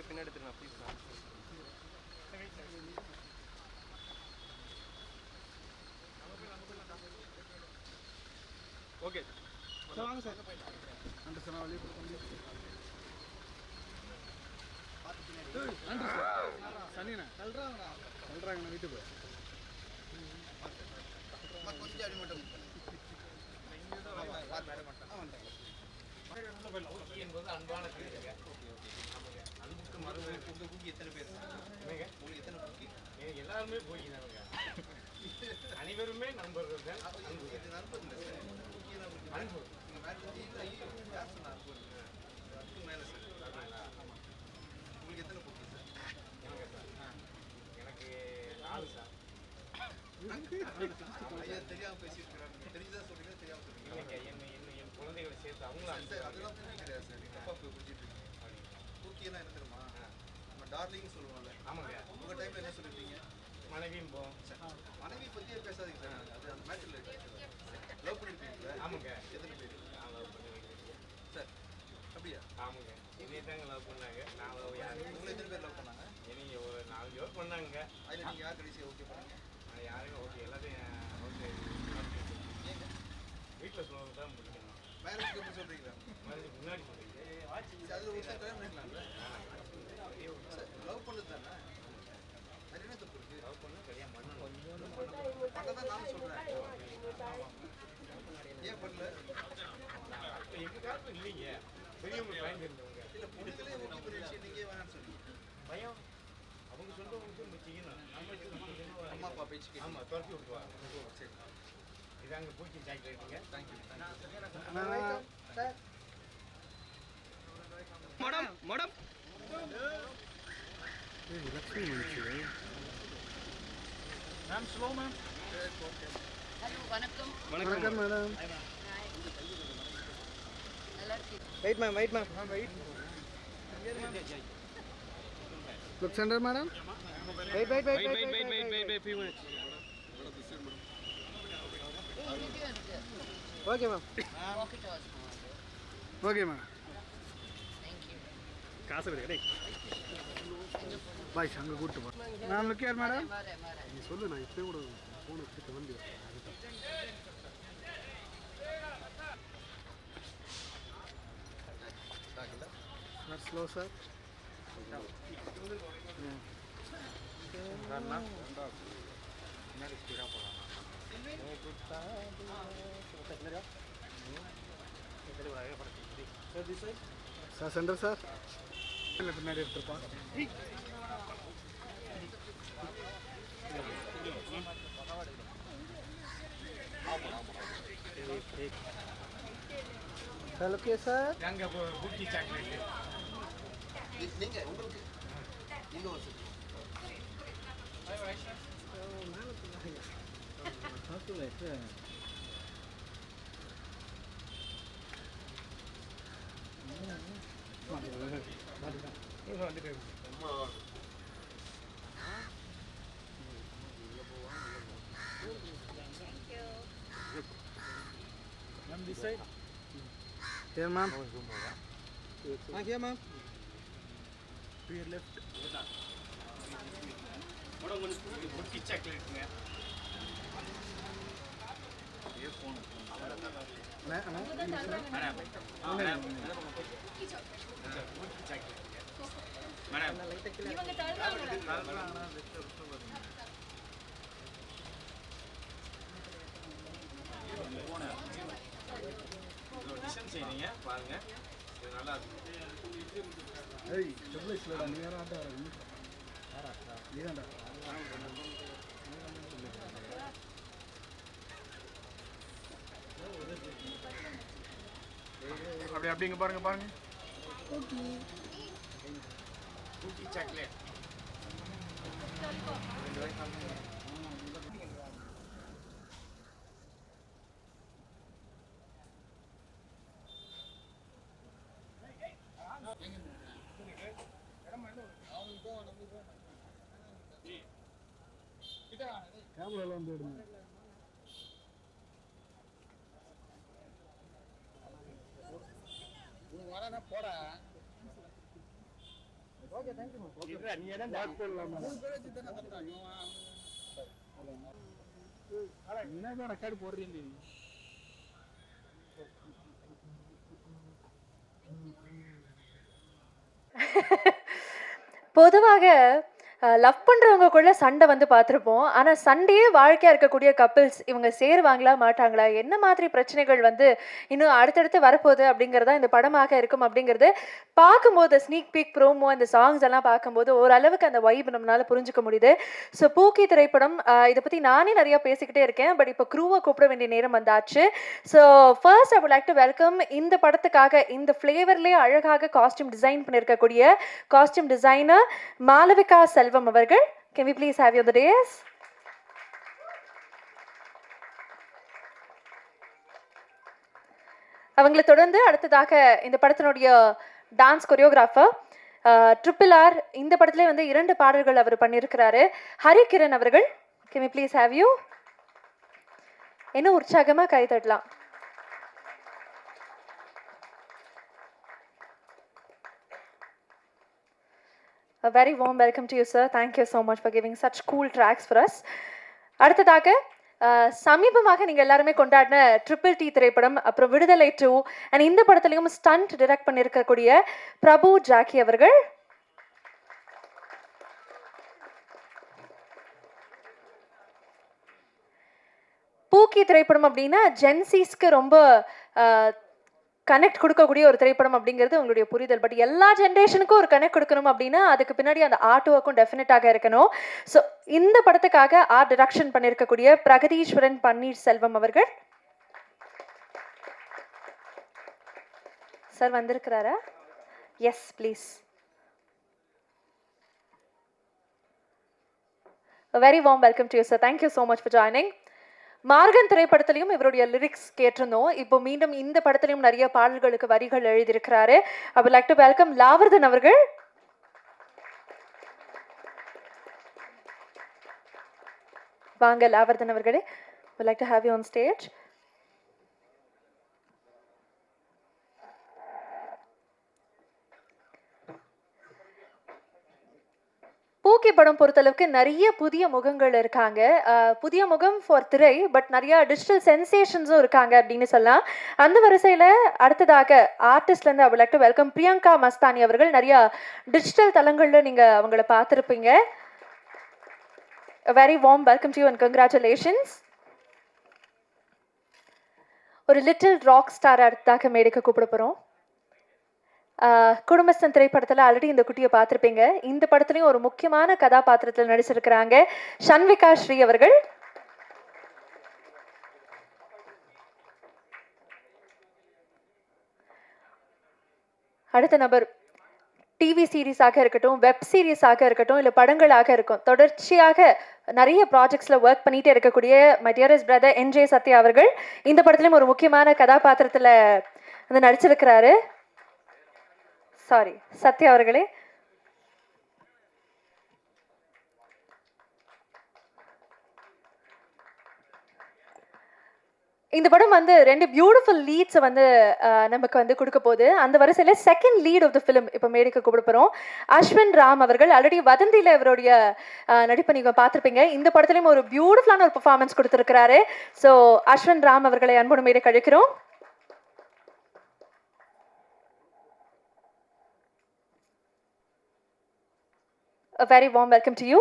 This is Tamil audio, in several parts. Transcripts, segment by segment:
பின்னாடி எடுத்துருங்க ப்ளீஸ். ஓகே சார், வாங்க சார். நன்றி சார், நான் வெளியே சனிண்ணா சொல்கிறாங்கண்ணா வீட்டுக்கு கொஞ்சம் அடி மட்டும் என்பது அன்பான பேருங்க. ஆமாங்க, அன்புக்கு மருந்து. உங்கள் குக்கி எத்தனை பேர்? உங்களுக்கு எத்தனை குக்கி? எல்லாருமே போய்க்கிறாங்க. அனைவருமே நண்பர்கள் தான். நண்பர் இல்லை சார், குக்கி தான் அன்பு. நீங்கள் மேலே யார் சொன்ன அன்பு? அதுக்கு மேலே சார். ஆமாம். உங்களுக்கு எத்தனை குக்கி சார்? எனக்கு சார், எனக்கு 4 சார். ஐயா தெரியாமல் பேசியிருக்கிறாங்க. தெரிஞ்சுதான் சொல்றீங்க, தெரியாமல் சொல்றீங்க. என் குழந்தைகளை சேர்த்து அவங்களும் சார் அதெல்லாம் புரிஞ்சு கிடையாது சார். எங்கள் அப்பா போய் புரிஞ்சிட்டு இருக்கீங்க. குக்கியெல்லாம் என்ன தெரியுமா? நம்ம டார்லிங்னு சொல்லுவோம்ல. ஆமாங்க. உங்கள் டைமில் என்ன சொல்லியிருக்கீங்க? மனைவியும் போ. மனைவி பற்றியே பேசாதீங்க சார். அது அந்த மேட்டரில் லவ் பண்ணியிருக்கீங்களா? ஆமாங்க. எத்தனை பேர்? நான் லவ் பண்ணி வைக்கிறேன் சார். அப்படியா? ஆமாங்க. என்னைய தாங்க லவ் பண்ணாங்க. நான் லவ் யார்? உங்களை எத்தனை பேர் லவ் பண்ணாங்க? என்னைய ஒரு 4 பேர் பண்ணாங்க. அதில் நீங்கள் யார் கடைசியாக ஓகே பண்ணாங்க? நான் யாரையும் ஓகே, எல்லாத்தையும் ஓகே. ஏங்க வீட்டில் சொல்கிறது தான் முடிக்கணும். மேரேஜ்க்கு எப்படி சொல்கிறீங்களா? மேரேஜுக்கு முன்னாடி சொல்கிறீங்க. அதில் ஒரு டைம் பண்ணிக்கலாம்ல. லவ் பண்ணது தானே, அது என்ன தப்பு இருக்குது? லவ் பண்ண கல்யாணம் பண்ணணும். பண்ண தான் நான் சொல்கிறேன். ஏன் பண்ணல? எங்கள் காலத்தில் இல்லைங்க. பெரியவங்க பயந்து இருந்தவங்க. இல்லை பொண்ணுங்களே ஓகே பண்ணி விஷயம் நீங்கள் வேணான்னு சொல்லுங்க. பயம் அவங்க சொல்கிறவங்களுக்கு செய்யணும். நம்ம அம்மா அப்பா பேச்சு ஆமாம் துரத்தி விட்டுருவாங்க. சரி, இதாங்க பூச்சி சாக்லேட்டுங்க. Thank you sir. Madam madam Lakshmi ma'am slow ma'am. Hello, வணக்கம். வணக்கம் மேடம். நல்லா இருக்கீங்க? Wait ma'am, wait ma'am. Wait. Look center, madam. Wait. Few minutes. Okay, ma'am. Okay, ma'am. Thank you. காசு விடுங்க டேய். பாய் அங்க கூட்டி போ. நான் look here, madam. நீ சொல்லு, நான் இப்பவே கூட போன் எடுத்து வந்து Sir, slow, sir. Sir, center, sir. பின்னாடி எடுத்துருப்பான். Sir okay sir. எங்க குக்கி சாக்லேட் நீங்க உங்களுக்கு நீங்க ஒரு Ma'am, this side. Here, ma'am. Here, ma'am. To your left. Madam, cookie சாக்லேட்டுங்க. ये फोन மேடம் இவங்க தள்ளுறாங்க. டிசைன் செய்றீங்க பாருங்க, இது நல்லா இருக்கு. ஏய் செப்லைஸ்லடா நீ யாரா ஆட்டா யாரா நீதான்டா. அப்படிங்க பாருங்க குக்கி சாக்லேட் கேமரால வந்து எடுங்க. நீ வரனா போடா. ரெக்கார்டு போடுறீங்க பொதுவாக லவ் பண்ணுறவங்கக்குள்ள சண்டை வந்து பார்த்துருப்போம். ஆனால் சண்டையே வாழ்க்கையாக இருக்கக்கூடிய கப்பிள்ஸ் இவங்க சேருவாங்களா மாட்டாங்களா, என்ன மாதிரி பிரச்சனைகள் வந்து இன்னும் அடுத்தடுத்து வரப்போகுது அப்படிங்கிறதா இந்த படமாக இருக்கும் அப்படிங்கிறது பார்க்கும்போது ஸ்னீக் பீக் ப்ரோமோ இந்த சாங்ஸ் எல்லாம் பார்க்கும்போது ஓரளவுக்கு அந்த வைப் நம்மளால் புரிஞ்சுக்க முடியுது. ஸோ பூக்கி திரைப்படம் இதை பற்றி நானே நிறையா பேசிக்கிட்டே இருக்கேன். பட் இப்போ க்ரூவை கூப்பிட வேண்டிய நேரம் வந்தாச்சு. So first I would like to welcome இந்த படத்துக்காக இந்த ஃப்ளேவர்லேயே அழகாக காஸ்டியூம் டிசைன் பண்ணியிருக்கக்கூடிய காஸ்டியூம் டிசைனர் மாளவிகா செல்வம் அவர்கள். Can we please have you on the dais? அவங்களை தொடர்ந்து அடுத்ததாக இந்த படத்தினுடைய டான்ஸ் கொரியோகிராஃபர் RRR இந்த படத்துல வந்து 2 பாடல்கள் அவர் பண்ணியிருக்கிறாரு. ஹரிகிரண் அவர்கள். Can we please have you? என்ன உற்சாகமா கை தட்டலாம். A very warm welcome to you, sir. Thank you so much for giving such cool tracks for us. அடுத்ததாக சமீபமாக நீங்கள் எல்லாருமே கொண்டாடின ட்ரிபிள் டி திரைப்படம், அப்புறம் விடுதலை 2 அண்ட் இந்த படத்துலையும் ஸ்டண்ட் டிரெக்ட் பண்ணியிருக்கக்கூடிய பிரபு ஜாக்கி அவர்கள். பூக்கி திரைப்படம் அப்படின்னா ஜென்சிஸ்க்கு ரொம்ப கனெக்ட் கொடுக்கக்கூடிய ஒரு திரைப்படம் அப்படிங்கிறது உங்களுடைய புரிதல். பட் எல்லா ஜென்ரேஷனுக்கும் ஒரு கனெக்ட் கொடுக்கணும் அப்படின்னா அதுக்கு பின்னாடி அந்த ஆர்ட் ஒர்க்கும் டெஃபினட்டாக இருக்கணும். ஸோ இந்த படத்துக்காக ஆர்ட் டிரெக்ஷன் பண்ணியிருக்கக்கூடிய பிரகதீஸ்வரன் பன்னீர்செல்வம் அவர்கள். சார் வந்திருக்கிறாரா? Yes please. Very warm welcome to you sir. Thank you so much for joining. Maargan திரைப்படத்திலையும் இவருடைய லிரிக்ஸ் கேட்டிருந்தோம். இப்போ மீண்டும் இந்த படத்திலையும் நிறைய பாடல்களுக்கு வரிகள் எழுதியிருக்கிறாரு. I would like to welcome Lavardhan அவர்கள். வாங்க லாவர்தன் அவர்களே. I would like to have you on stage. Pookie படம் பொறுத்தளவுக்கு நிறைய புதிய முகங்கள் இருக்காங்க. புதிய முகம் ஃபார் திரை, பட் நிறைய டிஜிட்டல் சென்சேஷன்ஸும் இருக்காங்க அப்படின்னு சொல்லலாம். அந்த வரிசையில் அடுத்ததாக ஆர்டிஸ்ட்லேருந்து I would like to welcome Priyanka Mastani அவர்கள். நிறைய டிஜிட்டல் தளங்களில் நீங்கள் அவங்கள பார்த்துருப்பீங்க. Very warm welcome to you and congratulations. ஒரு லிட்டில் ராக் ஸ்டார் அடுத்ததாக மேடைக்கு கூப்பிட போகிறோம். குடும்பஸ்தன் திரைப்படத்தில் ஆல்ரெடி இந்த குட்டியை பார்த்துருப்பீங்க. இந்த படத்துலையும் ஒரு முக்கியமான கதாபாத்திரத்தில் நடிச்சிருக்கிறாங்க ஷன்விகா ஸ்ரீ அவர்கள். அடுத்த நபர் டிவி சீரீஸாக இருக்கட்டும், வெப் சீரீஸாக இருக்கட்டும், இல்லை படங்களாக இருக்கும், தொடர்ச்சியாக நிறைய ப்ராஜெக்ட்ஸில் ஒர்க் பண்ணிகிட்டே இருக்கக்கூடிய my dearest brother NJ Sathya அவர்கள். இந்த படத்துலையும் ஒரு முக்கியமான கதாபாத்திரத்தில் வந்து நடிச்சிருக்கிறாரு. சாரி சத்யா அவர்களே. இந்த படம் வந்து 2 பியூட்டிஃபுல் லீட்ஸை வந்து நமக்கு வந்து கொடுக்க போகுது. அந்த வரிசையில் second lead of the film இப்போ மேடைக்கு கூப்பிட போகிறோம். அஸ்வின் ராம் அவர்கள். ஆல்ரெடி வதந்தியில் இவருடைய நடிப்பை நீங்கள் பார்த்துருப்பீங்க. இந்த படத்துலையும் ஒரு பியூட்டிஃபுல்லான ஒரு பர்ஃபார்மன்ஸ் கொடுத்துருக்கிறாரு. ஸோ அஸ்வின் ராம் அவர்களை அன்போடு மேடை கழிக்கிறோம். A very warm welcome to you.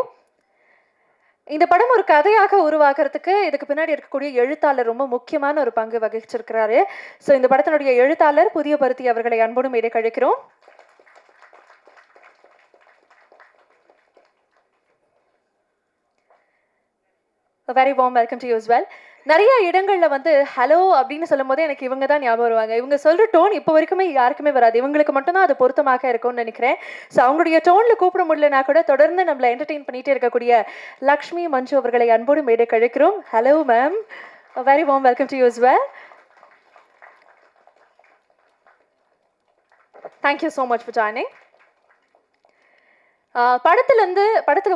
இந்த படம் ஒரு கதையாக உருவாக்குறதுக்கு இதுக்கு பின்னாடி இருக்கக்கூடிய எழுத்தாளர் ரொம்ப முக்கியமான ஒரு பங்கு வகிச்சிருக்கிறாரு. ஸோ இந்த படத்தினுடைய எழுத்தாளர் புதிய பருத்தி அவர்களை அன்போடு மேடை கழிக்கிறோம். A very warm welcome to you as well. நிறைய இடங்களில் வந்து ஹலோ அப்படின்னு சொல்லும் போதே எனக்கு இவங்க தான் ஞாபகம் வருவாங்க. இவங்க சொல்கிற டோன் இப்போ வரைக்குமே யாருக்குமே வராது. இவங்களுக்கு மட்டும்தான் அது பொருத்தமாக இருக்கும்னு நினைக்கிறேன். ஸோ அவங்களுடைய டோனில் கூப்பிட முடியலனா கூட தொடர்ந்து நம்மளை என்டர்டெயின் பண்ணிகிட்டே இருக்கக்கூடிய லக்ஷ்மி மஞ்சு அவர்களை அன்போடு மேடை கழிக்கிறோம். Hello ma'am. Very warm welcome to you as well. Thank you so much for joining. படத்தில்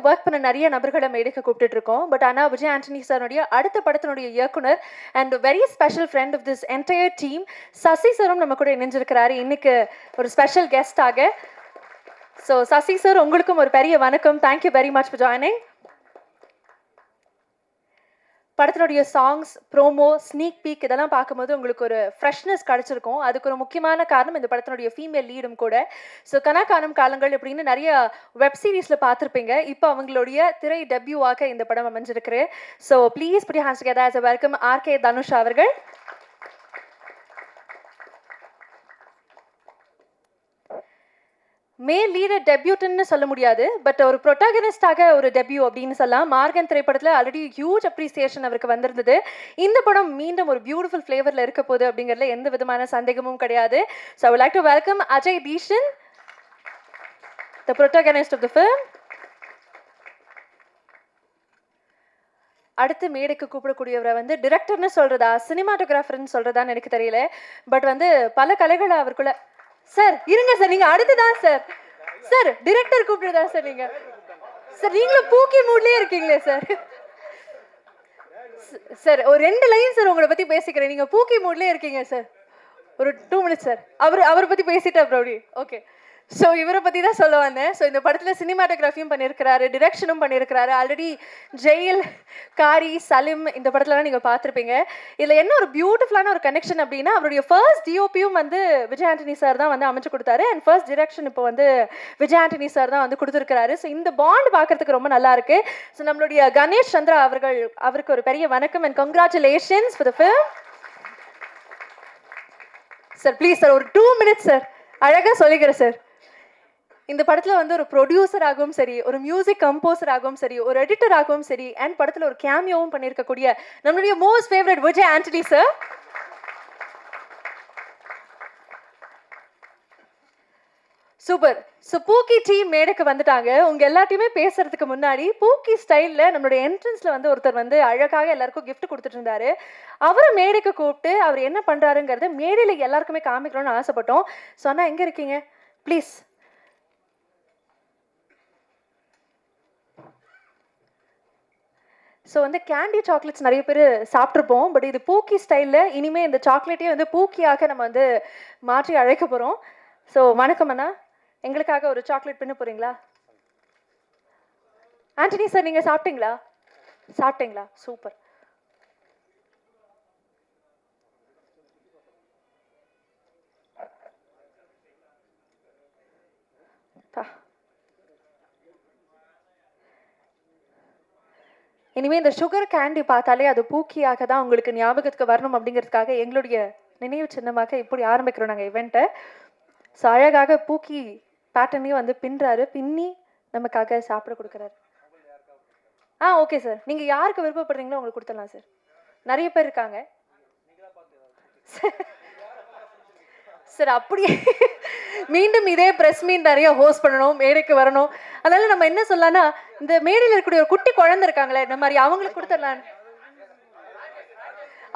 ஒர்க் பண்ண நிறைய நபர்களை மேடைக்கு கூப்பிட்டு இருக்கோம். பட் ஆனால் விஜய் ஆண்டனி சாருடைய அடுத்த படத்தினுடைய இயக்குனர் and very special friend of this entire team Sasi சாரும் நம்ம கூட இணைஞ்சிருக்கிறாரு இன்னைக்கு ஒரு ஸ்பெஷல் கெஸ்டாக. ஸோ சசி சார் உங்களுக்கும் ஒரு பெரிய வணக்கம். Thank you very much for joining. படத்தினுடைய சாங்ஸ், ப்ரோமோ, ஸ்னீக் பீக் இதெல்லாம் பார்க்கும்போது உங்களுக்கு ஒரு ஃப்ரெஷ்னஸ் கிடச்சிருக்கும். அதுக்கு ஒரு முக்கியமான காரணம் இந்த படத்தினுடைய ஃபீமேல் லீடும் கூட. ஸோ கனா காணும் காலங்கள் அப்படின்னு நிறைய வெப் சீரிஸில் பார்த்துருப்பீங்க. இப்போ அவங்களுடைய திரை டெபியூவாக இந்த படம் அமைஞ்சிருக்கு. So please put your hands together as a welcome RK Dhanush அவர்கள். மேல் லீடர் டெபியூட்னு சொல்ல முடியாது, பட் ஒரு ப்ரொட்டாகனிஸ்டாக ஒரு டெபியூ அப்படின்னு சொல்லலாம். மார்கன் திரைப்படத்தில் ஆல்ரெடி ஹியூஜ் அப்ரிசியேஷன் அவருக்கு வந்திருந்தது. இந்த படம் மீண்டும் ஒரு பியூட்டிஃபுல் ஃப்ளேவரில் இருக்க போகுது அப்படிங்கிறதுல எந்த விதமான சந்தேகமும் கிடையாது. So I would like to welcome Ajay Dheeshan, the protagonist of the film. அடுத்து மேடைக்கு கூப்பிடக்கூடியவரை வந்து டிரெக்டர்னு சொல்றதா சினிமாட்டோகிராஃபர்னு சொல்றதான்னு எனக்கு தெரியல. பட் வந்து பல கலைகளை அவருக்குள்ள சார் இருங்க சார், நீங்க அடுத்துதான் சார். சார் டிரெக்டர் கூப்பிடுறதா சார் நீங்க? சார் நீங்களும் பூக்கி மூட்லயே இருக்கீங்களே சார். சார் ஒரு 2 லைன் சார் உங்களை பத்தி பேசிக்கிறேன். நீங்க பூக்கி மூட்லயே இருக்கீங்க சார். ஒரு 2 மினிட்ஸ் சார். அவரை பத்தி பேசிட்டேன் அப்புறம் அப்படி ஓகே. ஸோ இவரை பற்றி தான் சொல்ல வந்தேன். ஸோ இந்த படத்தில் சினிமாட்டோகிராஃபியும் பண்ணியிருக்கிறாரு, டிரெக்ஷனும் பண்ணியிருக்கிறாரு. ஆல்ரெடி ஜெயில், காரி, சலிம் இந்த படத்துலலாம் நீங்கள் பார்த்துருப்பீங்க. இதில் என்ன ஒரு பியூட்டிஃபுல்லான ஒரு கனெக்ஷன் அப்படின்னா, அவருடைய ஃபர்ஸ்ட் டிஓபியும் வந்து விஜய் ஆண்டனி சார் தான் வந்து அமைச்சு கொடுத்தாரு. அண்ட் ஃபர்ஸ்ட் டிரெக்ஷன் இப்போ வந்து விஜய் ஆண்டனி சார் தான் வந்து கொடுத்துருக்கிறாரு. ஸோ இந்த பாண்ட் பார்க்கறதுக்கு ரொம்ப நல்லா இருக்கு. ஸோ நம்மளுடைய கணேஷ் சந்திரா அவருக்கு ஒரு பெரிய வணக்கம் and congratulations for the film. Sir please sir ஒரு 2 மினிட்ஸ் சார், அழகாக சொல்லிக்கிறேன் சார். இந்த படத்தில் வந்து ஒரு ப்ரொடியூசராகவும் சரி, ஒரு மியூசிக் கம்போசராகவும் சரி, ஒரு எடிட்டராகவும் சரி, அண்ட் படத்தில் ஒரு கேமியோவும் பண்ணியிருக்கக்கூடிய நம்மளுடைய most favourite Vijay Antony sir. Super. So Pookie team மேடைக்கு வந்துட்டாங்க. உங்கள் எல்லாத்தையுமே பேசுறதுக்கு முன்னாடி பூக்கி ஸ்டைலில் நம்மளுடைய என்ட்ரன்ஸில் வந்து ஒருத்தர் வந்து அழகாக எல்லாருக்கும் கிஃப்ட் கொடுத்துட்டு இருந்தாரு. அவரை மேடைக்கு கூப்பிட்டு அவர் என்ன பண்ணுறாருங்கிறத மேடையில் எல்லாருக்குமே காமிக்கணும்னு ஆசைப்பட்டோம். சொன்னால் எங்கே இருக்கீங்க ப்ளீஸ்? ஸோ வந்து கேண்டி சாக்லேட்ஸ் நிறைய பேர் சாப்பிட்ருப்போம். பட் இது பூக்கி ஸ்டைலில் இனிமேல் இந்த சாக்லேட்டே வந்து பூக்கியாக நம்ம வந்து மாற்றி அழைக்க போகிறோம். ஸோ வணக்கம் அண்ணா, எங்களுக்காக ஒரு சாக்லேட் பின்ன போகிறீங்களா? ஆண்டனி சார் நீங்கள் சாப்பிட்டீங்களா? சூப்பர். இனிமேல் இந்த சுகர் கேண்டி பார்த்தாலே அது பூக்கியாக தான் உங்களுக்கு ஞாபகத்துக்கு வரணும் அப்படிங்கிறதுக்காக எங்களுடைய நினைவு சின்னமாக இப்படி ஆரம்பிக்கிறோம் நாங்கள் இவெண்ட்டை. ஸோ அழகாக பூக்கி பேட்டர்னையும் வந்து பின்னி நமக்காக சாப்பிட கொடுக்குறாரு. ஓகே சார், நீங்கள் யாருக்கு விருப்பப்படுறீங்களோ உங்களுக்கு கொடுத்துடலாம் சார். நிறைய பேர் இருக்காங்க சார். அப்படியே மீண்டும் இதே பிரஸ் மீட் நிறைய ஹோஸ்ட் பண்ணணும், மேடைக்கு வரணும். அதனால நம்ம என்ன சொல்லலாம்னா, இந்த மேடையில் இருக்கக்கூடிய ஒரு குட்டி குழந்தை இருக்காங்களே, இந்த மாதிரி அவங்களுக்கு கொடுத்துடலாம்.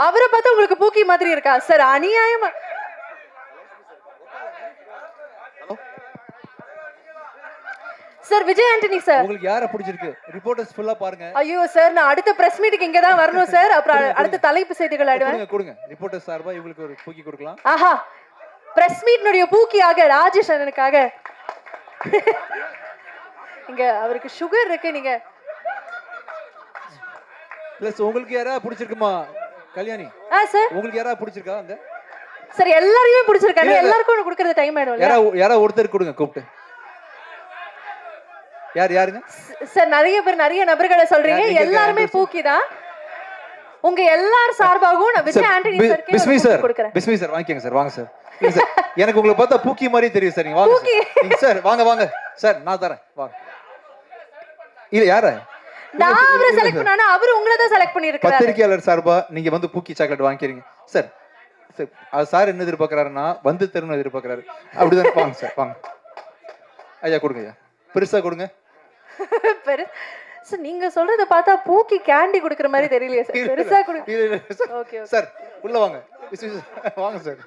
அவரை பார்த்தா உங்களுக்கு பூக்கி மாதிரி இருக்கா சார்? அநியாயமா சார். விஜய் ஆண்டனி சார் உங்களுக்கு யாரை பிடிச்சிருக்கு? ரிப்போர்ட்டர்ஸ் ஃபுல்லா பாருங்க. ஐயோ சார், நான் அடுத்த பிரஸ் மீட்டுக்கு இங்க தான் வரணும் சார். அப்புறம் அடுத்த தலைப்பு செய்திகள் ஆயிடுவேன். கொடுங்க ரிப்போர்ட்டர்ஸ் சார்பா இவங்களுக்கு ஒரு பூக்கி கொடுக்கலாம். ஆஹா, பிரஸ் மீட்னுடைய பூக்கியாக ராஜேஷ் அண்ணனுக்காக. இங்க அவருக்கு சுகர் இருக்கு. நீங்க பிளஸ் உங்களுக்கு யாரா பிடிச்சிருக்குமா கல்யாணி? சார் உங்களுக்கு யாரா பிடிச்சிருக்கா? அந்த சார் எல்லாரையுமே பிடிச்சிருக்காங்க. எல்லாருக்கும் கொடுக்கறது டைம் ஆயிடும். யாரா ஒருத்தர் கொடுங்க கூப்பிட்டு. யாருங்க சார்? நிறைய நபர்களை சொல்றீங்க, எல்லாருமே பூக்கி தான். உங்க எல்லார் சார்பாகவும் நான் விஜய் ஆண்டனி சாருக்கு பிஸ்மி சார் வாங்கிக்கங்க சார். வாங்க சார். எனக்கு உங்களை பார்த்தா பூக்கி மாதிரி தெரியும் சார். நீங்க வாங்க சார். வாங்க சார், நான் தரேன். வாங்க. இல்ல யார நான் அவரை செலக்ட் பண்ணானா அவர் உங்களை தான் செலக்ட் பண்ணிருக்காரு. பத்திரிகையாளர் சார்பா நீங்க வந்து பூக்கி சாக்லேட் வாங்கிக்கிறீங்க சார். சார் என்ன எதிர்பார்க்கறாருன்னா வந்து தருணம் எதிர்பார்க்கறாரு. அப்படிதான். வாங்க சார், வாங்க. ஐயா கொடுங்க. ஐயா பெருசா கொடுங்க. சார் நீங்க சொல்றத பார்த்தா பூக்கி கேண்டி குடுக்குற மாதிரி தெரியலையே சார். பெருசா குடுங்க. ஓகே சார் உள்ள வாங்க. வாங்க சார்.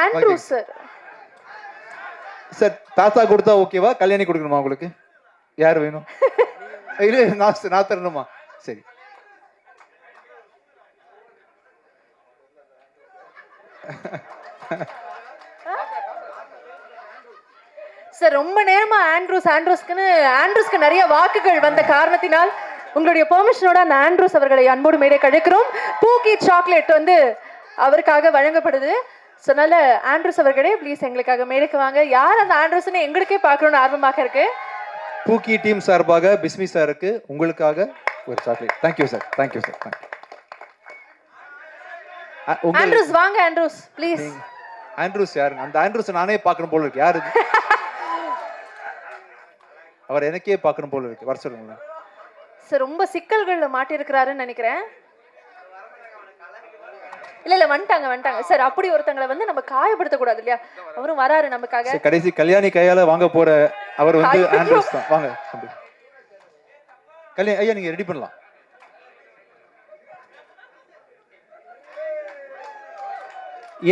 Andrew sir. சார் தாத்தா கொடுத்தா ஓகேவா? கல்யாணி கொடுக்கணுமா உங்களுக்கு? யார் வேணும்? இல்ல நான் தரணுமா? சரி. சார் ரொம்ப நேரமா ஆண்ட்ரூஸ்க்கு நிறைய வாக்குகள் வந்த காரணத்தினால் உங்களுடைய பெர்மிஷனோட அந்த ஆண்ட்ரூஸ் அவர்களை அன்போடு மேடை கழிக்கிறோம். பூக்கி சாக்லேட் வந்து அவருக்காக வழங்கப்படுது. ஸோ நல்ல ஆண்ட்ரூஸ் அவர்களே ப்ளீஸ் எங்களுக்காக மேடைக்கு வாங்க. யார் அந்த ஆண்ட்ரூஸ்ன்னு எங்களுக்கே பார்க்கணும்னு ஆர்வமாக இருக்கு. பூக்கி டீம் சார்பாக பிஸ்மி சாருக்கு உங்களுக்காக ஒரு சாக்லேட். Thank you sir. ஆண்ட்ரூஸ் வாங்க. Andrews please. ஆண்ட்ரூஸ் யாருங்க? அந்த ஆண்ட்ரூஸ் நானே பார்க்கணும் போல இருக்கு. யாரு அவர்? எனக்கே பார்க்கணும் போல இருக்கு. வர சொல்லுங்க சார். ரொம்ப சிக்கல்கள்ல மாட்டிருக்கிறாருன்னு நினைக்கிறேன். இல்ல வந்துட்டாங்க சார். அப்படி ஒருத்தங்களை வந்து நம்ம காயப்படுத்த கூடாது இல்லையா? அவரும் வராரு நமக்காக. கடைசி கல்யாணி கையால வாங்க போற அவர் வந்து ஆண்ட்ரூஸ் தான். வாங்க கல்யாணி ஐயா, நீங்க ரெடி பண்ணலாம்.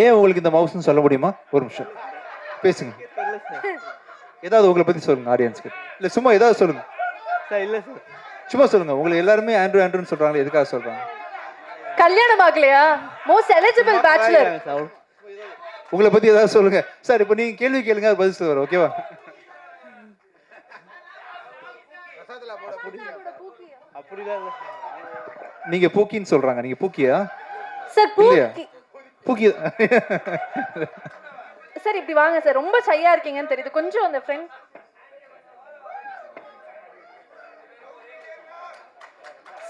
ஏன் உங்களுக்கு இந்த மவுஸ்ன்னு சொல்ல முடியுமா? ஒரு நிமிஷம் பேசுங்க. ஏதாவது உங்களை பத்தி சொல்லுங்க ஆடியன்ஸ்க்கு. இல்ல சும்மா ஏதாவது சொல்லுங்க சார். இல்ல சார், சும்மா சொல்லுங்க. உங்களை எல்லாருமே ஆண்ட்ரூன்னு சொல்றாங்க, எதுக்காக சொல்றாங்க? கல்யாணம் ஆகலையா? Most eligible bachelor. உங்களை பத்தி ஏதாவது சொல்லுங்க சார். இப்போ நீங்க கேள்வி கேளுங்க, பதில் சொல்லுவார். ஓகேவா? நீங்க பூக்கின்னு சொல்றாங்க. நீங்க பூக்கியா சார்? பூக்கி சார் இப்படி வாங்க சார். ரொம்ப ஷையா இருக்கீங்கன்னு தெரியுது. கொஞ்சம் அந்த ஃப்ரெண்ட்.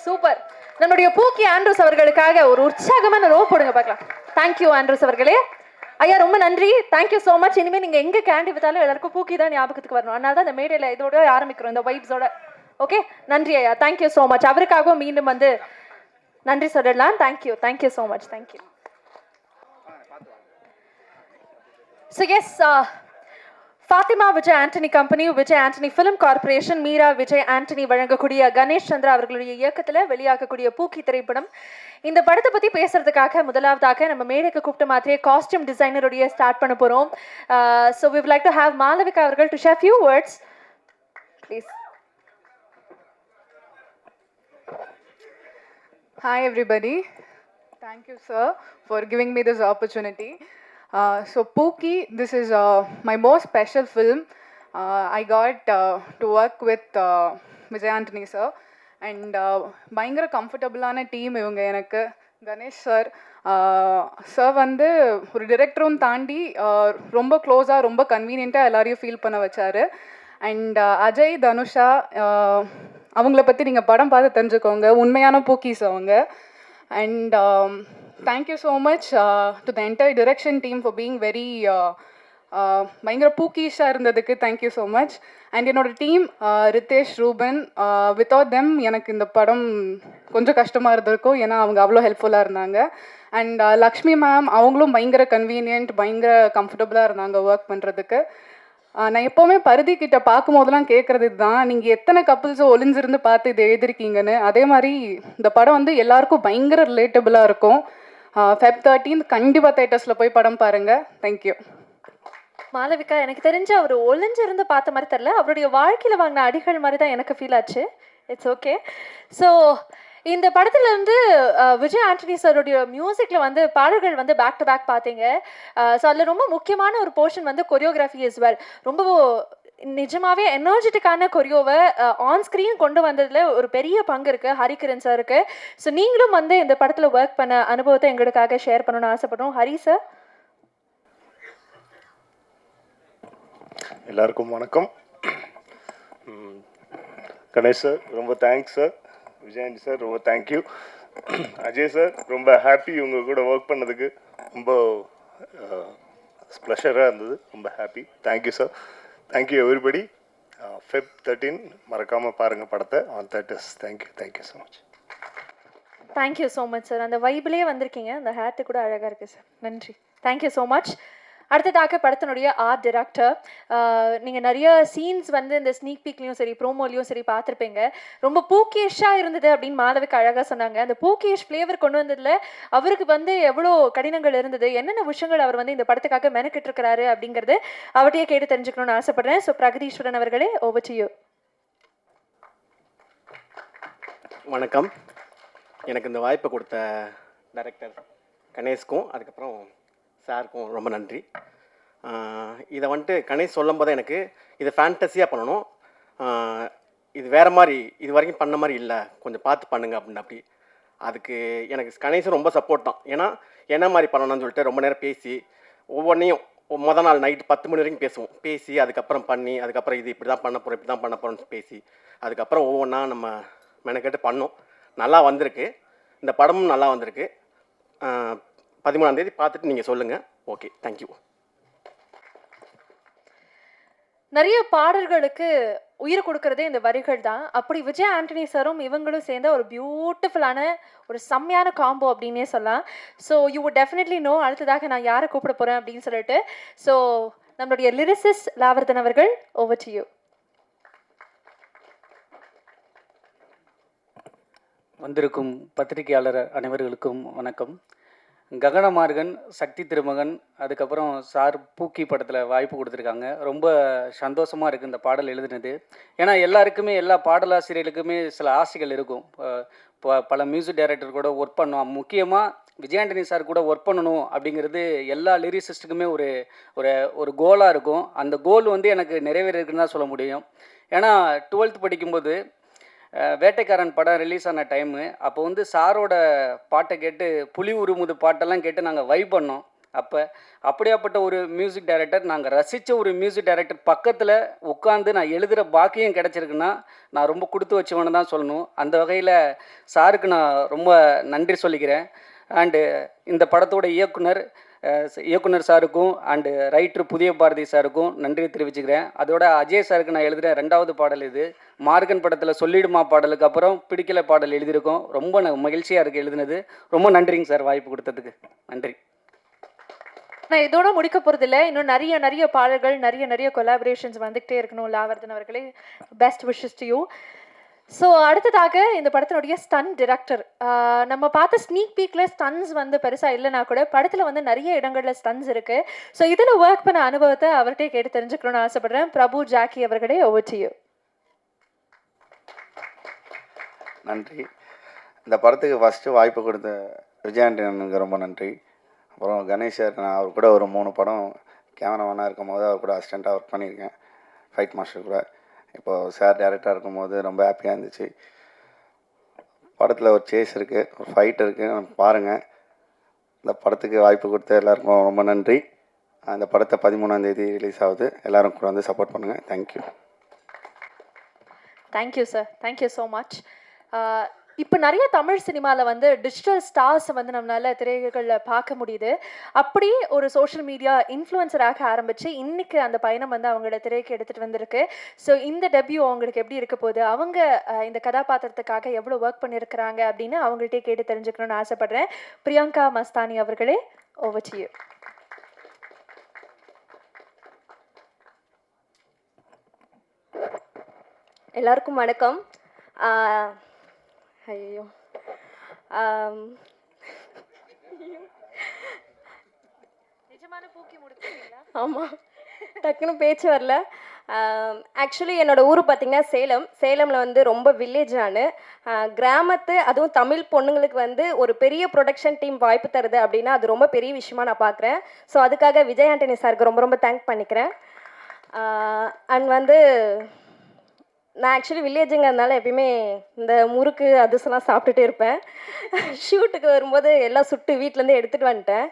சூப்பர். நம்முடைய பூக்கி ஆண்ட்ரூஸ் அவர்களுக்காக ஒரு உற்சாகமான ரோ போடுங்க பார்க்கலாம். தேங்க்யூ ஆண்ட்ரூஸ் அவர்களே. ஐயா ரொம்ப நன்றி. Thank you so much. இனிமேல் நீங்கள் எங்கே கேண்டி வித்தாலும் எல்லாருக்கும் பூக்கி தான் ஞாபகத்துக்கு வரணும். அதனால தான் இந்த மேடையில் இதோட ஆரம்பிக்கிறோம், இந்த வைப்ஸோட. ஓகே, நன்றி ஐயா. Thank you so much. அவருக்காகவும் மீண்டும் வந்து நன்றி சொல்லிடலாம். Thank you so much. Thank you. So yes, Fathima Vijay Antony company, Vijay Antony film corporation, Meera Vijay Antony வழங்கக்கூடிய கணேஷ் சந்திரா அவர்களுடைய இயக்கத்தில் வெளியாகக்கூடிய பூக்கி திரைப்படம். இந்த படத்தை பற்றி பேசுறதுக்காக முதலாவதாக நம்ம மேடைக்கு கூப்பிட்ட மாதிரியே காஸ்டியூம் டிசைனருடைய ஸ்டார்ட் பண்ண போகிறோம். So we would like to have Malavika அவர்கள் to share few words please. Hi everybody, thank you sir for giving me this opportunity. So Pookie, this is my most special film. I got to work with Vijay Antony sir and பயங்கர கம்ஃபர்டபுளான டீம் இவங்க எனக்கு. கணேஷ் சார் சார் வந்து ஒரு டிரெக்டரும் தாண்டி ரொம்ப க்ளோஸாக ரொம்ப கன்வீனியண்ட்டாக எல்லாரையும் ஃபீல் பண்ண வச்சார். அண்ட் அஜய் தனுஷா அவங்கள பற்றி நீங்கள் படம் பார்த்து தெரிஞ்சுக்கோங்க, உண்மையான பூக்கீஸ் அவங்க. And thank you so much to the entire direction team for being very பயங்கர பூக்கீஷாக இருந்ததுக்கு தேங்க்யூ ஸோ மச். அண்ட் என்னோட team Ritesh, Ruben, without them எனக்கு இந்த படம் கொஞ்சம் கஷ்டமாக இருந்திருக்கும், ஏன்னா அவங்க அவ்வளோ ஹெல்ப்ஃபுல்லாக இருந்தாங்க. அண்ட் லக்ஷ்மி மேம் அவங்களும் பயங்கர கன்வீனியன்ட், பயங்கர கம்ஃபர்டபுளாக இருந்தாங்க ஒர்க் பண்ணுறதுக்கு. நான் எப்போவுமே பருதி கிட்ட பார்க்கும்போதெல்லாம் கேட்குறது இதுதான், நீங்கள் எத்தனை கப்புள்ஸை ஒளிஞ்சிருந்து பார்த்து இது எழுதிருக்கீங்கன்னு. அதே மாதிரி இந்த படம் வந்து எல்லாருக்கும் பயங்கர ரிலேட்டபுளாக இருக்கும். Feb 13 கண்டிப்பாக தேட்டர்ஸில் போய் படம் பாருங்கள். தேங்க்யூ. மாளவிகா, எனக்கு தெரிஞ்ச அவர் ஒளிஞ்சிருந்து பார்த்த மாதிரி தெரில, அவருடைய வாழ்க்கையில் வாங்கின அடிகள் மாதிரி தான் எனக்கு ஃபீல் ஆச்சு. It's okay. ஸோ இந்த படத்துல இருந்து விஜய் ஆண்டனி சாருடைய மியூசிக்கில் வந்து பாடல்கள் வந்து பேக் டு பேக் பார்த்தீங்க. ஸோ அதில் ரொம்ப முக்கியமான ஒரு போர்ஷன் வந்து கொரியோகிராஃபி இஸ் வெல். ரொம்ப நிஜமாவே எனர்ஜெட்டிக்கான கொரியோவை ஆன் ஸ்க்ரீன் கொண்டு வந்ததில் ஒரு பெரிய பங்கு இருக்குது ஹரிகிரண் சாருக்கு. ஸோ நீங்களும் வந்து இந்த படத்தில் ஒர்க் பண்ண அனுபவத்தை எங்களுக்காக ஷேர் பண்ணணும்னு ஆசைப்படுறோம். ஹரி சார். எல்லாருக்கும் வணக்கம். கணேஷ் சார் ரொம்ப தேங்க்ஸ் சார். விஜயாண்டி சார் ரொம்ப தேங்க்யூ. அஜய் சார் ரொம்ப ஹாப்பி உங்கள் கூட ஒர்க் பண்ணதுக்கு. ரொம்ப ப்ளஷராக இருந்தது, ரொம்ப happy. Thank you sir. Thank you everybody. Feb 13 மறக்காமல் பாருங்கள் படத்தை on theatres. Thank you so much. Thank you so much sir. அந்த வைபிலே வந்திருக்கீங்க, அந்த ஹேட்டு கூட அழகாக இருக்குது சார். நன்றி. Thank you so much. அடுத்ததாக படத்தினுடைய ஆர்ட் டிரெக்டர். நீங்கள் நிறைய சீன்ஸ் வந்து இந்த ஸ்னீக் பீக்லேயும் சரி ப்ரோமோலையும் சரி பார்த்துருப்பீங்க. ரொம்ப பூக்கேஷாக இருந்தது அப்படின்னு மாளவிகா அழகாக சொன்னாங்க. அந்த பூக்கேஷ் ஃப்ளேவர் கொண்டு வந்ததில் அவருக்கு வந்து எவ்வளோ கடினங்கள் இருந்தது, என்னென்ன விஷயங்கள் அவர் வந்து இந்த படத்துக்காக மெனக்கிட்டு இருக்கிறாரு அப்படிங்கிறது அவர்கிட்டயே கேட்டு தெரிஞ்சுக்கணும்னு ஆசைப்படுறேன். ஸோ பிரகதீஸ்வரன் அவர்களே, ஓவர் டு யூ. வணக்கம். எனக்கு இந்த வாய்ப்பை கொடுத்த டைரக்டர் கணேஷ்க்கும் அதுக்கப்புறம் சாருக்கும் ரொம்ப நன்றி. இதை வந்துட்டு கணேஷ் சொல்லும் போது எனக்கு இதை ஃபேண்டஸியாக பண்ணணும், இது வேறு மாதிரி இது வரைக்கும் பண்ண மாதிரி இல்லை, கொஞ்சம் பார்த்து பண்ணுங்க அப்படின்னு. அப்படி அதுக்கு எனக்கு கணேஷும் ரொம்ப சப்போர்ட் தான். ஏன்னா என்ன மாதிரி பண்ணணும்னு சொல்லிட்டு ரொம்ப நேரம் பேசி ஒவ்வொன்றையும் மொதல் நாள் நைட்டு 10 மணி வரைக்கும் பேசுவோம். பேசி அதுக்கப்புறம் பண்ணி அதுக்கப்புறம் இது இப்படி தான் பண்ண போகிறோம், இப்படி தான் பண்ண போகிறோம்னு பேசி அதுக்கப்புறம் ஒவ்வொன்றா நம்ம மெனக்கெட்டு பண்ணோம். நல்லா வந்திருக்கு, இந்த படமும் நல்லா வந்திருக்கு. 13ஆம் தேதி பார்த்துட்டு நீங்கள் சொல்லுங்கள். Okay, thank you. நிறைய பாடல்களுக்கு உயிர் கொடுக்கறதே இந்த வரிகள் தான். அப்படி விஜய் ஆண்டனி சாரும் இவங்களும் சேர்ந்த ஒரு பியூட்டிஃபுல்லான ஒரு செம்மையான காம்போ அப்படின்னே சொல்லலாம். So you would definitely know அடுத்ததாக நான் யாரை கூப்பிட போகிறேன் அப்படின்னு சொல்லிட்டு. ஸோ நம்மளுடைய லிரிசிஸ்ட் லாவர்தன் அவர்கள், ஓவர் டு யூ. வந்திருக்கும் பத்திரிகையாளர் அனைவர்களுக்கும் வணக்கம். ககனமார்கன், சக்தி திருமகன், அதுக்கப்புறம் சார் பூக்கி படத்தில் வாய்ப்பு கொடுத்துருக்காங்க. ரொம்ப சந்தோஷமாக இருக்குது இந்த பாடல் எழுதுனது. ஏன்னா எல்லாருக்குமே எல்லா பாடலாசிரியர்களுக்குமே சில ஆசைகள் இருக்கும். பல மியூசிக் டைரக்டர் கூட ஒர்க் பண்ணோம், முக்கியமாக விஜய் ஆண்டனி சார் கூட ஒர்க் பண்ணணும் அப்படிங்கிறது எல்லா லிரிசிஸ்ட்டுக்குமே ஒரு ஒரு ஒரு கோலாக இருக்கும். அந்த கோல் வந்து எனக்கு நிறைவேறிருக்குன்னு தான் சொல்ல முடியும். ஏன்னா 12th படிக்கும்போது வேட்டைக்காரன் படம் ரிலீஸ் ஆன டைமு, அப்போ வந்து சாரோட பாட்டை கேட்டு புலி உருமுது பாட்டெல்லாம் கேட்டு நாங்கள் வைப் பண்ணோம். அப்படியாப்பட்ட ஒரு மியூசிக் டைரக்டர், நாங்கள் ரசித்த ஒரு மியூசிக் டைரக்டர் பக்கத்தில் உட்காந்து நான் எழுதுகிற பாக்கியம் கிடச்சிருக்குன்னா நான் ரொம்ப கொடுத்து வச்சவனு தான் சொல்லணும். அந்த வகையில் சாருக்கு நான் ரொம்ப நன்றி சொல்லிக்கிறேன். அண்டு இந்த படத்தோட இயக்குனர் சாருக்கும் அண்டு ரைட்டர் புதிய பாரதி சாருக்கும் நன்றி தெரிவிச்சுக்கிறேன். அதோட அஜய் சாருக்கு நான் எழுதுகிற 2வது பாடல் இது. மார்கன் படத்தில் சொல்லிடுமா பாடலுக்கு அப்புறம் பிடிக்கல பாடல் எழுதியிருக்கோம். ரொம்ப மகிழ்ச்சியாக இருக்குது எழுதுனது. ரொம்ப நன்றிங்க சார் வாய்ப்பு கொடுத்ததுக்கு. நன்றி. நான் இதோட முடிக்க போகிறதில்ல, இன்னும் நிறைய பாடல்கள் நிறைய கொலாபரேஷன்ஸ் வந்துகிட்டே இருக்கணும். லாவர்தன் அவர்களே, best wishes to you. So அடுத்ததாக இந்த படத்தினுடைய ஸ்டன் டிரெக்டர், நம்ம பார்த்த ஸ்னீக் பீக்கில் ஸ்டன்ஸ் வந்து பெருசாக இல்லைனா கூட படத்தில் வந்து நிறைய இடங்களில் ஸ்டன்ஸ் இருக்குது. ஸோ இதில் ஒர்க் பண்ண அனுபவத்தை அவர்கிட்டே கேட்டு தெரிஞ்சுக்கணும்னு ஆசைப்படுறேன். பிரபு ஜாக்கி அவர்களே, ஓவர் டு யூ. நன்றி. இந்த படத்துக்கு ஃபஸ்ட்டு வாய்ப்பு கொடுத்த விஜய் ஆண்டனிக்கு ரொம்ப நன்றி. அப்புறம் கணேஷ் சார், நான் அவர் கூட ஒரு 3 படம் கேமராமேனாக இருக்கும் போது அவர் கூட அசிஸ்டண்ட்டாக ஒர்க் பண்ணியிருக்கேன், ஃபைட் மாஸ்டர் கூட. இப்போது சார் டேரக்டராக இருக்கும்போது ரொம்ப ஹாப்பியாக இருந்துச்சு. படத்தில் ஒரு சேஸ் இருக்குது, ஒரு ஃபைட் இருக்குது, பாருங்கள். இந்த படத்துக்கு வாய்ப்பு கொடுத்த எல்லாருக்கும் ரொம்ப நன்றி. அந்த படத்தை 13ஆம் தேதி ரிலீஸ் ஆகுது. எல்லோரும் கூட வந்து சப்போர்ட் பண்ணுங்கள். Thank you. Thank you sir, thank you so much. இப்போ நிறைய தமிழ் சினிமாவில் வந்து டிஜிட்டல் ஸ்டார்ஸை வந்து நம்மளால் திரைகளில் பார்க்க முடியுது. அப்படி ஒரு சோஷியல் மீடியா இன்ஃப்ளூயன்சராக ஆரம்பித்து இன்றைக்கி அந்த பயணம் வந்து அவங்களோட திரைக்கு எடுத்துகிட்டு வந்திருக்கு. ஸோ இந்த டெபியூ அவங்களுக்கு எப்படி இருக்க போகுது, அவங்க இந்த கதாபாத்திரத்துக்காக எவ்வளோ ஒர்க் பண்ணியிருக்கிறாங்க அப்படின்னு அவங்கள்ட்டே கேட்டு தெரிஞ்சுக்கணும்னு ஆசைப்பட்றேன். பிரியங்கா மஸ்தானி அவர்களே, ஓவர் டு யூ. எல்லாருக்கும் வணக்கம். ஐயோ, ஆமாம், டக்குன்னு பேச்சு வரல. ஆக்சுவலி என்னோடய ஊர் பார்த்திங்கன்னா சேலமில் வந்து ரொம்ப வில்லேஜ். கிராமத்து, அதுவும் தமிழ் பொண்ணுங்களுக்கு வந்து ஒரு பெரிய ப்ரொடக்ஷன் டீம் வாய்ப்பு தருது அப்படின்னா அது ரொம்ப பெரிய விஷயமா நான் பார்க்குறேன். ஸோ அதுக்காக விஜய் ஆண்டனி சாருக்கு ரொம்ப தேங்க் பண்ணிக்கிறேன். அண்ட் வந்து நான் ஆக்சுவலி வில்லேஜுங்கிறதுனால எப்பயுமே இந்த முறுக்கு அதிசலாம் சாப்பிட்டுட்டே இருப்பேன். ஷூட்டுக்கு வரும்போது எல்லாம் சுட்டு வீட்டிலேருந்து எடுத்துகிட்டு வந்துட்டேன்.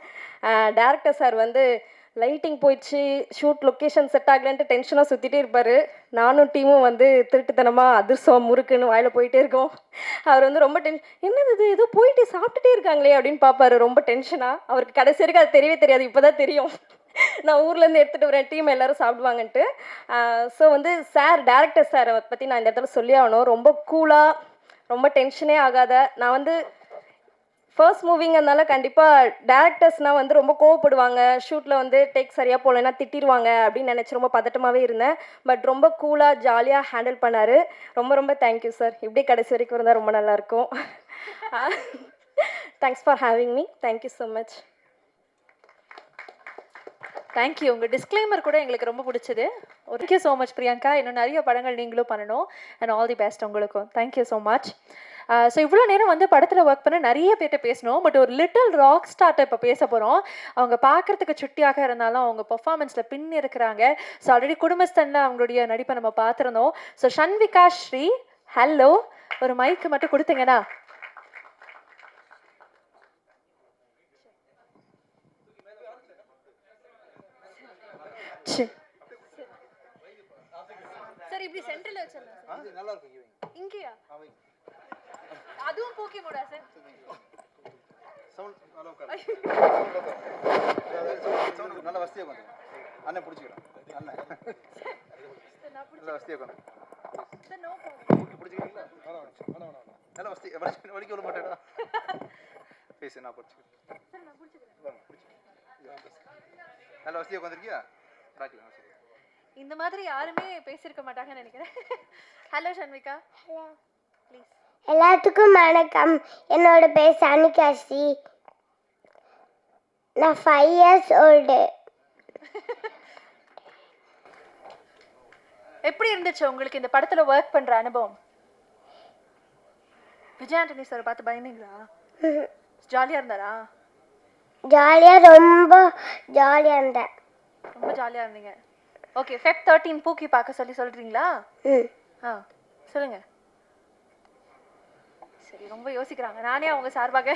டேரக்டர் சார் வந்து லைட்டிங் போயிடுச்சு, ஷூட் லொக்கேஷன் செட் ஆகலன்ட்டு டென்ஷனாக சுற்றிட்டே இருப்பார். நானும் டீமும் வந்து திருட்டுத்தனமாக அதிர்சம் முறுக்குன்னு வாயில் போயிட்டே இருக்கோம். அவர் வந்து ரொம்ப என்னது இது ஏதோ போயிட்டு சாப்பிட்டுட்டே இருக்காங்களே அப்படின்னு பார்ப்பாரு ரொம்ப டென்ஷனாக. அவருக்கு கடைசி வரைக்கும் அது தெரியவே தெரியாது. இப்போ தான் தெரியும் நான் ஊர்லேருந்து எடுத்துகிட்டு வரேன், டீம் எல்லோரும் சாப்பிடுவாங்கன்ட்டு. ஸோ வந்து டேரக்டர் சாரை பற்றி நான் இந்த இடத்துல சொல்லி ஆகணும். ரொம்ப கூலாக, ரொம்ப டென்ஷனே ஆகாத. நான் வந்து ஃபர்ஸ்ட் மூவிங்கிறதுனால கண்டிப்பாக டேரக்டர்ஸ்னால் வந்து ரொம்ப கோவப்படுவாங்க, ஷூட்டில் வந்து டேக் சரியாக போகலன்னா திட்டிடுவாங்க அப்படின்னு நினச்சி ரொம்ப பதட்டமாகவே இருந்தேன். பட் ரொம்ப கூலாக ஜாலியாக ஹேண்டில் பண்ணார். ரொம்ப தேங்க்யூ சார். இப்படி கடைசி வரைக்கும் இருந்தால் ரொம்ப நல்லாயிருக்கும். Thanks for having me. Thank you so much. Thank you. உங்கள் டிஸ்க்ளைமர் கூட எங்களுக்கு ரொம்ப பிடிச்சது. Thank you so much Priyanka. இன்னும் நிறைய படங்கள் நீங்களும் பண்ணணும். அண்ட் ஆல் தி பெஸ்ட் உங்களுக்கும். Thank you so much. ஸோ இவ்வளோ நேரம் வந்து படத்தில் ஒர்க் பண்ண நிறைய பேர்கிட்ட பேசணும். பட் ஒரு லிட்டில் ராக் ஸ்டார்ட்டை இப்போ பேச போகிறோம். அவங்க பார்க்குறதுக்கு சுட்டியாக இருந்தாலும் அவங்க பெர்ஃபார்மன்ஸில் பின் இருக்கிறாங்க. ஸோ ஆல்ரெடி குடும்பஸ்தனில் அவங்களுடைய நடிப்பை நம்ம பார்த்துருந்தோம். ஸோ ஷன்விகா ஸ்ரீ, ஹலோ, ஒரு மைக்கு மட்டும் கொடுத்தீங்கன்னா. சார் இப்படி சென்டர்ல வச்சிடலாம் சார். நல்லா இருக்கும். இங்கேயா? அதுவும் பூக்கி மூடா சார்? சவுண்ட் நல்லா உட்காரு. சவுண்ட் நல்ல வசதியா உட்காரு. அண்ணன் பிடிச்சிக்கிறேன். அண்ணன் நல்ல வசதியா உட்காரு. சார் நோ பிடிச்சிக்கிறீங்களா? நல்ல வசதி வலிக்க விட மாட்டேடா. பேசு, நான் பிடிச்சிக்கிறேன். சார் நான் பிடிச்சிக்கிறேன். நல்ல வசதியா உட்காந்துருக்கியா? பார்க்கலாம். இந்த மாதிரி யாருமே பேசியிருக்க மாட்டாங்கன்னு நினைக்கிறேன். ஹலோ ஷன்விகா. ப்ளீஸ். எல்லாத்துக்கும் வணக்கம். என்னோட பேர் சனிகாஸ்ரீ. நான் 5 years ஓல்டு. எப்படி இருந்துச்சு உங்களுக்கு இந்த படத்துல ஒர்க் பண்ற அனுபவம்? விஜய் ஆண்டனி சார் பார்த்து பயந்தீங்களா? ஜாலியா இருந்தாரா? ரொம்ப ஜாலியாக இருந்தேன். ரொம்ப ஜாலியா இருந்தீங்க. ஓகே, Feb 13 பூக்கி பார்க்க சொல்றீங்களா? சொல்லுங்க. சரி, ரொம்ப யோசிக்கிறாங்க. நானே அவங்க சார்பாக.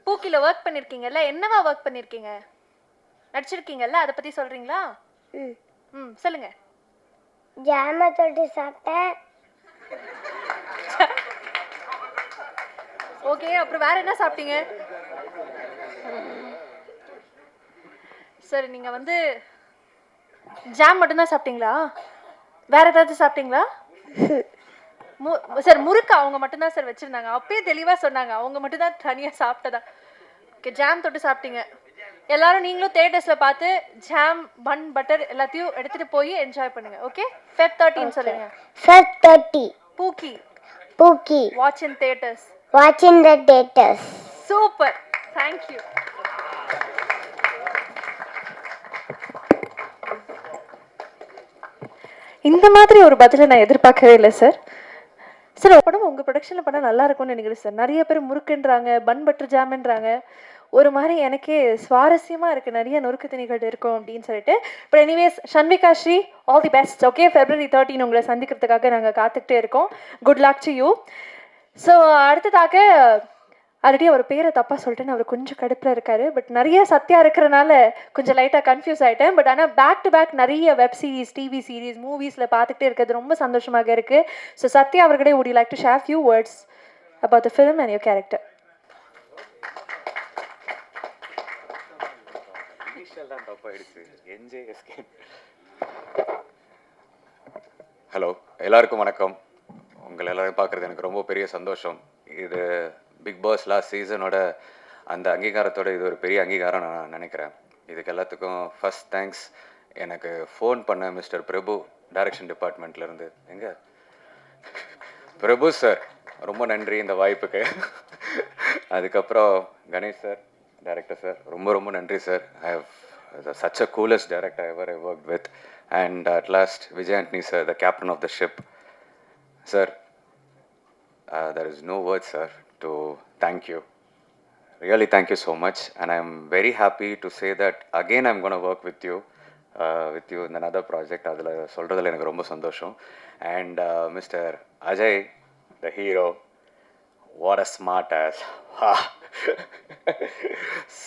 பூக்கில ஒர்க் பண்ணிருக்கீங்கல்ல, என்னவா ஒர்க் பண்ணிருக்கீங்க? நடிச்சிருக்கீங்கல்ல, அதை பத்தி சொல்றீங்களா? சொல்லுங்க. ஜாம தொட்டு சாப்பிட்டேன். ஓகே, அப்புறம் வேற என்ன சாப்பிட்டீங்க? சரி, நீங்க வந்து ஜாம் மட்டும்தான் சாப்பிட்டீங்களா? வேற ஏதாவது சாப்பிட்டீங்களா? சார் முறுக்கு அவங்க மட்டும்தான் சார் வச்சிருந்தாங்க. அப்பயே தெளிவா சொன்னாங்க, அவங்க மட்டும்தான் தனியா சாப்பிட்டதா. ஓகே, ஜாம் தொட்டு சாப்பிட்டீங்க. எல்லாரும் நீங்களும் தியேட்டர்ஸ்ல பார்த்து ஜாம், பன், பட்டர் எல்லாத்தையும் எடுத்துட்டு போய் என்ஜாய் பண்ணுங்க. ஓகே, Feb 13 சொல்லுங்க. Feb 30. பூக்கி. Watch in theaters. Watch in the theaters. Super. Thank you. இந்த மாதிரி ஒரு பதிலை நான் எதிர்பார்க்கவே இல்லை சார். சார், படம் உங்கள் ப்ரொடக்ஷனில் பண்ணால் நல்லா இருக்கும்னு நினைக்கிறேன் சார். நிறைய பேர் முறுக்குன்றாங்க, பன் பட்டர் ஜாம்ன்றாங்க. ஒரு மாதிரி எனக்கே சுவாரஸ்யமாக இருக்குது, நிறைய நொறுக்கு திணிகள் இருக்கும் அப்படின்னு சொல்லிட்டு. But anyways, Shanvika Sri, all the best. Okay, February 13 உங்களை சந்திக்கிறதுக்காக நாங்கள் காத்துக்கிட்டே இருக்கோம். Good luck to you. So அடுத்ததாக ஆல்ரெடி அவர் பேரை தப்பாக சொல்லிட்டேன்னு அவர் கொஞ்சம் கடுப்பில் இருக்காரு. பட் நிறைய சத்யா இருக்கிறனால கொஞ்சம் லைட்டாக கன்ஃபியூஸ் ஆகிட்டேன். பட் ஆனால் பேக் டு பேக் நிறைய வெப் சீரிஸ், டிவி சீரிஸ், மூவிஸில் பார்த்துக்கிட்டே இருக்கிறது ரொம்ப சந்தோஷமாக இருக்குது. ஸோ சத்யா அவர்களே, would you like to share few words about the film and your character? Hello, எல்லாருக்கும் வணக்கம். உங்களை எல்லாரும் பார்க்குறது எனக்கு ரொம்ப பெரிய சந்தோஷம். இது பிக் பாஸ் லாஸ்ட் சீசனோட அந்த அங்கீகாரத்தோட இது ஒரு பெரிய அங்கீகாரம் நான் நினைக்கிறேன். இதுக்கு எல்லாத்துக்கும் ஃபர்ஸ்ட் தேங்க்ஸ். எனக்கு ஃபோன் பண்ண மிஸ்டர் பிரபு, டைரக்ஷன் டிபார்ட்மெண்ட்லேருந்து. எங்கே பிரபு சார், ரொம்ப நன்றி இந்த வாய்ப்புக்கு. அதுக்கப்புறம் கணேஷ் சார், டைரக்டர் சார், ரொம்ப ரொம்ப நன்றி sir. I have such a coolest director ever I worked with. And at last, Vijay Antony sir, the captain of the ship. Sir, there is no words, sir, to thank you. Really thank you so much. And I'm very happy to say that again I'm going to work with you in another project. Adula solradhula enakku romba sandosham. And Mr. Ajay, the hero, what a smart ass.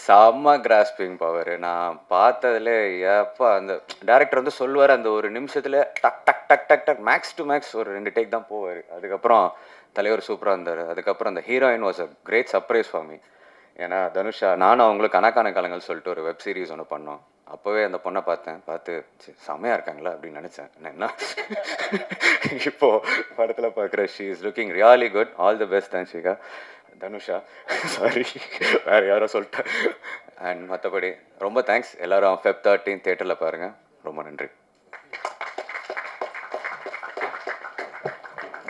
செம்ம கிராஸ்பிங் பவர். நான் பார்த்ததுல எப்போ அந்த டேரக்டர் வந்து சொல்லுவார், அந்த ஒரு நிமிஷத்தில் டக் டக் டக் டக் டக் மேக்ஸ் டு மேக்ஸ் ஒரு 2 டேக் தான் போவார். அதுக்கப்புறம் தலைவர் சூப்பராக இருந்தார். அதுக்கப்புறம் அந்த heroine was a great surprise for me. ஏன்னா தனுஷா, நானும் அவங்களுக்கு கணக்கான காலங்கள் சொல்லிட்டு ஒரு வெப் சீரிஸ் ஒன்று பண்ணோம். அப்போவே அந்த பொண்ணை பார்த்து செம்மையாக இருக்காங்களா அப்படின்னு நினச்சேன். என்ன இப்போது படத்தில் பார்க்குற she is looking really good. All the best Dhanushika, Dhanusha, sorry வேறு யாரோ சொல்லிட்டேன். அண்ட் மற்றபடி ரொம்ப தேங்க்ஸ். எல்லோரும் Feb 13 தியேட்டரில் பாருங்கள். ரொம்ப நன்றி.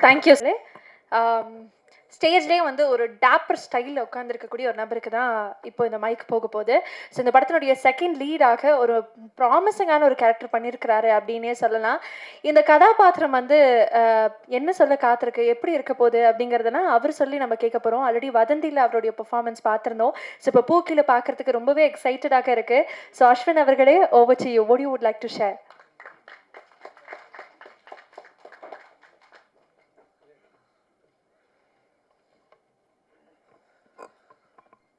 தேங்க்யூ. ஸ்டேஜ்லேயே வந்து ஒரு டேப்பர் ஸ்டைலில் உட்காந்துருக்கக்கூடிய ஒரு நபருக்கு தான் இப்போ இந்த மைக் போக போகுது. ஸோ இந்த படத்தினுடைய செகண்ட் லீடாக ஒரு ப்ராமிசிங்கான ஒரு கேரக்டர் பண்ணியிருக்கிறாரு அப்படின்னே சொல்லலாம். இந்த கதாபாத்திரம் வந்து என்ன சொல்ல காத்திருக்கு, எப்படி இருக்க போகுது அப்படிங்கிறதுனா அவர் சொல்லி நம்ம கேட்க போகிறோம். ஆல்ரெடி வதந்தியில் அவருடைய பெர்ஃபார்மன்ஸ் பார்த்துருந்தோம். ஸோ இப்போ பூக்கியில் பார்க்குறதுக்கு ரொம்பவே எக்ஸைட்டடாக இருக்குது. ஸோ அஸ்வின் அவர்களே, over to you. What you would like to share?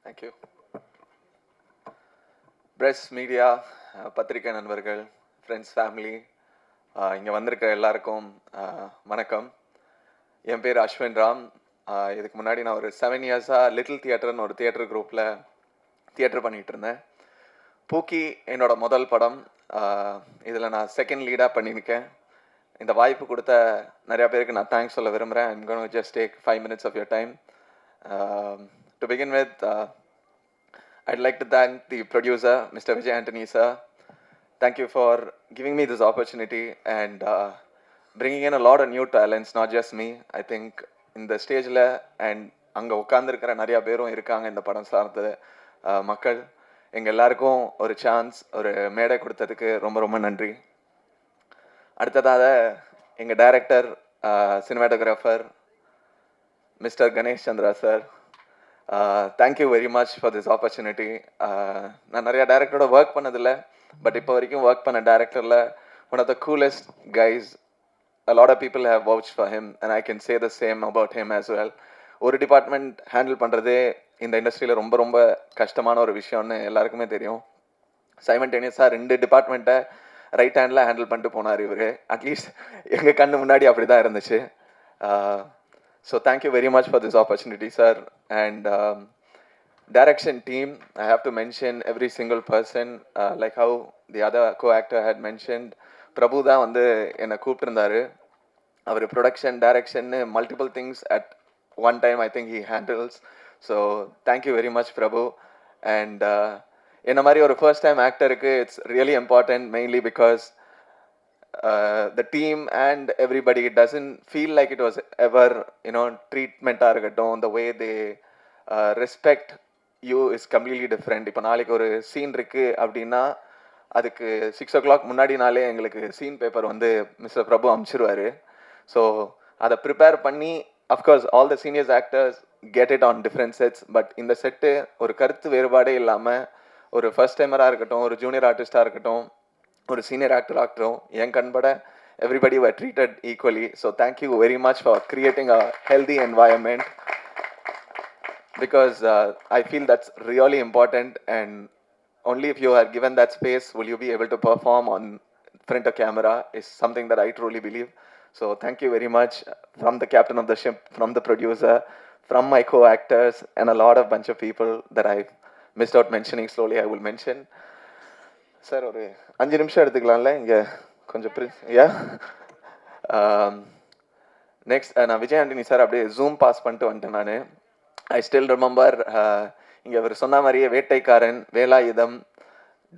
Thank you. Press, media, பத்திரிகை நண்பர்கள், ஃப்ரெண்ட்ஸ், ஃபேமிலி, இங்கே வந்திருக்க எல்லாருக்கும் வணக்கம். என் பேர் அஸ்வின் ராம். இதுக்கு முன்னாடி நான் ஒரு 7 இயர்ஸாக லிட்டில் தியேட்டர்னு ஒரு தியேட்டர் குரூப்பில் தியேட்டர் பண்ணிகிட்டு இருந்தேன். பூக்கி என்னோட முதல் படம். இதில் நான் செகண்ட் லீடாக பண்ணியிருக்கேன். இந்த வாய்ப்பு கொடுத்த நிறையா பேருக்கு நான் தேங்க்ஸ் சொல்ல விரும்புகிறேன். I'm going to just take 5 minutes of your time. To begin with, I'd like to thank the producer, Mr. Vijay Antony sir. Thank you for giving me this opportunity and bringing in a lot of new talents, not just me. I think in the stage la and அங்கே உட்காந்துருக்கிற நிறையா பேரும் இருக்காங்க இந்த படம் சார்ந்த மக்கள். எங்கள் எல்லாருக்கும் ஒரு சான்ஸ், ஒரு மேடை கொடுத்ததுக்கு ரொம்ப ரொம்ப நன்றி. அடுத்ததாக எங்கள் director, cinematographer mister Ganesh Chandra sir, thank you very much for this opportunity. நான் நிறையா டேரக்டரோட ஒர்க் பண்ணதில்லை, பட் இப்போ வரைக்கும் ஒர்க் பண்ண டேரக்டரில் one of the coolest guys. a lot of people have vouched for him and I can say the same about him as well. ஒரு டிபார்ட்மெண்ட் ஹேண்டில் பண்ணுறதே இந்த இண்டஸ்ட்ரியில் ரொம்ப ரொம்ப கஷ்டமான ஒரு விஷயம்னு எல்லாருக்குமே தெரியும். சைமல்டேனியஸாக 2 டிபார்ட்மெண்ட்டை ரைட் ஹேண்டில் ஹேண்டில் பண்ணிட்டு போனார் இவர். அட்லீஸ்ட் எங்கள் கண்ணு முன்னாடி அப்படி தான் இருந்துச்சு. So thank you very much for this opportunity, sir. And direction team, I have to mention every single person, like how the other co-actor had mentioned. Prabhu da வந்து என்னை கூப்பிட்டுருந்தாரு. அவர் ப்ரொடக்ஷன், டைரக்ஷன்னு multiple things at one time I think he handles. So thank you very much, Prabhu. And என்ன மாதிரி ஒரு ஃபர்ஸ்ட் டைம் ஆக்டருக்கு it's really important, mainly because the team and everybody, it doesn't feel like it was ever, treatment ஆகட்டும், the way they respect you is completely different. இப்போ நாளைக்கு ஒரு சீன் இருக்குது அப்படின்னா அதுக்கு 6 o'clock முன்னாடினாலே எங்களுக்கு சீன் பேப்பர் வந்து மிஸ்டர் பிரபு அனுப்பிச்சிருவார். ஸோ அதை ப்ரிப்பேர் பண்ணி, of course all the seniors actors get it on different sets, but இந்த செட்டு ஒரு கருத்து வேறுபாடே இல்லாமல் ஒரு ஃபர்ஸ்ட் டைமராக இருக்கட்டும், ஒரு ஜூனியர் ஆர்டிஸ்டாக இருக்கட்டும், ஒரு சீனியர் ஆக்டராக இருக்கட்டும், என் கண்பட everybody were treated equally. So thank you very much for creating a healthy environment, because I feel that's really important, and only if you are given that space will you be able to perform on front of camera, is something that I truly believe. So thank you very much from the captain of the ship, from the producer, from my co-actors, and a lot of bunch of people that I missed out mentioning. Slowly I will mention. Sir ஒரு 5 நிமிஷம் எடுத்துக்கலாம்ல இங்கே கொஞ்சம் யா. நெக்ஸ்ட் நான் விஜய் ஆண்டனி சார் அப்படியே ஜூம் பாஸ் பண்ணிட்டு வந்துட்டேன் நான். ஐ ஸ்டில் ரிமெம்பர், இங்கே அவர் சொன்ன மாதிரியே வேட்டைக்காரன், வேலாயுதம்,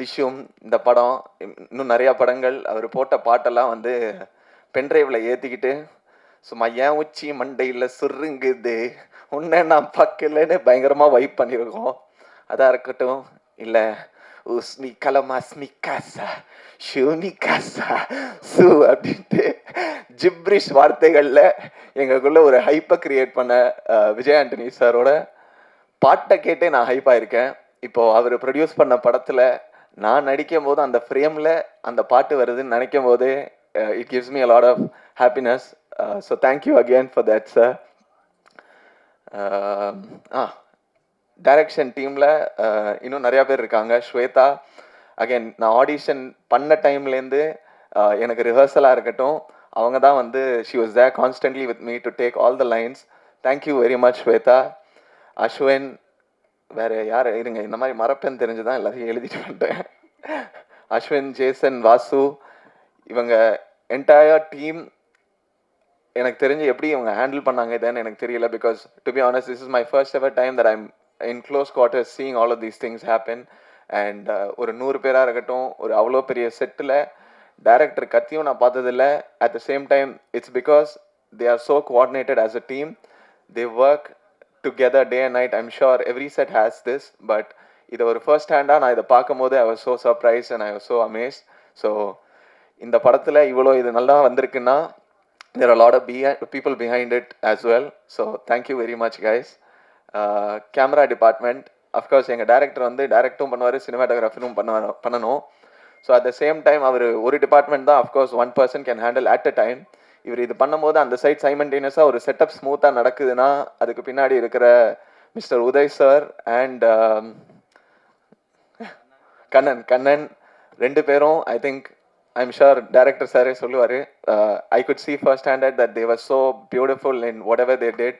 டிஷ்யூம், இந்த படம், இன்னும் நிறையா படங்கள், அவர் போட்ட பாட்டெல்லாம் வந்து பென்ட்ரைவில் ஏற்றிக்கிட்டு சும்மா ஏன் உச்சி மண்டையில் சுருங்குது உன்னை நான் பார்க்கலன்னு பயங்கரமாக வைப் பண்ணியிருக்கோம். அதாக இருக்கட்டும், இல்லை உஸ்மி கலமா ஸ்மிகாசா ஷூமிகாசா சூ அப்படின்ட்டு ஜிப்ரிஷ் வார்த்தைகளில் எங்களுக்குள்ள ஒரு ஹைப்பை கிரியேட் பண்ண விஜய் ஆண்டனி சாரோட பாட்டை கேட்டே நான் ஹைப்பாக இருக்கேன். இப்போது அவர் ப்ரொடியூஸ் பண்ண படத்தில் நான் நடிக்கும் போது அந்த ஃப்ரேமில் அந்த பாட்டு வருதுன்னு நினைக்கும் போதே it gives me a lot of happiness. So thank you again for that sir. Direction டீமில் இன்னும் நிறையா பேர் இருக்காங்க. ஸ்வேதா, அகெயின் நான் ஆடிஷன் பண்ண டைம்லேருந்து எனக்கு ரிஹர்சலாக இருக்கட்டும், அவங்க தான் வந்து she was there constantly with me to take all the lines. Thank you very much Swetha. Ashwin, வேறு யார் இருங்க, இந்த மாதிரி மறப்பேன்னு தெரிஞ்சு தான் எல்லாத்தையும் எழுதிட்டு வந்துட்டேன். அஸ்வின், ஜேசன், வாசு, இவங்க என்டையர் டீம் எனக்கு தெரிஞ்சு எப்படி இவங்க ஹேண்டில் பண்ணாங்க இதுன்னு எனக்கு தெரியல. Because to be honest, this is my first ever time that I'm in close quarters seeing all of these things happen. And ஒரு 100 பேராக இருக்கட்டும், ஒரு அவ்வளோ பெரிய செட்டில் டைரக்டர் கத்தியும் நான் பார்த்ததில்ல. At the same time it's because they are so coordinated as a team. they work together day and night. I'm sure every set has this, but இது ஒரு ஃபர்ஸ்ட் ஹேண்டாக நான் இதை பார்க்கும்போது I was so surprise and I was so amazed. So இந்த படத்தில் இவ்வளோ இது நல்லா வந்திருக்குன்னா there are a lot of people behind it as well. So thank you very much guys. Camera department, of course எங்கள் டேரக்டர் வந்து டைரக்டும் பண்ணுவார், சினிமாட்டோகிராஃபினும் பண்ணணும். So at the same time அவர் ஒரு டிபார்ட்மெண்ட் தான் of course one person can handle at a time. இவர் இது பண்ணும்போது அந்த சைட் சைமண்டேனியஸாக ஒரு செட்டப் ஸ்மூத்தாக நடக்குதுன்னா அதுக்கு பின்னாடி இருக்கிற mister Uday sir and Kannan ரெண்டு பேரும் I think I'm sure director சாரே சொல்லுவார், I could see first handed that they var so beautiful in what ever they did.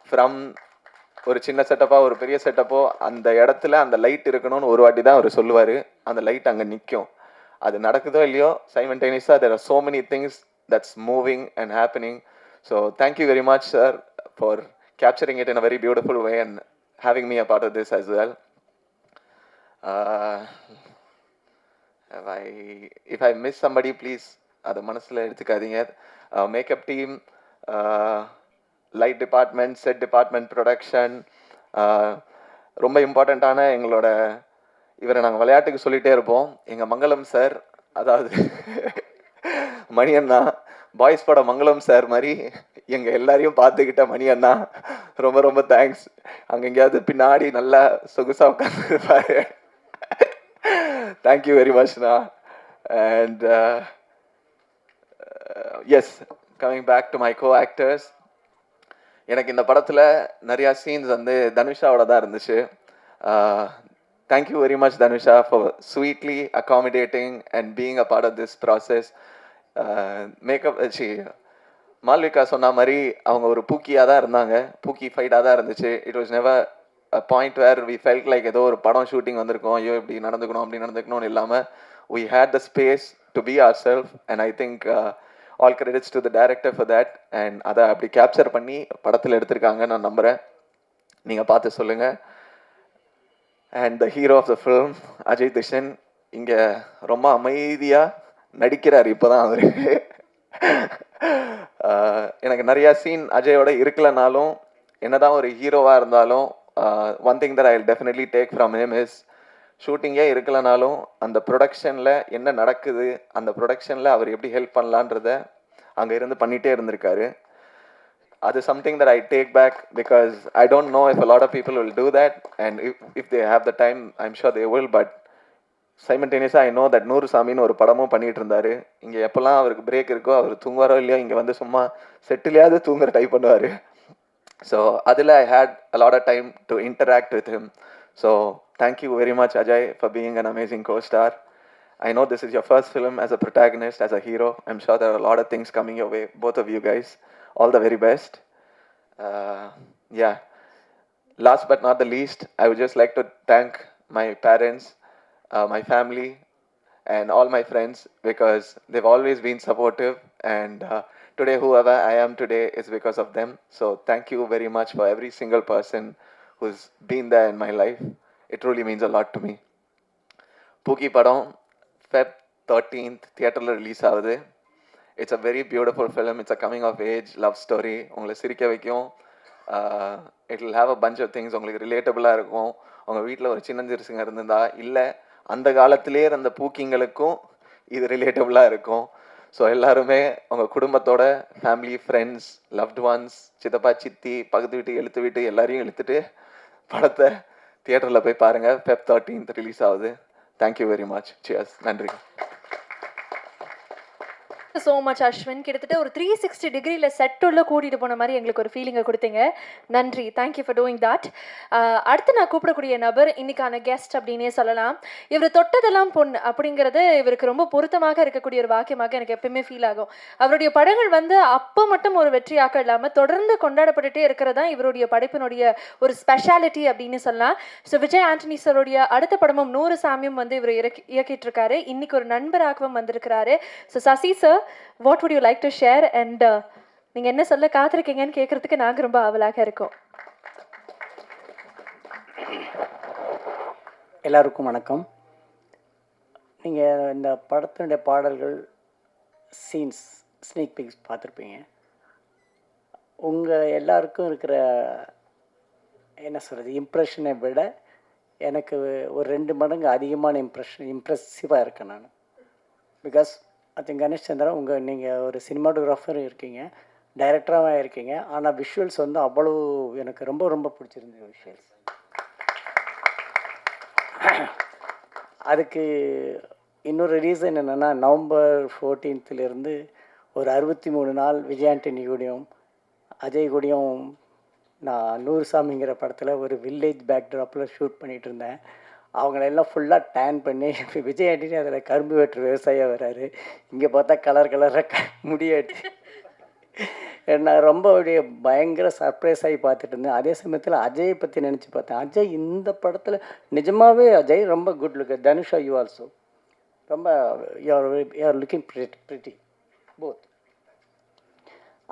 From ஒரு சின்ன செட்டப்போ ஒரு பெரிய செட்டப்போ அந்த இடத்துல அந்த லைட் இருக்கணும்னு ஒரு வாட்டி தான் அவர் சொல்லுவார், அந்த லைட் அங்கே நிற்கும். அது நடக்குதோ இல்லையோ சைமல்டேனியஸாக there are so many things that's moving and happening. So thank you very much sir for capturing it in a very beautiful way and having me a part of this as well. If I miss somebody, please அதை மனசில் எடுத்துக்காதீங்க. Makeup team, light department, set department, production, ரொம்ப இம்பார்ட்டண்ட்டான எங்களோட இவரை நாங்கள் விளையாட்டுக்கு சொல்லிகிட்டே இருப்போம், எங்கள் மங்களம் சார், அதாவது மணி அண்ணா, பாய்ஸ் படம் மங்களம் சார் மாதிரி எங்கள் எல்லாரையும் பார்த்துக்கிட்ட மணி அண்ணா, ரொம்ப ரொம்ப தேங்க்ஸ். அங்கே எங்கேயாவது பின்னாடி நல்லா சொகுசாக உட்காந்துருப்பாரு. Thank you very much na. And yes, coming back to my co-actors, எனக்கு இந்த படத்தில் நிறையா சீன்ஸ் வந்து தனுஷாவோட தான் இருந்துச்சு. Thank you very much Dhanusha for sweetly accommodating and being a part of this process. Makeup Malvika சொன்ன மாதிரி அவங்க ஒரு பூக்கியாக தான் இருந்தாங்க, பூக்கி ஃபைட்டாக தான் இருந்துச்சு. It was never a point where we felt like ஏதோ ஒரு படம் ஷூட்டிங் வந்திருக்கோம், ஐயோ இப்படி நடந்துக்கணும் அப்படி நடந்துக்கணும்னு இல்லாமல் we had the space to be ourselves and I think all credits to the director for that. and அதை அப்படி கேப்சர் பண்ணி படத்தில் எடுத்திருக்காங்க நான் நம்புகிறேன், நீங்கள் பார்த்து சொல்லுங்கள். and the hero of the film Ajay திஷன் இங்கே ரொம்ப அமைதியாக நடிக்கிறார். இப்போ தான் அவர் எனக்கு நிறையா சீன் அஜயோட இருக்கலனாலும் என்னதான் ஒரு ஹீரோவாக இருந்தாலும் one thing that I'll definitely take from him is ஷூட்டிங்கே இருக்கலனாலும் அந்த ப்ரொடக்ஷனில் என்ன நடக்குது, அந்த ப்ரொடக்ஷனில் அவர் எப்படி ஹெல்ப் பண்ணலான்றத அங்கே இருந்து பண்ணிகிட்டே இருந்திருக்காரு. அது something that I take back because I don't know if a lot of people will do that and if they have the time I'm sure they will, but simultaneously I know that நூறு சாமின்னு ஒரு படமும் பண்ணிகிட்டு இருந்தார். இங்கே எப்போல்லாம் அவருக்கு பிரேக் இருக்கோ அவர் தூங்குவாரோ இல்லையோ இங்கே வந்து சும்மா செட்டிலையாவது தூங்குற டைப் பண்ணுவார். So அதில் I had a lot of time to interact with him. So thank you very much Ajay for being an amazing co-star. I know this is your first film as a protagonist, as a hero. I'm sure there are a lot of things coming your way, both of you guys. All the very best. Yeah. Last but not the least, I would just like to thank my parents, my family, and all my friends because they've always been supportive and today whoever I am today is because of them. So thank you very much for every single person who's been there in my life. It truly means a lot to me. Pookie padam Feb 13th theaterல ரிலீஸ் ஆகுது. It's a very beautiful film. It's a coming of age love story. உங்களை சிரிக்க வைக்கும். It will have a bunch of things. உங்களுக்கு ரிலேட்டபிளாக இருக்கும். உங்கள் வீட்டில் ஒரு சின்னஞ்சிறுசுங்க இருந்திருந்தா இல்லை அந்த காலத்திலே இருந்த பூக்கிங்களுக்கும் இது ரிலேட்டபிளாக இருக்கும். ஸோ எல்லாருமே உங்கள் குடும்பத்தோட ஃபேமிலி, ஃப்ரெண்ட்ஸ், லவ்ட் ஒன்ஸ், சித்தப்பா, சித்தி, பக்கத்து வீட்டு, எழுத்து வீட்டு எல்லாரையும் இழுத்துட்டு படத்தை தியேட்டரில் போய் பாருங்கள். Feb 13th ரிலீஸ் ஆகுது. Thank you very much. சியர்ஸ். நன்றி. So much Ashwin. கிட்டத்தட்ட ஒரு 360 டிகிரியில் செட்டுள்ள கூட்டிகிட்டு போன மாதிரி எங்களுக்கு ஒரு ஃபீலிங்கை கொடுத்தீங்க. நன்றி. Thank you for doing that. அடுத்து நான் கூப்பிடக்கூடிய நபர் இன்னைக்கான கெஸ்ட் அப்படின்னே சொல்லலாம். இவர் தொட்டதெல்லாம் பொண்ணு அப்படிங்கிறது இவருக்கு ரொம்ப பொருத்தமாக இருக்கக்கூடிய ஒரு வாக்கியமாக எனக்கு எப்பயுமே ஃபீல் ஆகும். அவருடைய படங்கள் வந்து அப்போ மட்டும் ஒரு வெற்றியாக இல்லாமல் தொடர்ந்து கொண்டாடப்பட்டுட்டே இருக்கிறது தான் இவருடைய படைப்பினுடைய ஒரு ஸ்பெஷாலிட்டி அப்படின்னு சொல்லலாம். ஸோ விஜய் ஆண்டனி சாருடைய அடுத்த படமும் 100 சாமியும் வந்து இவர் இயக்கிட்டு இருக்காரு. இன்னைக்கு ஒரு நண்பராகவும் வந்திருக்கிறாரு. So Sasi sir, what would you like to share and நீங்க என்ன சொல்ல காத்திருக்கீங்கன்னு கேட்கறதுக்கு நாங்க ரொம்ப ஆவலாக இருக்கோம். எல்லாருக்கும் வணக்கம். நீங்கள் இந்த படத்தினுடைய பாடல்கள், சீன்ஸ், ஸ்னீக் பிக்ஸ் பார்த்துருப்பீங்க. உங்கள் எல்லாருக்கும் இருக்கிற என்ன சொல்கிறது இம்ப்ரெஷனை விட எனக்கு ஒரு 2 மடங்கு அதிகமான இம்ப்ரெசிவாக இருக்கேன் நான். Because I think Ganesh Chandra நீங்கள் ஒரு சினிமாட்டோகிராஃபரும் இருக்கீங்க, டைரக்டராகவும் இருக்கீங்க. ஆனால் விஷுவல்ஸ் வந்து அவ்வளோ எனக்கு ரொம்ப ரொம்ப பிடிச்சிருந்தது விஷுவல்ஸ். அதுக்கு இன்னொரு ரீசன் என்னென்னா, நவம்பர் 14th ஒரு 63 நாள் விஜய் ஆண்டனி கூடயும் அஜய் கூடயும் நான் நூறுசாமிங்கிற படத்தில் ஒரு வில்லேஜ் பேக்ட்ராப்பில் ஷூட் பண்ணிகிட்டு இருந்தேன். அவங்களெல்லாம் ஃபுல்லாக டேன் பண்ணி விஜய் ஆண்டனி அதில் கரும்பு வெட்டுற விவசாயியாக வர்றாரு. இங்கே பார்த்தா கலராக முடியாட்டு. நான் ரொம்ப அப்படியே பயங்கர சர்ப்ரைஸ் ஆகி பார்த்துட்டு இருந்தேன். அதே சமயத்தில் அஜயை பற்றி நினச்சி பார்த்தேன். அஜய் இந்த படத்தில் நிஜமாகவே அஜய் ரொம்ப good look. Dhanusha you also ரொம்ப you are looking pretty both.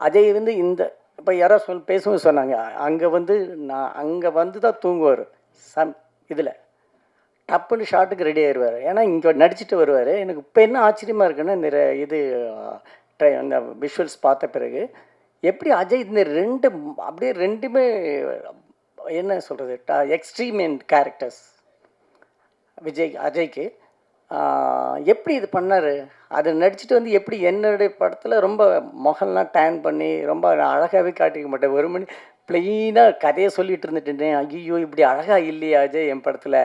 Ajay இந்த இப்போ யாரோ பேசும்போது சொன்னாங்க, அங்கே வந்து தான் தூங்குவார் இதில் டப்புன்னு ஷாட்டுக்கு ரெடி ஆயிடுவார். ஏன்னா இங்கே நடிச்சுட்டு வருவார். எனக்கு இப்போ என்ன ஆச்சரியமாக இருக்குன்னா, இந்த அந்த விஷுவல்ஸ் பார்த்த பிறகு எப்படி அஜய் இந்த அப்படியே ரெண்டுமே என்ன சொல்கிறது எக்ஸ்ட்ரீம் கேரக்டர்ஸ் அஜய்க்கு எப்படி இது பண்ணார். அதை நடிச்சுட்டு எப்படி என்னுடைய படத்தில் ரொம்ப முகம்லாம் டேன் பண்ணி ரொம்ப அழகாகவே காட்டிக்க மாட்டேன். ஒரு மணி ப்ளெயினாக கதையை சொல்லிட்டு இருந்துட்டேன். ஐயோ இப்படி அழகாக இல்லையே அஜய் என் படத்தில்,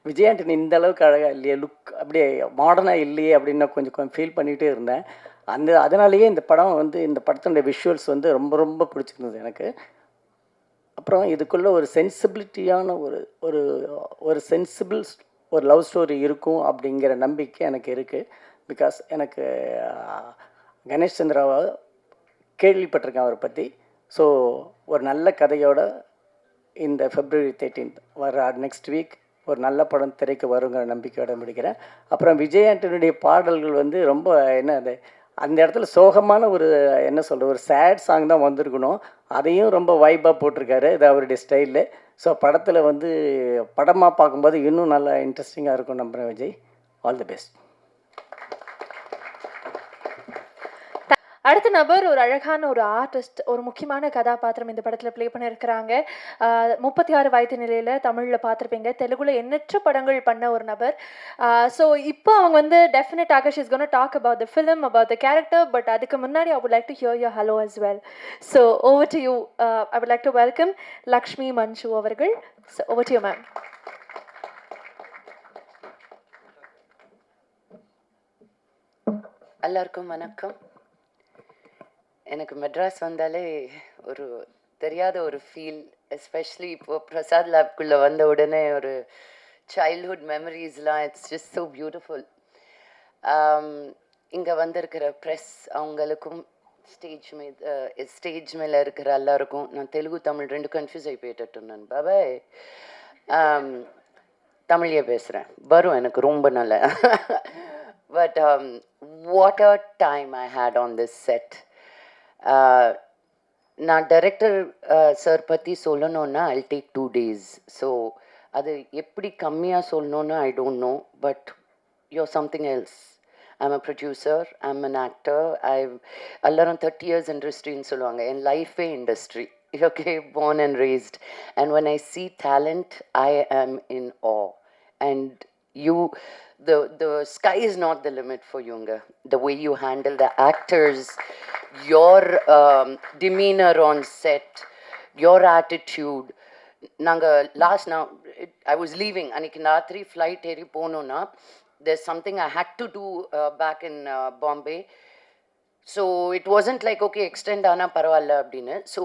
விஜய் ஆண்டனி இந்த அளவுக்கு அழகாக இல்லையே, லுக் அப்படியே மாடர்னாக இல்லையே அப்படின்னு நான் கொஞ்சம் ஃபீல் பண்ணிகிட்டே இருந்தேன். அதனாலேயே இந்த படத்தினுடைய விஷுவல்ஸ் ரொம்ப ரொம்ப பிடிச்சிருந்தது எனக்கு. அப்புறம் இதுக்குள்ளே ஒரு சென்சிபிலிட்டியான ஒரு சென்சிபிள் ஒரு லவ் ஸ்டோரி இருக்கும் அப்படிங்கிற நம்பிக்கை எனக்கு இருக்குது. பிகாஸ் எனக்கு கணேஷ் சந்திராவை கேள்விப்பட்டிருக்கேன் அவரை பற்றி. ஸோ ஒரு நல்ல கதையோட இந்த February 13th வர நெக்ஸ்ட் வீக் ஒரு நல்ல படம் திரைக்கு வருங்கிற நம்பிக்கையோட முடிக்கிறேன். அப்புறம் விஜய் ஆண்டனியுடைய பாடல்கள் ரொம்ப அந்த இடத்துல சோகமான ஒரு சேட் சாங் தான் வந்திருக்கணும். அதையும் ரொம்ப வைப்பாக போட்டிருக்காரு. இது அவருடைய ஸ்டைலில். ஸோ படத்தில் படமாக பார்க்கும்போது இன்னும் நல்லா இன்ட்ரெஸ்டிங்காக இருக்கும் நம்புகிறேன். Vijay, all the best. அடுத்த நபர் ஒரு அழகான ஒரு ஆர்டிஸ்ட், ஒரு முக்கியமான கதாபாத்திரம் இந்த படத்தில் ப்ளே பண்ணியிருக்கிறாங்க. 36 வயது நிலையில் தமிழில் பார்த்துருப்பீங்க, தெலுங்குல எண்ணற்ற படங்கள் பண்ண ஒரு நபர். ஸோ இப்போ அவங்க டெஃபினட்டாக she's gonna talk about the film, about the character. But அதுக்கு முன்னாடி I would like to hear your hello as well. So over to you. I would like to welcome Lakshmi Manju அவர்கள். So over to you ma'am. எல்லாருக்கும் வணக்கம். எனக்கு மெட்ராஸ் வந்தாலே ஒரு தெரியாத ஒரு ஃபீல், எஸ்பெஷலி இப்போது பிரசாத் லேப்குள்ளே வந்த உடனே ஒரு சைல்ட்ஹுட் மெமரிஸ்லாம் இட்ஸ் ஜஸ்ட் ஸோ பியூட்டிஃபுல். இங்கே வந்திருக்கிற ப்ரெஸ் அவங்களுக்கும் ஸ்டேஜ் மேலே இருக்கிற எல்லாருக்கும், நான் தெலுங்கு தமிழ் 2 கன்ஃபியூஸ் ஆகி போயிட்டு நான் பாபாய் தமிழையே பேசுகிறேன், வரும் எனக்கு ரொம்ப நல்ல. But what a time I had on this set. நான் டைரக்டர் சார் பற்றி சொல்லணுன்னா ஐல் டேக் 2 days. ஸோ அது எப்படி கம்மியாக சொல்லணுன்னு I don't know. But you are something else. I'm a producer, I'm an actor. எல்லாரும் 30 years இண்டஸ்ட்ரின்னு சொல்லுவாங்க. என் லைஃபே industry. Okay, born and raised. And when I see talent, I am in awe. And you, the sky is not the limit for you. The way you handle the actors, your demeanor on set, your attitude. Now I was leaving aniki raatri flight eri ponona. There's something I had to do back in Bombay. So it wasn't like okay extend ana paravalla abdinu. So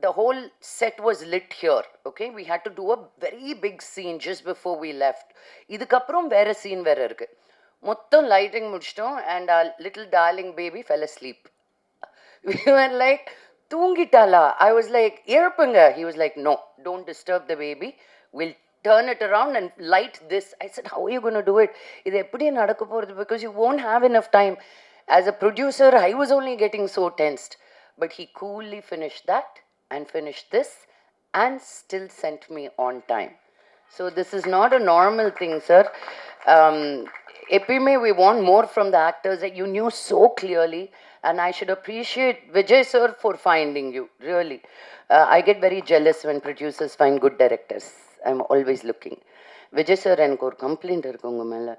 the whole set was lit here. Okay, we had to do a very big scene just before we left. Idukaprom vera scene vera irukku. Mottham lighting mudichitom and our little darling baby fell asleep. We were like thoongitala. I was like erpunga. He was like no, don't disturb the baby, we'll turn it around and light this. I said how are you going to do it? Idu eppadi nadakka poradhu, because you won't have enough time. As a producer I was only getting so tensed, but he coolly finished that and finished this and still sent me on time. So this is not a normal thing, sir. Epime we want more from the actors. You knew so clearly And I should appreciate Vijay sir for finding you, really. I get very jealous when producers find good directors. I'm always looking. Vijay sir, எனக்கு ஒரு கம்ப்ளைண்ட் இருக்கு உங்கள் மேலே.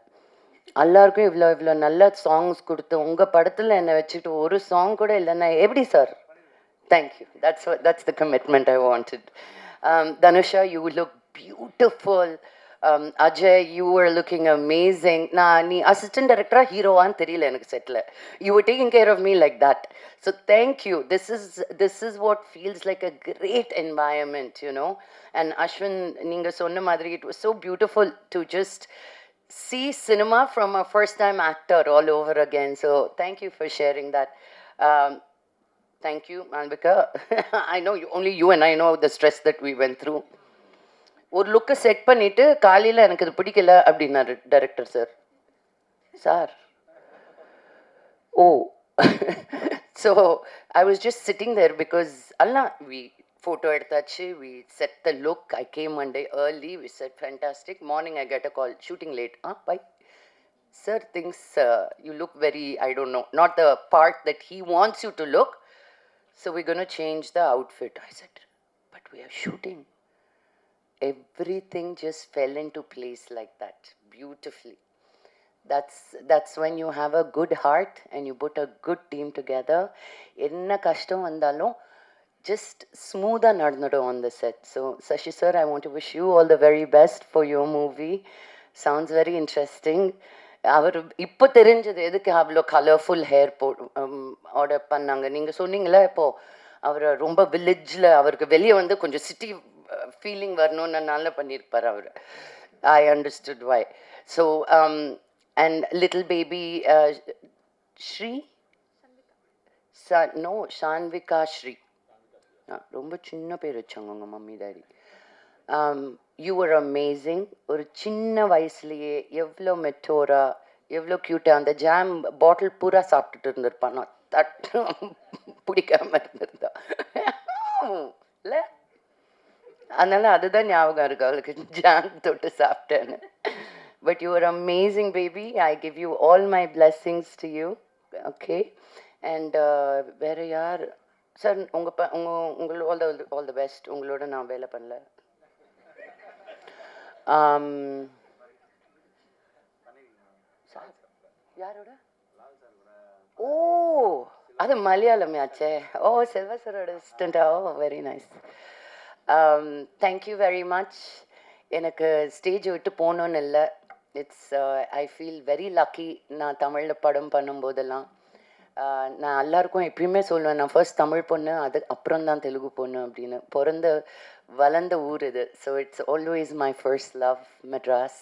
எல்லாருக்கும் இவ்வளோ நல்ல சாங்ஸ் கொடுத்து உங்கள் படத்தில் என்னை வச்சுட்டு ஒரு சாங் கூட இல்லைன்னா எப்படி sir? Thank you. That's the commitment I wanted. Dhanusha, you look beautiful. Ajay, you were looking amazing. Nee assistant director hero aan theriyala enakku set la. You were taking care of me like that. So thank you. This is what feels like a great environment, you know. And Ashwin, neenga sonna madri, it was so beautiful to just see cinema from a first time actor all over again. So thank you for sharing that. Thank you, Malvika. I know only you and I know the stress that we went through. ஒரு லுக்கை செட் பண்ணிவிட்டு காலையில் எனக்கு இது பிடிக்கல அப்படின்னாரு director sir. Sir oh so I was just sitting there because எல்லாம் வி ஃபோட்டோ எடுத்தாச்சு, we set the look. I came one day early, we set fantastic. Morning I get a call, shooting late. By sir things you look very, I don't know, not the part that he wants you to look, so we gonna change the outfit. I said but we are shooting. Everything just fell into place like that beautifully. That's when you have a good heart and you put a good team together. Enna kashtam vandalum just smooth nadnadum on the set. So Sashi sir, I want to wish you all the very best for your movie. Sounds very interesting. அவர் இப்போ தெரிஞ்சது எதுக்கு அவ்வளோ கலர்ஃபுல் ஹேர் ஆர்டர் பண்ணாங்க. நீங்கள் சொன்னீங்களே இப்போது அவர் ரொம்ப வில்லேஜில் அவருக்கு வெளியே வந்து கொஞ்சம் சிட்டி ஃபீலிங் வரணும்னு நல்லா பண்ணியிருப்பார் அவர். I understood why. So and little baby Sri no Shanvika Sri, ரொம்ப சின்ன பேர் வச்சாங்க உங்கள் mummy daddy. You are amazing. ஒரு சின்ன வயசுலேயே எவ்வளோ மெட்டோரா, எவ்வளோ க்யூட்டாக அந்த ஜாம் பாட்டில் பூரா சாப்பிட்டுட்டு இருந்திருப்பான். நான் தட்டு பிடிக்காம இருந்திருந்தா இல்லை, அதனால அதுதான் ஞாபகம் இருக்கு அவளுக்கு, ஜாம் தொட்டு சாப்பிட்டேன்னு. But you are amazing baby. I give you all my blessings to you. Okay. And வேறு யார் சார்? உங்களோட ஆல் த பெஸ்ட். உங்களோட நான் வேலை பண்ணல. யாரோட? ஓ அது மலையாளமே ஆச்சே. ஓ செல்வா சாரோட அசிஸ்டண்டா? Oh very nice. Thank you very much. எனக்கு ஸ்டேஜ் விட்டு போகணுன்னு இல்லை. It's I feel very lucky. நான் தமிழில் படம் பண்ணும்போதெல்லாம் நான் எல்லாருக்கும் எப்பயுமே சொல்லுவேன், நான் ஃபர்ஸ்ட் தமிழ் பொண்ணு, அது அப்புறம் தான் தெலுங்கு பொண்ணு அப்படின்னு. பிறந்த வளர்ந்த ஊர் இது. So it's always my first love, Madras.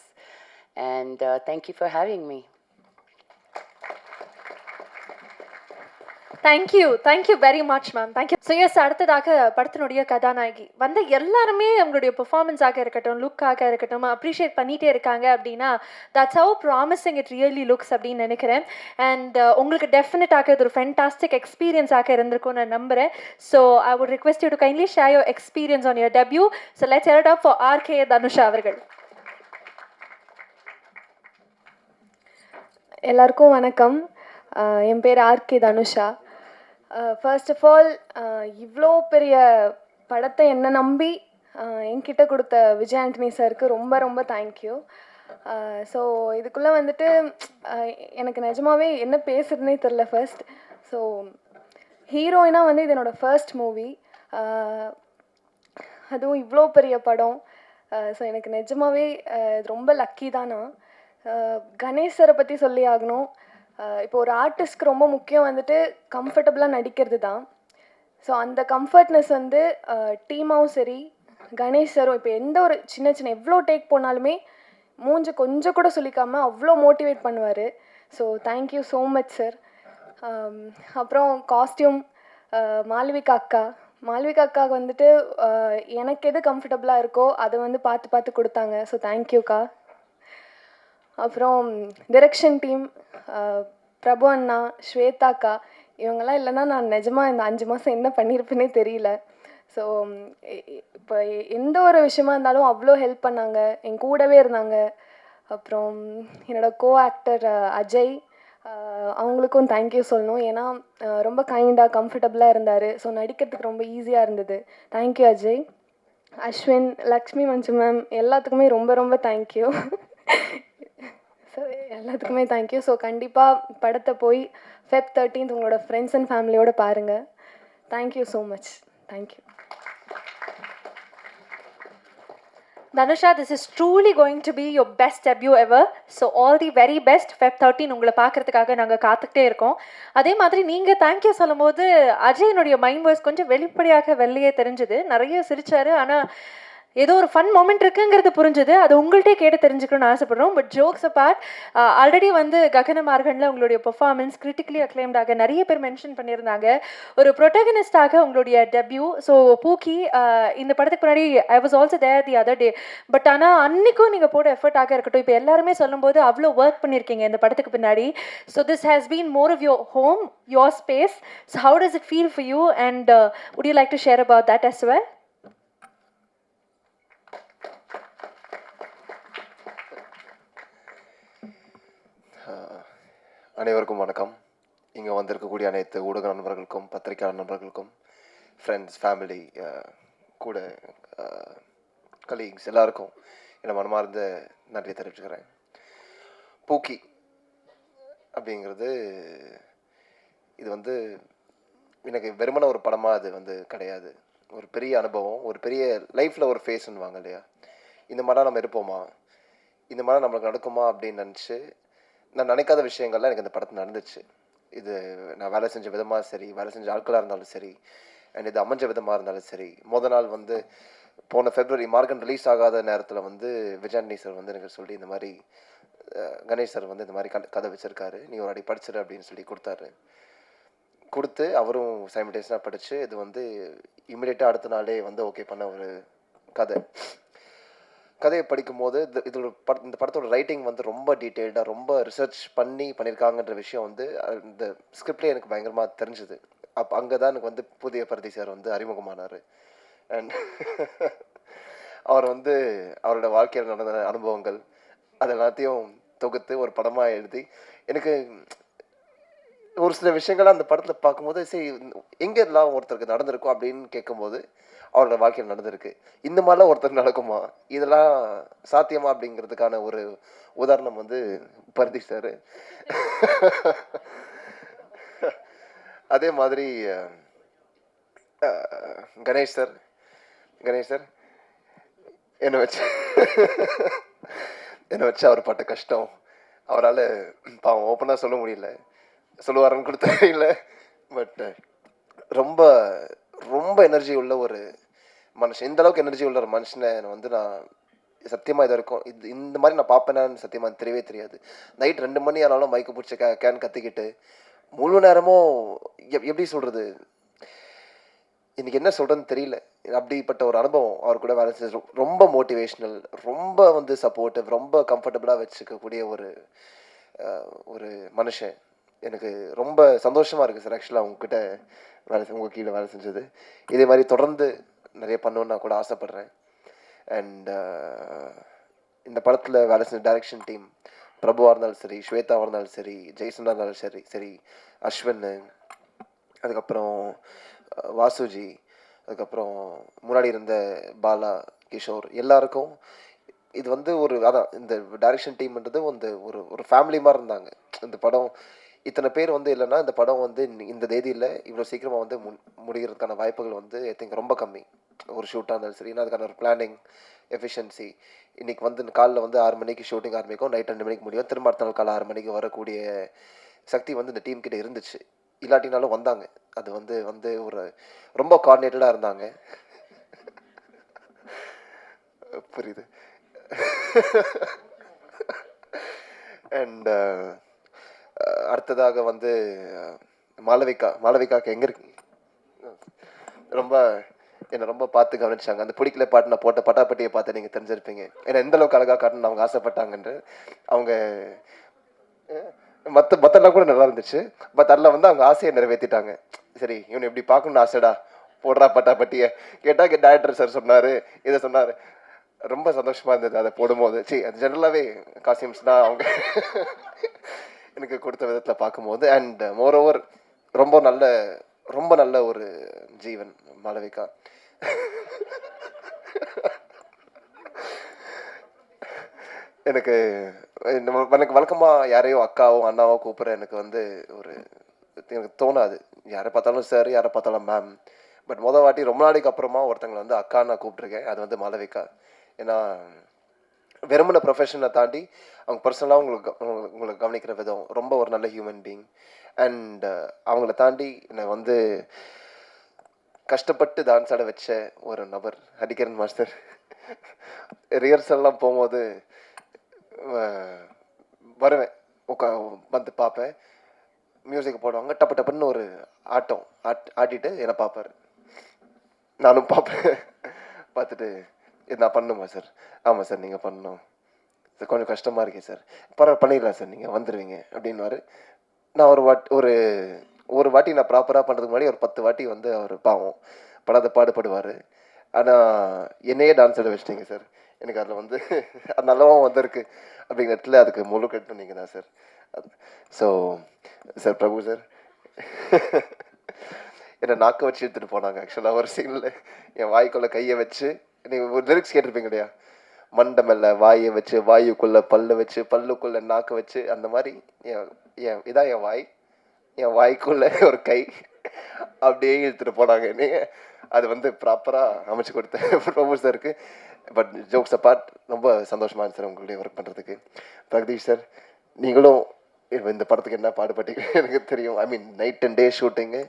And thank you for having me. Thank you very much ma'am. Thank you. So yes, அடுத்ததாக படத்தினுடைய கதாநாயகி வந்து எல்லாருமே அவங்களுடைய பெர்ஃபார்மன்ஸாக இருக்கட்டும், லுக்காக இருக்கட்டும் அப்ரிஷியேட் பண்ணிகிட்டே இருக்காங்க அப்படின்னா that's how promising it really looks அப்படின்னு நினைக்கிறேன். அண்ட் உங்களுக்கு டெஃபினட்டாக இது ஒரு ஃபென்டாஸ்டிக் எக்ஸ்பீரியன்ஸாக இருந்திருக்கும் நான் நம்புகிறேன். So I would request you to kindly share your experience on your debut. So let's hear it up for RK Dhanusha அவர்கள். எல்லாருக்கும் வணக்கம். என் பேர் RK Dhanusha. First of all இவ்வளோ பெரிய படத்தை என்னை நம்பி என்கிட்ட கொடுத்த விஜய் ஆண்டனி சாருக்கு ரொம்ப ரொம்ப தேங்க்யூ. ஸோ இதுக்குள்ளே வந்துட்டு எனக்கு நிஜமாவே என்ன பேசுறதுனே தெரில ஃபர்ஸ்ட். ஸோ ஹீரோயினாக வந்து இது என்னோடய ஃபர்ஸ்ட் மூவி, அதுவும் இவ்வளோ பெரிய படம். ஸோ எனக்கு நிஜமாவே ரொம்ப லக்கி தான். நான் கணேஷ் சாரை பற்றி சொல்லி ஆகணும். இப்போ ஒரு ஆர்டிஸ்ட்க்கு ரொம்ப முக்கியம் வந்துட்டு கம்ஃபர்டபுளாக நடிக்கிறது தான். ஸோ அந்த கம்ஃபர்ட்னஸ் வந்து டீமாவும் சரி கணேஷ் சாரும் இப்போ எந்த ஒரு சின்ன சின்ன எவ்வளோ டேக் போனாலுமே மூஞ்சி கொஞ்சம் கூட சொல்லிக்காமல் அவ்வளோ மோட்டிவேட் பண்ணுவார். So thank you so much sir. அப்புறம் காஸ்டியூம் மாளவிகா அக்காவுக்கு வந்துட்டு எனக்கு எது கம்ஃபர்டபுளாக இருக்கோ அதை வந்து பார்த்து பார்த்து கொடுத்தாங்க. ஸோ தேங்க்யூக்கா. அப்புறம் டிரெக்ஷன் டீம் பிரபு அண்ணா, ஸ்வேதாக்கா, இவங்கெல்லாம் இல்லைன்னா நான் நிஜமாக இந்த 5 மாதம் என்ன பண்ணியிருப்பேனே தெரியல. ஸோ இப்போ எந்த ஒரு விஷயமா இருந்தாலும் அவ்வளோ ஹெல்ப் பண்ணாங்க, என் கூடவே இருந்தாங்க. அப்புறம் என்னோடய கோ ஆக்டர் அஜய், அவங்களுக்கும் தேங்க்யூ சொல்லணும். ஏன்னா ரொம்ப கைண்டாக கம்ஃபர்டபுளாக இருந்தார். ஸோ நடிக்கிறதுக்கு ரொம்ப ஈஸியாக இருந்தது. தேங்க்யூ அஜய், அஸ்வின், லக்ஷ்மி மஞ்சு மேம், எல்லாத்துக்குமே ரொம்ப ரொம்ப தேங்க்யூ. ஸோ எல்லாத்துக்குமே தேங்க்யூ. ஸோ கண்டிப்பாக படத்தை போய் Feb 13th உங்களோட ஃப்ரெண்ட்ஸ் அண்ட் ஃபேமிலியோடு பாருங்கள். Thank you so much. Thank you. Dhanusha, this is truly going to be your best debut ever. So all the very best. Feb 13 உங்களை பார்க்கறதுக்காக நாங்கள் காத்துக்கிட்டே இருக்கோம். அதே மாதிரி நீங்கள் தேங்க்யூ சொல்லும் போது அஜயனுடைய மைண்ட் வாய்ஸ் கொஞ்சம் வெளிப்படையாக வெளியே தெரிஞ்சுது. நிறைய சிரிச்சாரு, ஆனால் ஏதோ ஒரு ஃபன் மொமெண்ட் இருக்குங்கிறது புரிஞ்சுது. அது உங்கள்கிட்டே கேட்டு தெரிஞ்சுக்கணும்னு ஆசைப்படுறோம். பட் ஜோக்ஸ் அப்பார்ட், ஆல்ரெடி வந்து ககனமார்கனில் உங்களுடைய பெர்ஃபார்மன்ஸ் கிரிட்டிக்கலி அக்ளைம்டாக நிறைய பேர் மென்ஷன் பண்ணியிருந்தாங்க. ஒரு ப்ரொட்டகனிஸ்டாக உங்களுடைய டெபியூ. ஸோ பூக்கி, இந்த படத்துக்கு முன்னாடி I was also there the other day. But ஆனால் அன்றைக்கும் நீங்கள் போட எஃபர்ட்டாக இருக்கட்டும், இப்போ எல்லாருமே சொல்லும்போது அவ்வளோ ஒர்க் பண்ணியிருக்கீங்க இந்த படத்துக்கு பின்னாடி. So this has been more of your home, your space. So how does it feel for you and would you like to share about that as well? அனைவருக்கும் வணக்கம். இங்கே வந்திருக்கக்கூடிய அனைத்து ஊடக நண்பர்களுக்கும், பத்திரிகையாளர் நண்பர்களுக்கும், ஃப்ரெண்ட்ஸ், ஃபேமிலி, கூட கலீக்ஸ் எல்லாருக்கும் என்னை மனமார்ந்த நன்றி தெரிவிச்சுக்கிறேன். பூக்கி அப்படிங்கிறது இது வந்து எனக்கு வெறுமன ஒரு படமாக அது வந்து கிடையாது. ஒரு பெரிய அனுபவம், ஒரு பெரிய லைஃப்பில் ஒரு ஃபேஸ்ன்னு வாங்க இல்லையா. இந்த மாதிரிலாம் நம்ம இருப்போமா, இந்த மாதிரி நம்மளுக்கு நடக்குமா அப்படின்னு நினச்சி நான் நினைக்காத விஷயங்கள்லாம் எனக்கு இந்த படத்தில் நடந்துச்சு. இது நான் வேலை செஞ்ச விதமாக சரி, வேலை செஞ்ச ஆட்களாக இருந்தாலும் சரி, அண்ட் இது அமைஞ்ச விதமாக இருந்தாலும் சரி. மொதல் நாள் வந்து போன February மார்கன் ரிலீஸ் ஆகாத நேரத்தில் வந்து விஜயாண்டி சார் வந்து எனக்கு சொல்லி இந்த மாதிரி கணேஷ் சார் வந்து இந்த மாதிரி கதை வச்சுருக்காரு, நீ ஒரு அடி படிச்சிரு அப்படின்னு சொல்லி கொடுத்து அவரும் சைமல்டேனியஸாக படித்து இது வந்து இமீடியட்டாக அடுத்த நாளே வந்து ஓகே பண்ண ஒரு கதையை படிக்கும்போது இந்த படத்தோட ரைட்டிங் வந்து ரொம்ப டீட்டெயில்டாக, ரொம்ப ரிசர்ச் பண்ணியிருக்காங்கன்ற விஷயம் வந்து இந்த ஸ்கிரிப்ட்லேயே எனக்கு பயங்கரமாக தெரிஞ்சுது. அங்கே தான் எனக்கு வந்து புதிய பரதி சார் வந்து அறிமுகமானார். அண்ட் அவர் வந்து அவரோட வாழ்க்கையில் நடந்த அனுபவங்கள் அது எல்லாத்தையும் தொகுத்து ஒரு படமாக எழுதி எனக்கு ஒரு சில விஷயங்கள்லாம் அந்த படத்தில் பார்க்கும்போது சரி எங்கே எல்லாம் ஒருத்தருக்கு நடந்திருக்கும் அப்படின்னு கேட்கும்போது அவரோட வாழ்க்கையில் நடந்திருக்கு. இந்த மாதிரிலாம் ஒருத்தர் நடக்குமா, இதெல்லாம் சாத்தியமா அப்படிங்கிறதுக்கான ஒரு உதாரணம் வந்து பரதி சார். அதே மாதிரி கணேஷ் சார் என்னை வச்சு அவர் பட்ட கஷ்டம் அவரால் பாவம் ஓப்பனாக சொல்ல முடியல, சொல்லுவாருன்னு கூட தெரியல. பட் ரொம்ப ரொம்ப எனர்ஜி உள்ள ஒரு மனுஷன், இந்த அளவுக்கு எனர்ஜி உள்ள ஒரு மனுஷனை வந்து நான் சத்தியமாக இது வரைக்கும் இந்த மாதிரி நான் பார்ப்பேனான்னு சத்தியமாக தெரியவே தெரியாது. நைட் 2 மணி ஆனாலும் மைக்கு பிடிச்ச கேன் கத்திக்கிட்டு முழு நேரமும் எப்படி சொல்கிறது, இன்னைக்கு என்ன சொல்கிறதுன்னு தெரியல. அப்படிப்பட்ட ஒரு அனுபவம் அவர் கூட வேலை செஞ்சு ரொம்ப மோட்டிவேஷ்னல், ரொம்ப வந்து சப்போர்ட்டிவ், ரொம்ப கம்ஃபர்டபுளாக வச்சுக்கக்கூடிய ஒரு மனுஷன். எனக்கு ரொம்ப சந்தோஷமாக இருக்குது சார் ஆக்சுவலாக உங்ககிட்ட உங்கள் கீழே வேலை செஞ்சது. இதே மாதிரி தொடர்ந்து நிறைய பண்ணணுன்னு நான் கூட ஆசைப்பட்றேன். அண்ட் இந்த படத்தில் வேலை செஞ்ச டைரக்ஷன் டீம் பிரபுவாக இருந்தாலும் சரி, ஸ்வேதாவாக இருந்தாலும் சரி, ஜெய்சனாக இருந்தாலும் சரி, அஸ்வின், அதுக்கப்புறம் வாசுஜி, அதுக்கப்புறம் முன்னாடி இருந்த பாலா, கிஷோர், எல்லாருக்கும் இது வந்து இந்த டைரக்ஷன் டீம்ன்றது வந்து ஒரு ஃபேமிலி மாதிரி இருந்தாங்க. இந்த படம் இத்தனை பேர் வந்து இல்லைன்னா இந்த படம் வந்து இந்த தேதியில் இவ்வளோ சீக்கிரமாக வந்து முடிகிறதுக்கான வாய்ப்புகள் வந்து ஐ திங்க் ரொம்ப கம்மி. ஒரு ஷூட்டாக இருந்தாலும் சரி, அதுக்கான ஒரு பிளானிங், எஃபிஷியன்சி. இன்றைக்கி வந்து காலைல வந்து 6 மணிக்கு ஷூட்டிங் ஆரம்பிக்கும், நைட் 2 மணிக்கு முடியும், திரும்ப அடுத்த நாள் காலை 6 மணிக்கு வரக்கூடிய சக்தி வந்து இந்த டீம் கிட்ட இருந்துச்சு. இல்லாட்டினாலும் வந்தாங்க. அது வந்து ஒரு ரொம்ப கோஆர்டினேட்டடாக இருந்தாங்க. புரியுது. அண்ட் அடுத்ததாக வந்து மாளவிகாக்கு எங்கே இருக்கு என்னை ரொம்ப பார்த்து கவனிச்சாங்க. அந்த பிடிக்கல பாட்டு நான் போட்ட பட்டாப்பட்டியை பார்த்து நீங்கள் தெரிஞ்சிருப்பீங்க. ஏன்னா எந்த அளவுக்கு அழகாக காட்டணும்னு அவங்க ஆசைப்பட்டாங்கன்று. அவங்க மற்றெல்லாம் கூட நல்லா இருந்துச்சு. பட் அதில் வந்து அவங்க ஆசையை நிறைவேற்றிட்டாங்க. சரி இவனை எப்படி பார்க்கணும்னு ஆசைடா, போடுறா பட்டாப்பட்டியை கேட்டால் டைரக்டர் சார் சொன்னார், இதை சொன்னார். ரொம்ப சந்தோஷமாக இருந்தது அதை போடும்போது. அது ஜென்ரலாகவே காஸ்டியூம்ஸ் தான் அவங்க எனக்கு கொடுத்த விதத்தில் பார்க்கும்போது. அண்ட் மோரோவர் ரொம்ப நல்ல ஒரு ஜீவன் மாளவிகா. எனக்கு வழக்கமாக யாரையோ அக்காவோ அண்ணாவோ கூப்பிட்ற எனக்கு வந்து எனக்கு தோணாது. யாரை பார்த்தாலும் சார், யாரை பார்த்தாலும் மேம். பட் வாட்டி ரொம்ப நாளைக்கு அப்புறமா ஒருத்தங்களை வந்து அக்கா நான் கூப்பிட்ருக்கேன். அது வந்து மாளவிகா. ஏன்னா வெறுமன ப்ரொஃபஷனை தாண்டி அவங்க பர்சனலாக உங்களை கவனிக்கிற விதம் ரொம்ப ஒரு நல்ல ஹியூமன் பீயிங். அண்ட் அவங்கள தாண்டி என்னை வந்து கஷ்டப்பட்டு டான்ஸ் ஆட வச்ச ஒரு நபர் ஹரிகரன் மாஸ்டர். ரிஹர்சல்லாம் போகும்போது வருவேன், வந்து பார்ப்பேன். மியூசிக் போடுவாங்க, டப்பு டப்புன்னு ஒரு ஆடிட்டு என்னை பார்ப்பார். நானும் பார்ப்பேன். பார்த்துட்டு நான் பண்ணணுமா சார்? ஆமாம் சார், நீங்கள் பண்ணணும் சார், கொஞ்சம் கஷ்டமாக இருக்கேன் சார். பரவாயில்ல, பண்ணிடலாம் சார், நீங்கள் வந்துடுவீங்க அப்படின்வாரு. நான் ஒரு வாட்டி நான் ப்ராப்பராக பண்ணுறதுக்கு முன்னாடி ஒரு 10 வாட்டி வந்து அவர் பாவம் பாடுபடுவார். ஆனால் என்னையே டான்ஸ் ஆட வச்சிட்டிங்க சார். எனக்கு அதில் வந்து அது நல்லாவும் வந்திருக்கு அப்படிங்கிற இடத்துல அதுக்கு முழு கட்டும் நீங்கள் தான் சார். ஸோ சார், பிரபு சார் என்னை நாக்க வச்சு எடுத்துகிட்டு போனாங்க. ஆக்சுவலாக ஒரு சீனில் என் வாய்க்குள்ளே கையை வச்சு, நீங்கள் ஒரு லிரிக்ஸ் கேட்டிருப்பீங்க இல்லையா, மண்டை மேலே வாயை வச்சு, வாயுக்குள்ளே பல்லை வச்சு, பல்லுக்குள்ளே நாக்க வச்சு, அந்த மாதிரி இதான் என் வாய்க்குள்ளே ஒரு கை அப்படியே இழுத்துட்டு போனாங்க என்னைய. அது வந்து ப்ராப்பராக அமைச்சு கொடுத்தேன் பிரபு சாருக்கு. பட் ஜோக்ஸ் அப்பார்ட், ரொம்ப சந்தோஷமாக இருந்துச்சு சார் உங்களுடைய ஒர்க் பண்ணுறதுக்கு. பிரகதீஷ் சார், நீங்களும் இந்த படத்துக்கு என்ன பாடுபட்டீங்க எனக்கு தெரியும். ஐ மீன் நைட் அண்ட் டே ஷூட்டிங்கு,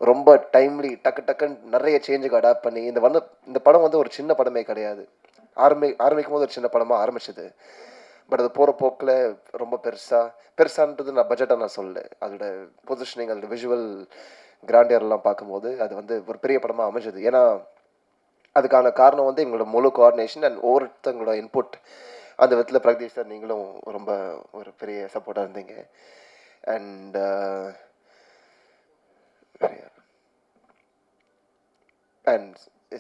ரொம்ப டைம்லி டக்குன்னு நிறைய சேஞ்சுக்கு அடாப்ட் பண்ணி இந்த படம் வந்து ஒரு சின்ன படமே கிடையாது. ஆரம்பிக்கும் போது ஒரு சின்ன படமாக ஆரம்பிச்சது. பட் அது போகிற போக்கில் ரொம்ப பெருசான்றது நான் பட்ஜெட்டாக நான் சொல்லலை. அதோட பொசிஷனிங், அதோட விஷுவல் கிராண்டியர்லாம் பார்க்கும்போது அது வந்து ஒரு பெரிய படமாக அமைஞ்சது. ஏன்னா அதுக்கான காரணம் வந்து எங்களோட முழு கோஆர்டினேஷன் அண்ட் ஒவ்வொருத்தங்களோட இன்புட். அந்த விதத்தில் பிரகதீஷ் சார், நீங்களும் ரொம்ப ஒரு பெரிய சப்போர்ட்டாக இருந்தீங்க. அண்ட்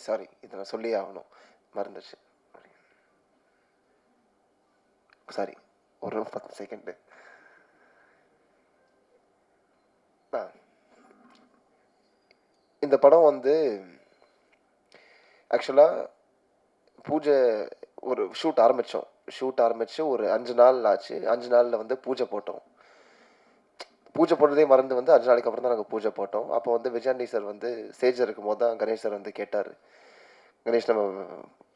சாரி, இதை நான் சொல்லியே ஆகணும், மறந்துச்சு. சாரி, ஒரு 10 செகண்டு. இந்த படம் வந்து ஆக்சுவலாக பூஜை ஒரு ஷூட் ஆரம்பித்து ஒரு 5 நாள் ஆச்சு. 5 நாளில் வந்து பூஜை போட்டோம். பூஜை போட்டதே மறந்து வந்து 5 நாளைக்கு அப்புறம் தான் நாங்கள் பூஜை போட்டோம். அப்போ வந்து விஜயாண்டி சார் வந்து ஸ்டேஜில் இருக்கும்போது தான் கணேஷ் சார் வந்து கேட்டார், கணேஷ் நம்ம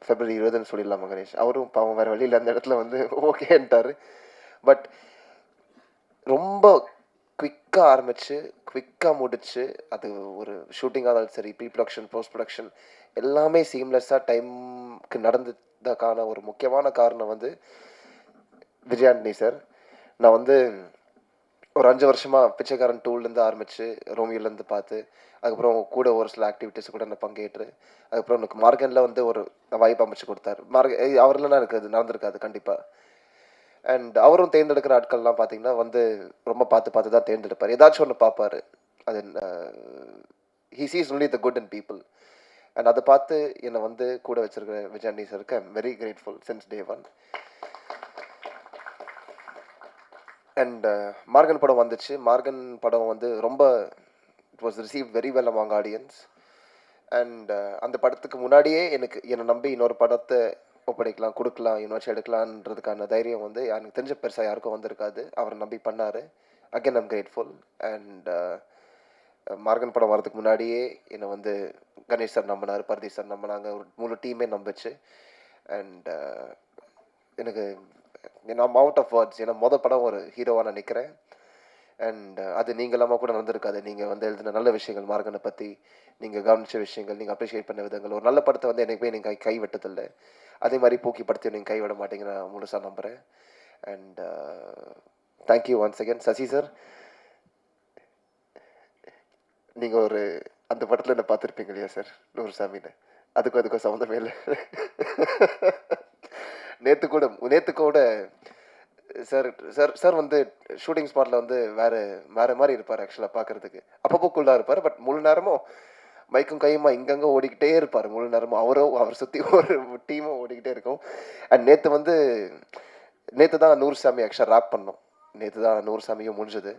February 20 சொல்லிடலாமா கணேஷ்? அவரும் பாவம் வேறு வழியில் அந்த இடத்துல வந்து ஓகேன்ட்டார். பட் ரொம்ப குவிக்காக ஆரம்பித்து குவிக்காக முடிச்சு, அது ஒரு ஷூட்டிங்காக இருந்தாலும் சரி, ப்ரீ ப்ரொடக்ஷன், போஸ்ட் ப்ரொடக்ஷன் எல்லாமே சீம்லெஸ்ஸாக டைமுக்கு நடந்ததுக்கான ஒரு முக்கியமான காரணம் வந்து விஜயாண்டி சார். நான் வந்து ஒரு 5 வருஷமாக பிச்சைக்காரன் 2லேருந்து ஆரம்பித்து ரோமியோலேருந்து பார்த்து, அதுக்கப்புறம் கூட ஒரு சில ஆக்டிவிட்டீஸ் கூட நான் பங்கேற்று, அதுக்கப்புறம் எனக்கு மார்கனில் வந்து ஒரு வாய்ப்பு அமைச்சு கொடுத்தாரு. அவர்லாம் எனக்கு அது நடந்திருக்காது கண்டிப்பாக. அண்ட் அவரும் தேர்ந்தெடுக்கிற ஆட்கள்லாம் பார்த்தீங்கன்னா வந்து ரொம்ப பார்த்து தான் தேர்ந்தெடுப்பார். ஏதாச்சும் ஒன்று பார்ப்பார். அது he sees only the good in people. And அதை பார்த்து என்னை வந்து கூட வச்சிருக்கிற விஜயாண்டி சாருக்கு I am very grateful since day 1. And Morgan படம் வந்துச்சு. மார்கன் படம் வந்து ரொம்ப it was receive very well among audience. And அந்த படத்துக்கு முன்னாடியே என்னை நம்பி இன்னொரு படத்தை ஒப்படைக்கலாம், கொடுக்கலாம், இன்னொரு எடுக்கலான்றதுக்கான தைரியம் வந்து எனக்கு தெரிஞ்ச பெருசாக யாருக்கும் வந்திருக்காது. அவரை நம்பி பண்ணார். Again I'm grateful. And Morgan படம் வரதுக்கு முன்னாடியே என்னை வந்து கணேஷ் சார் நம்பினார், பரதீஷ் சார் நம்பினாங்க, ஒரு முழு டீமே நம்பிச்சு. அண்ட் எனக்கு நான் அவுட் ஆஃப் வேர்ட்ஸ். ஏன்னா படம் ஒரு ஹீரோவாக நான் நிற்கிறேன். அண்ட் அது நீங்கள் இல்லாமல் கூட நடந்திருக்காது. நீங்கள் வந்து எழுதின நல்ல விஷயங்கள், மார்கனை பற்றி நீங்கள் கவனித்த விஷயங்கள், நீங்கள் அப்ரிஷியேட் பண்ண விதங்கள், ஒரு நல்ல படத்தை வந்து எனக்கு போய் நீங்கள் கைவிட்டதில்லை. அதே மாதிரி பூக்கி படத்தையும் நீங்கள் கைவிட மாட்டீங்க, நான் முழுசாக நம்புகிறேன். And thank you once again. Sasi sir, நீங்கள் ஒரு அந்த படத்தில் என்ன பார்த்துருப்பீங்க இல்லையா சார், நூறு சாமின்னு, அதுக்கும் சம்மந்தமே இல்லை. நேற்று கூட சார் வந்து ஷூட்டிங் ஸ்பாட்டில் வந்து வேறு மாதிரி இருப்பார். ஆக்சுவலாக பார்க்குறதுக்கு அப்பப்போ கூலாக இருப்பார். பட் முழு நேரமும் மைக்கும் கையுமா இங்கங்கே ஓடிக்கிட்டே இருப்பார். முழு நேரமும் அவர் சுற்றி ஒரு டீமும் ஓடிக்கிட்டே இருக்கும். அண்ட் நேற்று தான் நூறு சாமி ஆக்சுவலாக ரேப் பண்ணோம். நேற்று தான் 100 சாமியும் முடிஞ்சது.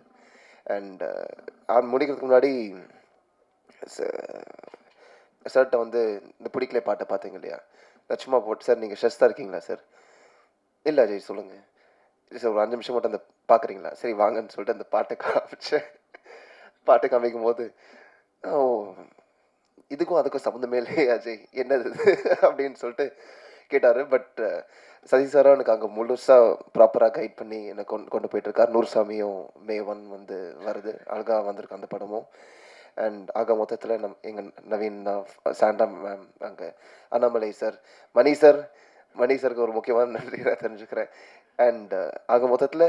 அண்ட் முடிக்கிறதுக்கு முன்னாடி சார்கிட்ட வந்து இந்த பிடிக்கல பாட்டை பார்த்தீங்க இல்லையா, நான் சும்மா போட்டு சார் நீங்கள் ஸ்ட்ரெஸ்ஸாக இருக்கீங்களா சார்? இல்லை அஜய் சொல்லுங்கள் சார், ஒரு 5 நிமிஷம் மட்டும் அந்த பார்க்குறீங்களா? சரி வாங்கன்னு சொல்லிட்டு அந்த பாட்டை காமிச்சேன். பாட்டை காமிக்கும் போது ஓ இதுக்கும் அதுக்கும் சம்மந்தமே இல்லையே அஜய், என்னது அப்படின்னு சொல்லிட்டு கேட்டார். பட் சதி சாரும் எனக்கு அங்கே முழுசாக ப்ராப்பராக கைட் பண்ணி என்னை கொண்டு போயிட்டுருக்கார். 100 சாமியும் May 1 வந்து வருது, அழகாக வந்திருக்கு அந்த படமும். அண்ட் ஆக மொத்தத்தில் எங்கள் நவீன் சாண்டா மேம், அங்கே அண்ணாமலை சார், மணி சாருக்கு ஒரு முக்கியமான நன்றி நான் தெரிஞ்சுக்கிறேன். அண்ட் ஆக மொத்தத்தில்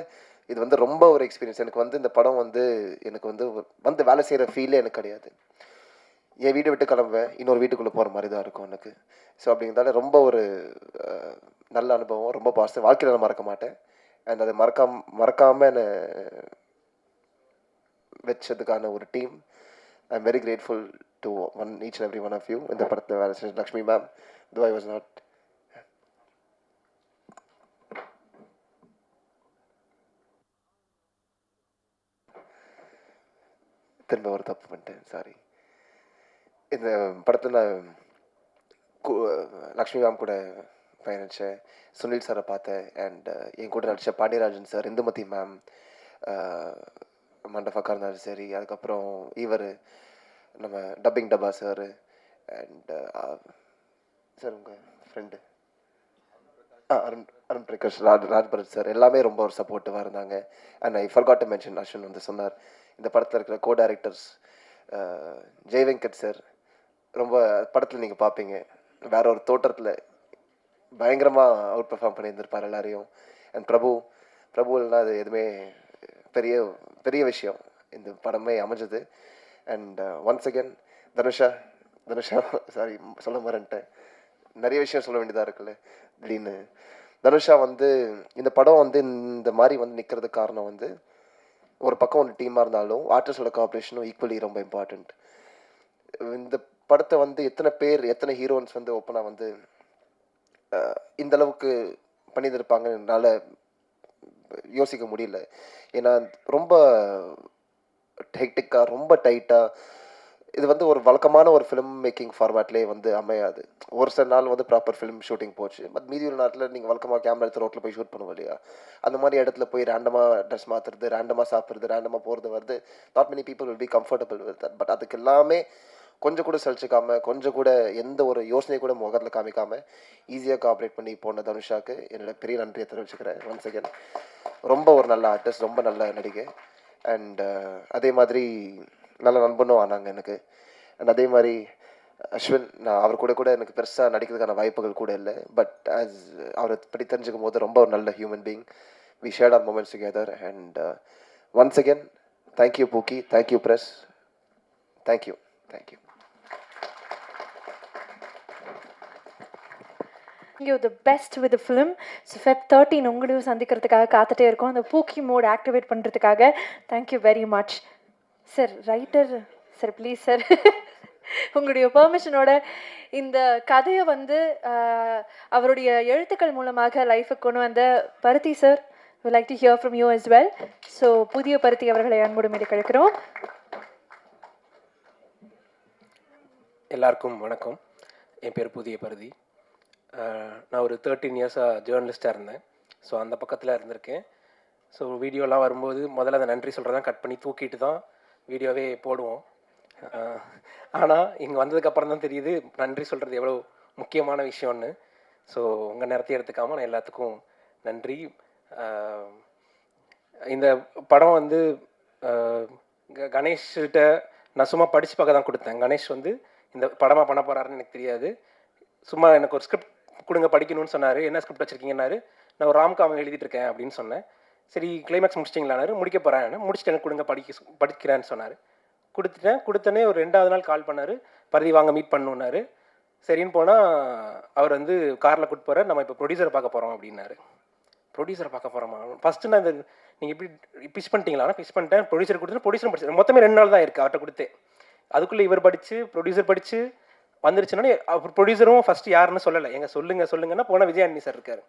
இது வந்து ரொம்ப ஒரு எக்ஸ்பீரியன்ஸ். எனக்கு வந்து இந்த படம் வந்து எனக்கு வந்து வேலை செய்கிற ஃபீலே எனக்கு கிடையாது. என் வீட்டை விட்டு கிளம்புவேன், இன்னொரு வீட்டுக்குள்ளே போகிற மாதிரி தான் இருக்கும் எனக்கு. ஸோ அப்படிங்கிறதால ரொம்ப ஒரு நல்ல அனுபவம், ரொம்ப பாசிட்டிவ், வாழ்க்கையில் நான் மறக்க மாட்டேன். அண்ட் அதை மறக்காமல் என்னை வச்சதுக்கான ஒரு team, I am very grateful to each and every one of you. இந்த படத்தில் வேலை செஞ்ச Lakshmi ma'am, though I was not. திரும்ப ஒரு தப்பு பண்ணிட்டேன், சாரி. இந்த படத்தில் நான் லக்ஷ்மி மேம் கூட பயணித்தேன், சுனில் சாரை பார்த்தேன். அண்ட் என் கூட நடித்த பாண்டியராஜன் சார், இந்துமதி மேம், மண்டபக்கா இருந்தாலும் சரி. அதுக்கப்புறம் இவர் நம்ம டப்பிங் டப்பா சார், அண்ட் சார் உங்கள் ஃப்ரெண்டு அருண் பிரகாஷ், ராஜ்பரத் சார், எல்லாமே ரொம்ப ஒரு சப்போர்ட்டிவாக இருந்தாங்க. And I forgot to mention, Ashwin வந்து சொன்னார், இந்த படத்தில் இருக்கிற கோ டைரக்டர்ஸ் ஜெய் வெங்கட் சார், ரொம்ப படத்தில் நீங்கள் பார்ப்பீங்க வேற ஒரு தோற்றத்தில் பயங்கரமாக அவுட் பெர்ஃபார்ம் பண்ணியிருந்திருப்பார் எல்லாரையும். அண்ட் பிரபு இல்லைனா அது எதுவுமே பெரிய பெரிய விஷயம் இந்த படமே அமைஞ்சது. And once again Dhanusha sorry சொல்ல மறந்துட்டேன், நிறைய விஷயம் சொல்ல வேண்டியதாக இருக்குல்ல அப்படின்னு. தனுஷா வந்து இந்த படம் வந்து இந்த மாதிரி வந்து நிற்கிறதுக்கு காரணம் வந்து ஒரு பக்கம் ஒரு டீமாக இருந்தாலும் ஆர்டிஸ்டோட கோஆப்ரேஷனும் ஈக்குவலி ரொம்ப இம்பார்ட்டண்ட். இந்த படத்தை வந்து எத்தனை ஹீரோயின்ஸ் வந்து ஓப்பனாக வந்து இந்த அளவுக்கு பண்ணியிருப்பாங்கன்னு என்னால் யோசிக்க முடியல. ஏன்னா ரொம்ப ஹெக்டிக்காக, ரொம்ப டைட்டாக, இது வந்து ஒரு வழக்கமான ஒரு ஃபிலிம் மேக்கிங் ஃபார்மேட்லேயே வந்து அமையாது. ஒரு சில நாள் வந்து ப்ராப்பர் ஃபிலிம் ஷூட்டிங் போச்சு, பட் மீதி ஒரு நாட்டில் நீங்கள் வழக்கமாக கேமரா எடுத்து ரோட்டில் போய் ஷூட் பண்ணுவோம் இல்லையா, அந்த மாதிரி இடத்துல போய் ரேண்டமாக ட்ரெஸ் மாற்றுறது, ரேண்டமாக சாப்பிட்றது, ரேண்டமாக போகிறது வருது. Not many people will be comfortable with that. But அதுக்கு எல்லாமே கொஞ்சம் கூட சலிச்சிக்காமல், கொஞ்சம் கூட எந்த ஒரு யோசனை கூட முகத்தில் காமிக்காமல் ஈஸியாக கோஆப்ரேட் பண்ணி போன தனுஷாவுக்கு என்னோட பெரிய நன்றியை தெரிவிச்சுக்கிறேன். ஒன்ஸ் அகேன் ரொம்ப ஒரு நல்ல ஆர்டிஸ்ட், ரொம்ப நல்ல நடிகை. அண்ட் அதே மாதிரி நல்ல நண்பனும் ஆனாங்க எனக்கு. அண்ட் அதே மாதிரி அஸ்வின், நான் அவர் கூட எனக்கு பெருசாக நடிக்கிறதுக்கான வாய்ப்புகள் கூட இல்லை. பட் அவரை பற்றி தெரிஞ்சுக்கும் போது ரொம்ப ஒரு நல்ல human being. We shared our moments together. And once again thank you Pookie, thank you press, thank you. You the best with film. So Feb 13 உங்களையும் சந்திக்கிறதுக்காக காத்துட்டே இருக்கோம், அந்த பூக்கி மோட் ஆக்டிவேட் பண்ணுறதுக்காக. Thank you very much sir. Writer sir, please sir, உங்களுடைய பெர்மிஷனோட இந்த கதையை வந்து அவருடைய எழுத்துக்கள் மூலமாக லைஃபுக்கு கொண்டு வந்த பருத்தி sir, would like to hear from you as well. So புதிய பருத்தி அவர்களை அன்போடு மீது கழிக்கிறோம். எல்லாருக்கும் வணக்கம். என் பேர் புதிய பருதி. நான் ஒரு 13 இயர்ஸாக ஜேர்னலிஸ்ட்டாக இருந்தேன். ஸோ அந்த பக்கத்தில் இருந்திருக்கேன். ஸோ வீடியோலாம் வரும்போது முதல்ல அதை நன்றி சொல்கிறதான் கட் பண்ணி தூக்கிட்டு தான் வீடியோவே போடுவோம். ஆனால் இங்கே வந்ததுக்கப்புறம் தான் தெரியுது நன்றி சொல்கிறது எவ்வளோ முக்கியமான விஷயம்னு. ஸோ உங்கள் நேரத்தை எடுத்துக்காமல் நான் எல்லாத்துக்கும் நன்றி. இந்த படம் வந்து கணேஷ்கிட்ட நான் சும்மா படித்து பார்க்க தான் கொடுத்தேன். கணேஷ் வந்து இந்த படமாக பண்ண போகிறாருன்னு எனக்கு தெரியாது. சும்மா எனக்கு ஒரு ஸ்கிரிப்ட் கொடுங்க படிக்கணும்னு சொன்னார். என்ன ஸ்கிரிப்ட் வச்சுருக்கீங்கன்னாரு. நான் ஒரு ராம்காம் எழுதிட்டு இருக்கேன் அப்படின்னு சொன்னேன். சரி கிளைமேக்ஸ் முடிச்சிட்டிங்களானாரு. முடிக்க போகிறேன், முடிச்சுட்டு எனக்கு கொடுங்க படிக்கிறேன்னு சொன்னார். கொடுத்தனே ஒரு 2வது நாள் கால் பண்ணார், பருதி வாங்க மீட் பண்ணணுன்னாரு. சரின்னு போனால் அவர் வந்து காரில் கூட்டு போகிறார். நம்ம இப்போ ப்ரொடியூசரை பார்க்க போகிறோம் அப்படின்னாரு. ப்ரொடியூசரை பார்க்க போகிறோமா? ஃபஸ்ட்டு நான் இந்த நீங்கள் எப்படி பிச் பண்ணிட்டீங்களா? பிச் பண்ணிட்டேன். ப்ரொடியூசர் கொடுத்து ப்ரொடியூசர் படிச்சு மொத்தமே 2 நாள் தான் இருக்குது அவர்கிட்ட கொடுத்து. அதுக்குள்ளே இவர் படித்து ப்ரொடியூசர் படித்து வந்துருச்சுன்னா அவர் ப்ரொடியூசரும் ஃபஸ்ட்டு யாருன்னு சொல்லலை. சொல்லுங்கன்னா போனால் விஜயாண்டி சார் இருக்கார்.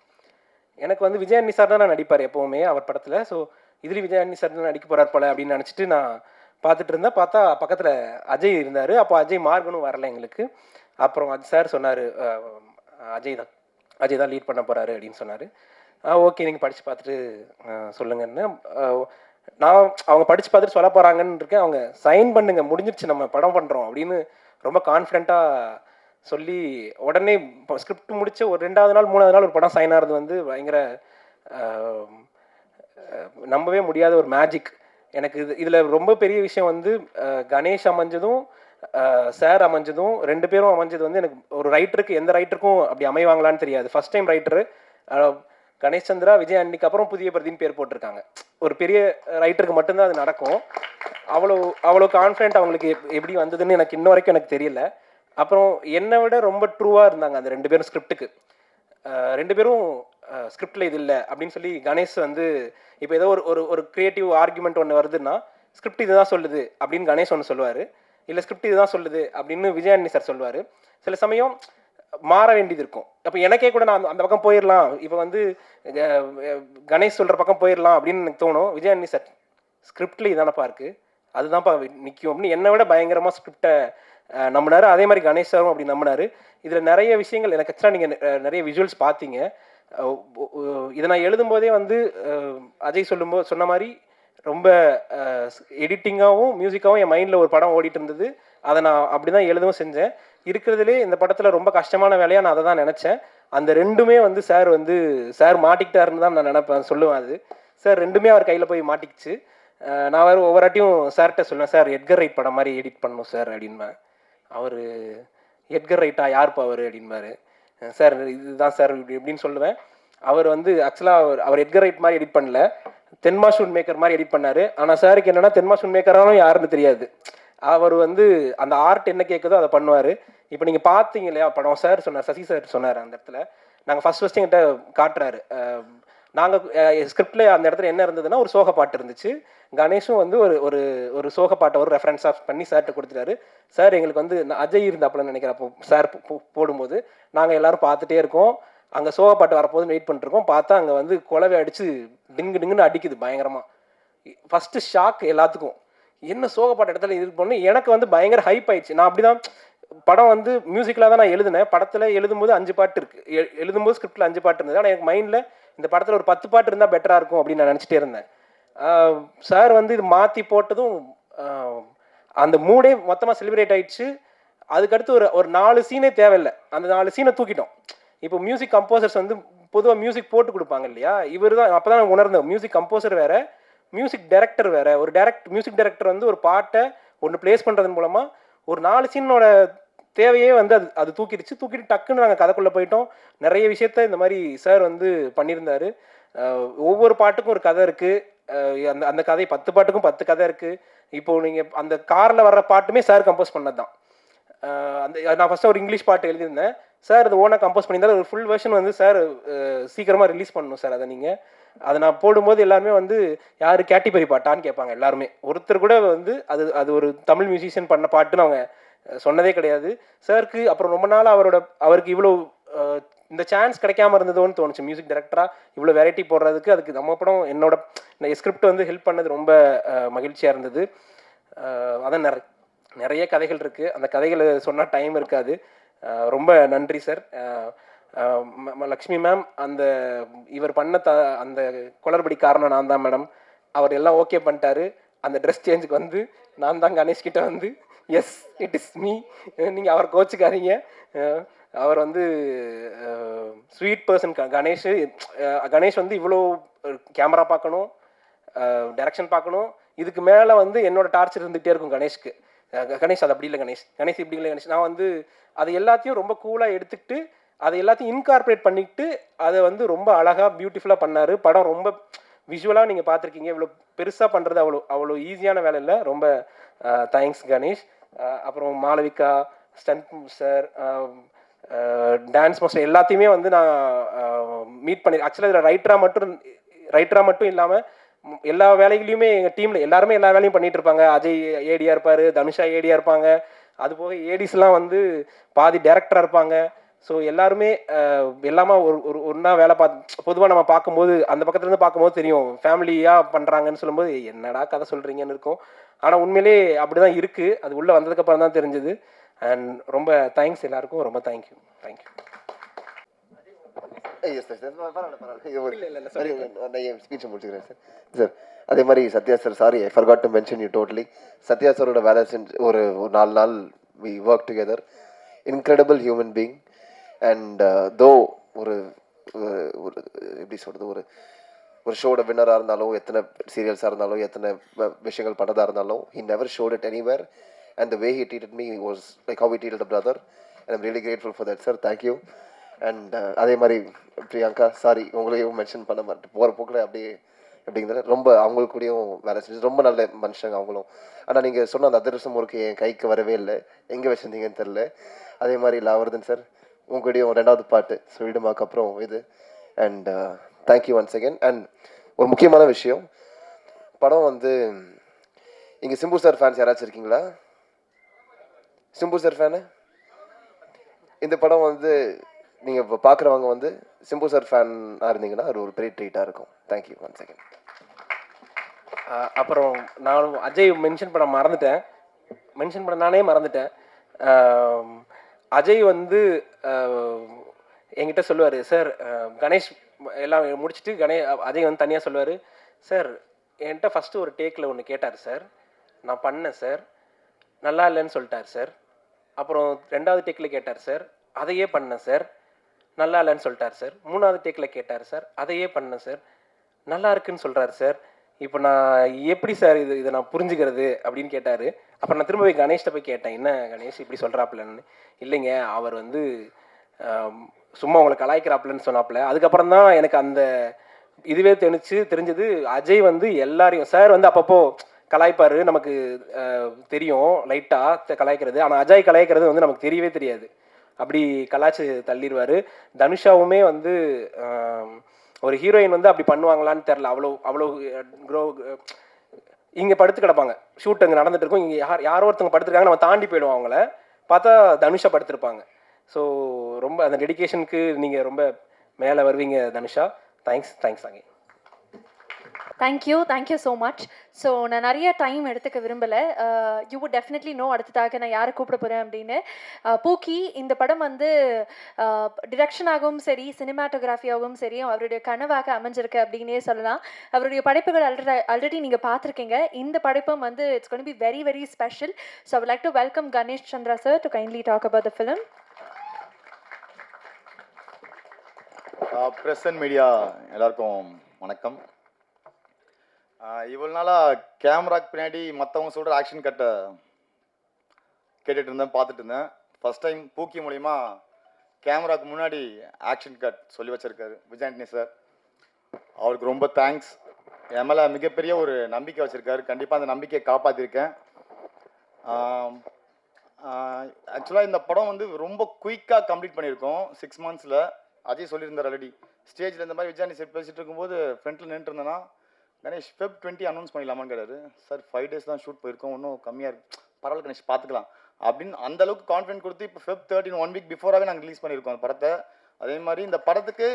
எனக்கு வந்து விஜயாண்டி சார் தான் நான் நடிப்பார் எப்போவுமே அவர் படத்தில். ஸோ இதில் விஜயாண்டி சார் தான் நடிக்க போகிறார் போல அப்படின்னு நினச்சிட்டு நான் பார்த்துட்டு இருந்தேன். பார்த்தா பக்கத்தில் அஜய் இருந்தார். அப்போ அஜய் மார்கனும் வரல எங்களுக்கு. அப்புறம் அது சார் சொன்னார், அஜய் தான் லீட் பண்ண போகிறாரு அப்படின்னு சொன்னார். ஓகே நீங்கள் படித்து பார்த்துட்டு சொல்லுங்கன்னு நான் அவங்க படித்து பார்த்துட்டு சொல்ல போகிறாங்கன்னு இருக்கேன். அவங்க சைன் பண்ணுங்க முடிஞ்சிடுச்சு நம்ம படம் பண்ணுறோம் அப்படின்னு ரொம்ப கான்ஃபிடென்ட்டாக சொல்லி உடனே ஸ்கிரிப்ட் முடிச்ச ஒரு 2வது நாள் 3வது நாள் ஒரு படம் சைன் ஆகிறது வந்து பயங்கர நம்பவே முடியாத ஒரு மேஜிக். எனக்கு இதில் ரொம்ப பெரிய விஷயம் வந்து கணேஷ் அமைஞ்சதும் சார் அமைஞ்சதும் 2 பேரும் அமைஞ்சது வந்து எனக்கு ஒரு ரைட்டருக்கு எந்த ரைட்டருக்கும் அப்படி அமைவாங்களான்னு தெரியாது. First time writer Ganesh Chandra, Vijay அன்னிக்கு அப்புறம் புதிய பிரதின்னு பேர் போட்டிருக்காங்க. ஒரு பெரிய ரைட்டருக்கு மட்டும்தான் அது நடக்கும். அவ்வளோ கான்ஃபிடென்ட் அவங்களுக்கு எப்படி வந்ததுன்னு எனக்கு இன்ன வரைக்கும் எனக்கு தெரியல. அப்புறம் என்னை விட ரொம்ப ட்ரூவாக இருந்தாங்க அந்த 2 பேரும் ஸ்கிரிப்டுக்கு. 2 பேரும் ஸ்கிரிப்டில் இது இல்லை அப்படின்னு சொல்லி கணேஷ் வந்து இப்போ ஏதோ ஒரு க்ரியேட்டிவ் ஆர்குமெண்ட் ஒன்று வருதுன்னா ஸ்கிரிப்ட் இதுதான் சொல்லுது அப்படின்னு கணேஷ் ஒன்று சொல்லுவார், இல்லை ஸ்கிரிப்ட் இதுதான் சொல்லுது அப்படின்னு விஜயாண்டி சார் சொல்லுவார். சில சமயம் மாற வேண்டியது இருக்கும். அப்போ எனக்கே கூட நான் அந்த பக்கம் போயிடலாம், இப்போ வந்து கணேஷ் சொல்கிற பக்கம் போயிடலாம் அப்படின்னு எனக்கு தோணும். விஜயாண்டி சார் ஸ்கிரிப்டில் இதானப்பா இருக்குது, அதுதான்ப்பா நிற்கும் அப்படின்னு என்னை விட பயங்கரமாக ஸ்கிரிப்டை நம்பினார். அதே மாதிரி கணேஷ் சாரும் அப்படி நம்பினார். இதில் நிறைய விஷயங்கள் எனக்கு எக்ஸ்ட்ரா நீங்கள் நிறைய விஷுவல்ஸ் பார்த்தீங்க. இதை நான் எழுதும்போதே வந்து அஜய் சொன்ன மாதிரி ரொம்ப எடிட்டிங்காகவும் மியூசிக்காகவும் என் மைண்டில் ஒரு படம் ஓடிட்டு இருந்தது. அதை நான் அப்படி தான் எழுதவும் செஞ்சேன். இருக்கிறதுலே இந்த படத்தில் ரொம்ப கஷ்டமான வேலையாக நான் அதை தான் நினச்சேன். அந்த 2மே வந்து சார் மாட்டிக்கிட்டாருன்னு தான் நான் நினைப்பேன், சொல்லுவேன். அது சார் 2மே அவர் கையில் போய் மாட்டிக்கிச்சு. நான் வேறு ஒவ்வொருவாட்டியும் சார்கிட்ட சொல்லுவேன், சார் எட்கர் ரைட் படம் மாதிரி எடிட் பண்ணணும் சார் அப்படின்பேன். அவர் எட்கர் ரைட்டா யார்ப்பா அவர் அப்படின்பாரு. சார் இதுதான் சார் இப்படின்னு சொல்லுவேன். அவர் வந்து ஆக்சுவலாக அவர் எட்கர் ரைட் மாதிரி எடிட் பண்ணல, தென்மா ஷூட் மேக்கர் மாதிரி எடிட் பண்ணார். ஆனால் சாருக்கு என்னென்னா தென்மா ஷூட் மேக்கரானும் யாருன்னு தெரியாது. அவர் வந்து அந்த ஆர்ட் என்ன கேட்குதோ அதை பண்ணுவார். இப்போ நீங்கள் பார்த்தீங்க இல்லையா படம், சார் சொன்னார், சசி சார் சொன்னார் அந்த இடத்துல. நாங்கள் ஃபஸ்ட் என்கிட்ட காட்டுறாரு. நாங்கள் ஸ்கிரிப்டில் அந்த இடத்துல என்ன இருந்ததுன்னா ஒரு சோக பாட்டு இருந்துச்சு. கணேஷும் வந்து ஒரு சோக பாட்டை ஒரு ரெஃபரன்ஸாக பண்ணி சார்கிட்ட கொடுத்துட்டாரு. சார் எங்களுக்கு வந்து அஜய் இருந்தாப்புலன்னு நினைக்கிறேன். அப்போ சார் போடும்போது நாங்கள் எல்லோரும் பார்த்துட்டே இருக்கோம். அங்கே சோக பாட்டு வரப்போதுன்னு வெயிட் பண்ணிருக்கோம். பார்த்தா அங்கே வந்து குலவை அடித்து டிங்குன்னு அடிக்குது பயங்கரமாக. ஃபஸ்ட்டு ஷாக் எல்லாத்துக்கும், என்ன சோக பாட்டு இடத்துல இது பண்ணு. எனக்கு வந்து பயங்கர ஹைப் ஆயிடுச்சு. நான் அப்படி தான் படம் வந்து மியூசிக்கில் தான் நான் எழுதினேன். படத்தில் எழுதும்போது 5 பாட்டு இருக்குது, எழுதும்போது ஸ்கிரிப்டில் 5 பாட்டு இருந்தது. ஆனால் எனக்கு மைண்டில் இந்த படத்தில் ஒரு 10 பாட்டு இருந்தால் பெட்டராக இருக்கும் அப்படின்னு நான் நினச்சிட்டே இருந்தேன். சார் வந்து இது மாற்றி போட்டதும் அந்த மூடே மொத்தமாக செலிப்ரேட் ஆயிடுச்சு. அதுக்கடுத்து ஒரு 4 சீனே தேவையில்லை, அந்த 4 சீனை தூக்கிட்டோம். இப்போ மியூசிக் கம்போசர்ஸ் வந்து பொதுவாக மியூசிக் போட்டு கொடுப்பாங்க இல்லையா, இவர் தான் அப்போ தான் உணர்ந்தேன். மியூசிக் கம்போசர் வேறு, மியூசிக் டைரக்டர் வேறு. ஒரு மியூசிக் டைரக்டர் வந்து ஒரு பாட்டை ஒன்று ப்ளேஸ் பண்ணுறது மூலமாக ஒரு 4 சீனோட தேவையே வந்து அது தூக்கிட்டு டக்குன்னு நாங்கள் கதைக்குள்ளே போயிட்டோம். நிறைய விஷயத்த இந்த மாதிரி சார் வந்து பண்ணியிருந்தார். ஒவ்வொரு பாட்டுக்கும் ஒரு கதை இருக்குது. அந்த கதை 10 பாட்டுக்கும் 10 கதை இருக்குது. இப்போது நீங்கள் அந்த காரில் வர்ற பாட்டுமே சார் கம்போஸ் பண்ணது தான். நான் ஃபஸ்ட்டு ஒரு இங்கிலீஷ் பாட்டு எழுதியிருந்தேன், சார் அது ஓனாக கம்போஸ் பண்ணியிருந்தாரு. ஒரு ஃபுல் வெர்ஷன் வந்து சார் சீக்கிரமாக ரிலீஸ் பண்ணணும் சார். அதை நான் போடும்போது எல்லாருமே வந்து யார் கேட்டி பெரி பாட்டான்னு கேட்பாங்க எல்லாருமே. ஒருத்தர் கூட வந்து அது ஒரு தமிழ் மியூசிஷியன் பண்ண பாட்டுன்னு அவங்க சொன்னதே கிடையாது. சாருக்கு அப்புறம் ரொம்ப நாள் அவருக்கு இவ்வளோ இந்த சான்ஸ் கிடைக்காம இருந்ததோன்னு தோணுச்சு. மியூசிக் டைரக்டராக இவ்வளோ வெரைட்டி போடுறதுக்கு அதுக்கு நம்ம படம் என்னோட ஸ்கிரிப்ட் வந்து ஹெல்ப் பண்ணது ரொம்ப மகிழ்ச்சியாக இருந்தது. அதான் நிறைய கதைகள் இருக்குது, அந்த கதைகளை சொன்னால் டைம் இருக்காது. ரொம்ப நன்றி சார். லக்ஷ்மி மேம், இவர் பண்ண அந்த குளறுபடி காரணம் நான் தான் மேடம். அவர் எல்லாம் ஓகே பண்ணிட்டாரு. அந்த ட்ரெஸ் சேஞ்சுக்கு வந்து நான் தான் கணேஷ்கிட்ட வந்து எஸ் இட் இஸ் மீ, நீங்கள் அவர் கோச்சுக்காதீங்க. அவர் வந்து ஸ்வீட் பர்சன் கணேஷ் வந்து இவ்வளோ கேமரா பார்க்கணும், டைரக்ஷன் பார்க்கணும், இதுக்கு மேலே வந்து என்னோட டார்ச்சர் இருந்துகிட்டே இருக்கும் கணேஷ்க்கு. கணேஷ் அது அப்படி இல்லை, கணேஷ் இப்படி இல்லை கணேஷ். நான் வந்து அது எல்லாத்தையும் ரொம்ப கூலாக எடுத்துக்கிட்டு அதை எல்லாத்தையும் இன்கார்பரேட் பண்ணிக்கிட்டு அதை வந்து ரொம்ப அழகாக பியூட்டிஃபுல்லாக பண்ணார். படம் ரொம்ப விஷுவலாக நீங்கள் பார்த்துருக்கீங்க. இவ்வளோ பெருசாக பண்ணுறது அவ்வளோ ஈஸியான வேலை இல்லை. ரொம்ப தேங்க்ஸ் கணேஷ். அப்புறம் Malavika, stunt sir, dance master எல்லாத்தையுமே வந்து நான் மீட் பண்ணி ஆக்சுவலாக இதில் ரைட்டராக மட்டும் இல்லாமல் எல்லா வேலைகளையுமே எங்கள் டீமில் எல்லாருமே எல்லா வேலையும் பண்ணிகிட்டு இருப்பாங்க. அஜய் ஏடியாக இருப்பார், தனுஷா ஏடியாக இருப்பாங்க. அதுபோக ஏடிஸ்லாம் வந்து பாதி டேரக்டராக இருப்பாங்க. ஸோ எல்லாருமே எல்லாமே ஒரு ஒரு ஒன்றா வேலை பார்த்து பொதுவாக நம்ம பார்க்கும்போது அந்த பக்கத்துலேருந்து பார்க்கும்போது தெரியும் ஃபேமிலியாக பண்ணுறாங்கன்னு சொல்லும்போது என்னடா கதை சொல்கிறீங்கன்னு இருக்கும். ஆனால் உண்மையிலே அப்படி தான் இருக்குது. அது உள்ளே வந்ததுக்கப்புறம் தான் தெரிஞ்சுது. அண்ட் ரொம்ப தேங்க்ஸ் எல்லாருக்கும், ரொம்ப தேங்க்யூ. ஸ்பீச் முடிச்சுக்கிறேன் சார். சார் அதே மாதிரி Sathya sir, sorry I forgot to mention you totally. Sathya சாரோட வேலை செஞ்சு ஒரு 4 நாள் we work together. Incredible human being. And though ஒரு ஒரு எப்படி சொல்கிறது, ஒரு ஷோட வின்னராக இருந்தாலும், எத்தனை சீரியல்ஸாக இருந்தாலும், எத்தனை விஷயங்கள் பண்ணதாக இருந்தாலும், he never showed it anywhere. And the way he treated me was like how he treated a brother. And I'm really grateful for that, sir. Thank you. And அதே மாதிரி பிரியங்கா, சாரி உங்களையும் மென்ஷன் பண்ண மாட்டேன், போகிற போக்கில் அப்படிங்கிறத ரொம்ப அவங்களுக்கு கூடயும் வேலை செஞ்சு ரொம்ப நல்ல மனுஷங்க அவங்களும். ஆனால் நீங்கள் சொன்ன அந்த அதிரசம் முறுக்கு என் கைக்கு வரவே இல்லை, எங்கே வச்சுருந்தீங்கன்னு தெரில. அதே மாதிரி லாவர்தன் சார் உங்களுடையும் 2வது பாட்டு சொல்லிடுமாக்கு அப்புறம் இது. And thank you once again. And ஒரு முக்கியமான விஷயம், படம் வந்து இங்கே சிம்பு சார் ஃபேன்ஸ் யாராச்சும் இருக்கீங்களா? Simbu sir fan? இந்த படம் வந்து நீங்கள் இப்போ பார்க்குறவங்க வந்து சிம்பு சார் ஃபேனாக இருந்தீங்கன்னா அது ஒரு பெரிய ட்ரீட்டாக இருக்கும். Thank you once again. அப்புறம் நான் அஜய் மென்ஷன் பண்ண நானே மறந்துட்டேன். அஜய் வந்து என்கிட்ட சொல்லுவார், சார் கணேஷ் எல்லாம் முடிச்சுட்டு அஜய் வந்து தனியாக சொல்லுவார், சார் என்கிட்ட ஃபஸ்ட்டு ஒரு டேக்கில் ஒன்று கேட்டார் சார், நான் பண்ணேன் சார், நல்லா இல்லைன்னு சொல்லிட்டார் சார். அப்புறம் 2வது டேக்கில் கேட்டார் சார், அதையே பண்ணேன் சார், நல்லா இல்லைன்னு சொல்லிட்டார் சார். 3வது டேக்கில் கேட்டார் சார், அதையே பண்ணேன் சார், நல்லா இருக்குன்னு சொல்கிறார் சார். இப்போ நான் எப்படி சார் இதை நான் புரிஞ்சுக்கிறது அப்படின்னு கேட்டார். அப்புறம் நான் திரும்ப போய் கணேஷ்கிட்ட போய் கேட்டேன், என்ன கணேஷ் இப்படி சொல்கிறாப்புலன்னு. இல்லைங்க, அவர் வந்து சும்மா உங்களை கலாய்க்கிறாப்புலன்னு சொன்னாப்புல. அதுக்கப்புறம் தான் எனக்கு அந்த இதுவே தெரிஞ்சது அஜய் வந்து எல்லாரையும், சார் வந்து அப்பப்போ கலாய்ப்பார், நமக்கு தெரியும் லைட்டாக கலாய்க்கிறது. ஆனால் அஜய் கலாய்க்கிறது வந்து நமக்கு தெரியவே தெரியாது, அப்படி கலாய்ச்சி தள்ளிடுவார். தனுஷாவுமே வந்து ஒரு ஹீரோயின் வந்து அப்படி பண்ணுவாங்களான்னு தெரில, அவ்வளோ இங்கே படுத்து கிடப்பாங்க, ஷூட் அங்கே நடந்துட்டு இருக்கும், இங்கே யாரோ ஒருத்தவங்க படுத்துருக்காங்க, நம்ம தாண்டி போயிடுவோம், அவங்கள பார்த்தா தனுஷா படுத்திருப்பாங்க. ஸோ ரொம்ப அந்த டெடிகேஷனுக்கு நீங்கள் ரொம்ப மேலே வருவீங்க தனுஷா. தேங்க்ஸ் அங்கே. Thank you so much. ஸோ நான் நிறைய டைம் எடுத்துக்க விரும்பலை. யூ வுட் டெஃபினெட்லி நோ அடுத்ததாக நான் யாரை கூப்பிட போகிறேன் அப்படின்னு. பூக்கி இந்த படம் வந்து டிரெக்ஷனாகவும் சரி, சினிமாட்டோகிராஃபியாகவும் சரி அவருடைய கனவாக அமைஞ்சிருக்கு அப்படின்னே சொல்லலாம். அவருடைய படைப்புகள் ஆல்ரெடி நீங்கள் பார்த்துருக்கீங்க. இந்த படைப்பும் வந்து it's going to be very very special. So I would like to welcome Ganesh Chandra sir to kindly talk about the film. Press and media எல்லாருக்கும் வணக்கம். இவ்வளோ நாளாக கேமராக்கு பின்னாடி மற்றவங்க சொல்கிற ஆக்ஷன் கட்டை கேட்டுட்டு இருந்தேன், பார்த்துட்டு இருந்தேன். ஃபஸ்ட் டைம் பூக்கி மூலிமா கேமராக்கு முன்னாடி ஆக்ஷன் கட் சொல்லி வச்சுருக்காரு விஜயாண்டனி சார். அவருக்கு ரொம்ப தேங்க்ஸ். என் மேலே மிகப்பெரிய ஒரு நம்பிக்கை வச்சுருக்காரு. கண்டிப்பாக அந்த நம்பிக்கையை காப்பாற்றிருக்கேன். ஆக்சுவலாக இந்த படம் வந்து ரொம்ப குயிக்காக கம்ப்ளீட் பண்ணியிருக்கோம் 6 months. அஜய் சொல்லியிருந்தார் ஆல்ரெடி ஸ்டேஜில் இந்த மாதிரி விஜயாண்டனி சார் பேசிகிட்டு இருக்கும்போது ஃப்ரண்ட்டில் நின்றுட்டு இருந்தேன்னா, கணேஷ் Feb 20 அனௌன்ஸ் பண்ணிடலாமான்னு கேட்டார். சார் 5 days தான் ஷூட் போயிருக்கோம், இன்னும் கம்மியாக இருக்குது, பரவாயில்ல கணேஷ் பார்த்துக்கலாம் அப்படின்னு அந்தளவுக்கு கான்ஃபிடென்ட் கொடுத்து இப்போ Feb 13 1 week பிஃபோராகவே நாங்கள் ரிலீஸ் பண்ணியிருக்கோம் அந்த படத்தை. அதே மாதிரி இந்த படத்துக்கு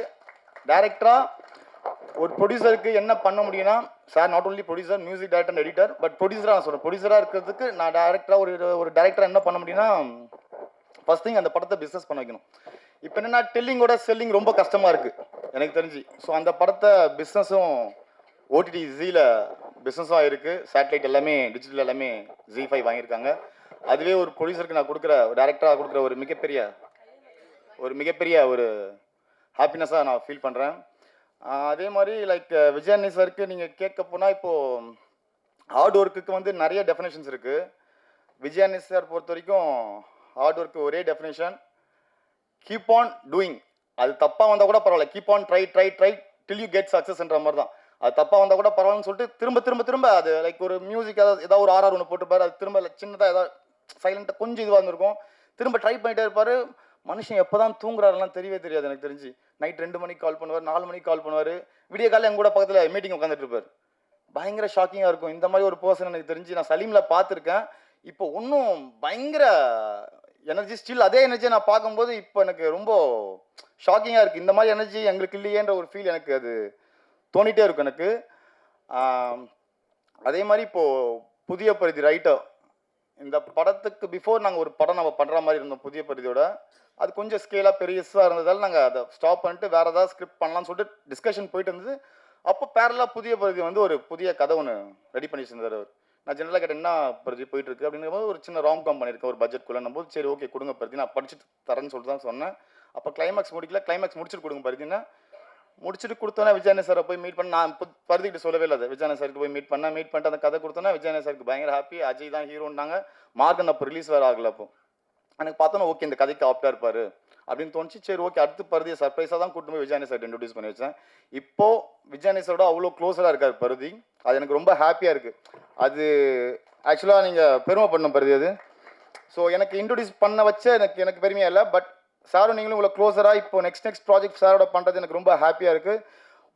டைரக்டராக ஒரு ப்ரொடியூசருக்கு என்ன பண்ண முடியும்னா, sir not only producer, music director and editor, but ப்ரொடியூசராக நான் சொல்கிறேன். ப்ரொடியூசராக இருக்கிறதுக்கு நான் டேரக்டராக ஒரு டேரக்டராக என்ன பண்ண முடியும்னா, ஃபர்ஸ்ட் திங் அந்த படத்தை பிஸ்னஸ் பண்ண வைக்கணும். இப்போ என்னென்னா டெல்லிங்கோட செல்லிங் ரொம்ப கஷ்டமாக இருக்குது எனக்கு தெரிஞ்சு. ஸோ அந்த படத்தை பிஸ்னஸும் ஓடிடி ஜீல பிஸ்னஸும் இருக்குது, சேட்டலைட் எல்லாமே டிஜிட்டல் எல்லாமே Z5 வாங்கியிருக்காங்க. அதுவே ஒரு ப்ரொடியூசருக்கு நான் கொடுக்குற டேரக்டராக கொடுக்குற ஒரு மிகப்பெரிய ஒரு ஹாப்பினஸாக நான் ஃபீல் பண்ணுறேன். அதே மாதிரி லைக் விஜயாண்டனி சாருக்கு நீங்கள் கேட்க போனால் இப்போது ஹார்ட் ஒர்க்குக்கு வந்து நிறைய டெஃபினேஷன்ஸ் இருக்குது. விஜயாண்டனி சார் பொறுத்த வரைக்கும் ஹார்ட் ஒர்க்கு ஒரே டெஃபினேஷன், கீப் ஆன் டூயிங். அது தப்பாக வந்தால் கூட பரவாயில்ல, keep on try till you get சக்ஸஸ்ன்ற மாதிரி தான். அது தப்பாக வந்தால் கூட பரவாயில்லன்னு சொல்லிட்டு திரும்ப அது லைக் ஒரு மியூசிக் ஏதாவது ஒரு RR ஒன்று போட்டுப்பார், அது திரும்ப சின்னதாக ஏதாவது சைலண்ட்டாக கொஞ்சம் இதுவாக இருந்திருக்கும், திரும்ப ட்ரை பண்ணிட்டே இருப்பார். மனுஷன் எப்போ தான் தூங்குறாருலாம் தெரியவே தெரியாது எனக்கு தெரிஞ்சு. நைட் 2 மணிக்கு கால் பண்ணுவார், 4 மணிக்கு கால் பண்ணுவார், விடிய காலையில் எங்க கூட பக்கத்தில் மீட்டிங் உட்காந்துட்டு இருப்பார். பயங்கர ஷாக்கிங்காக இருக்கும். இந்த மாதிரி ஒரு பர்சன் எனக்கு தெரிஞ்சு நான் சலீமில் பார்த்துருக்கேன். இப்போ இன்னும் பயங்கர எனர்ஜி ஸ்டில் அதே எனர்ஜியை நான் பார்க்கும்போது இப்போ எனக்கு ரொம்ப ஷாக்கிங்காக இருக்குது. இந்த மாதிரி எனர்ஜி எங்களுக்கு இல்லையேன்ற ஒரு ஃபீல் எனக்கு அது தோணிகிட்டே இருக்கும் எனக்கு. அதே மாதிரி இப்போது புதிய பரிதி ரைட்டர் இந்த படத்துக்கு பிஃபோர் நாங்கள் ஒரு படம் நம்ம பண்ணுற மாதிரி இருந்தோம் புதிய பரிதியோட. அது கொஞ்சம் ஸ்கேலாக பெருசாக இருந்ததால் நாங்கள் அதை ஸ்டாப் பண்ணிட்டு வேறு ஏதாவது ஸ்கிரிப்ட் பண்ணலாம்னு சொல்லிட்டு டிஸ்கஷன் போயிட்டு இருந்தது. அப்போ பேரலாக புதிய பரிதி வந்து ஒரு புதிய கதை ஒன்று ரெடி பண்ணி வச்சிருந்தார் அவர். நான் ஜென்ரலாக கேட்டேன் என்ன பரிதி போயிட்டு இருக்கு அப்படிங்கும்போது ஒரு சின்ன ராம்காம் பண்ணியிருக்கேன் ஒரு பட்ஜெட்குள்ளே போது. சரி ஓகே கொடுங்க பரிதி, நான் படிச்சுட்டு தரேன்னு சொல்லிட்டு தான் சொன்னேன். அப்போ கிளைமேக்ஸ் முடிக்கல, கிளைமேக்ஸ் முடிச்சுட்டு கொடுங்க பரிதின்னா முடிச்சுட்டு கொடுத்தோன்னா விஜயநே சாரை போய் மீட் பண்ண. நான் இப்போ பருதிக்கிட்ட சொல்லவே இல்லை, அதை விஜயநே சாருக்கு போய் மீட் பண்ணிட்டு அந்த கதை கொடுத்தோன்னா விஜயநே சாருக்கு பயங்கர ஹாப்பி. அஜய் தான் ஹீரோன்னாங்க. மார்கன் அப்போ ரிலீஸ் வேறு ஆகல. அப்போ எனக்கு பார்த்தோன்னா ஓகே இந்த கதைக்கு ஆப்டாக இருப்பார் அப்படின்னு தோணுச்சு. சரி ஓகே அடுத்து பருதியை சர்ப்ரைஸாக தான் கூட்டு போய் விஜயநே சார் இன்ட்ரடியூஸ் பண்ணி வச்சேன். இப்போது விஜயநே சாரோட அவ்வளோ க்ளோஸராக இருக்கார் பருதி. அது எனக்கு ரொம்ப ஹாப்பியாக இருக்குது. அது ஆக்சுவலாக நீங்கள் பெருமை பண்ண பருதி அது. ஸோ எனக்கு இன்ட்ரடியூஸ் பண்ண வச்ச எனக்கு பெருமையாக இல்லை. பட் சாரும் நீங்களும் இவ்வளோ க்ளோஸராக இப்போ நெக்ஸ்ட் ப்ராஜெக்ட் சாரோட பண்ணுறது எனக்கு ரொம்ப ஹாப்பியாக இருக்குது.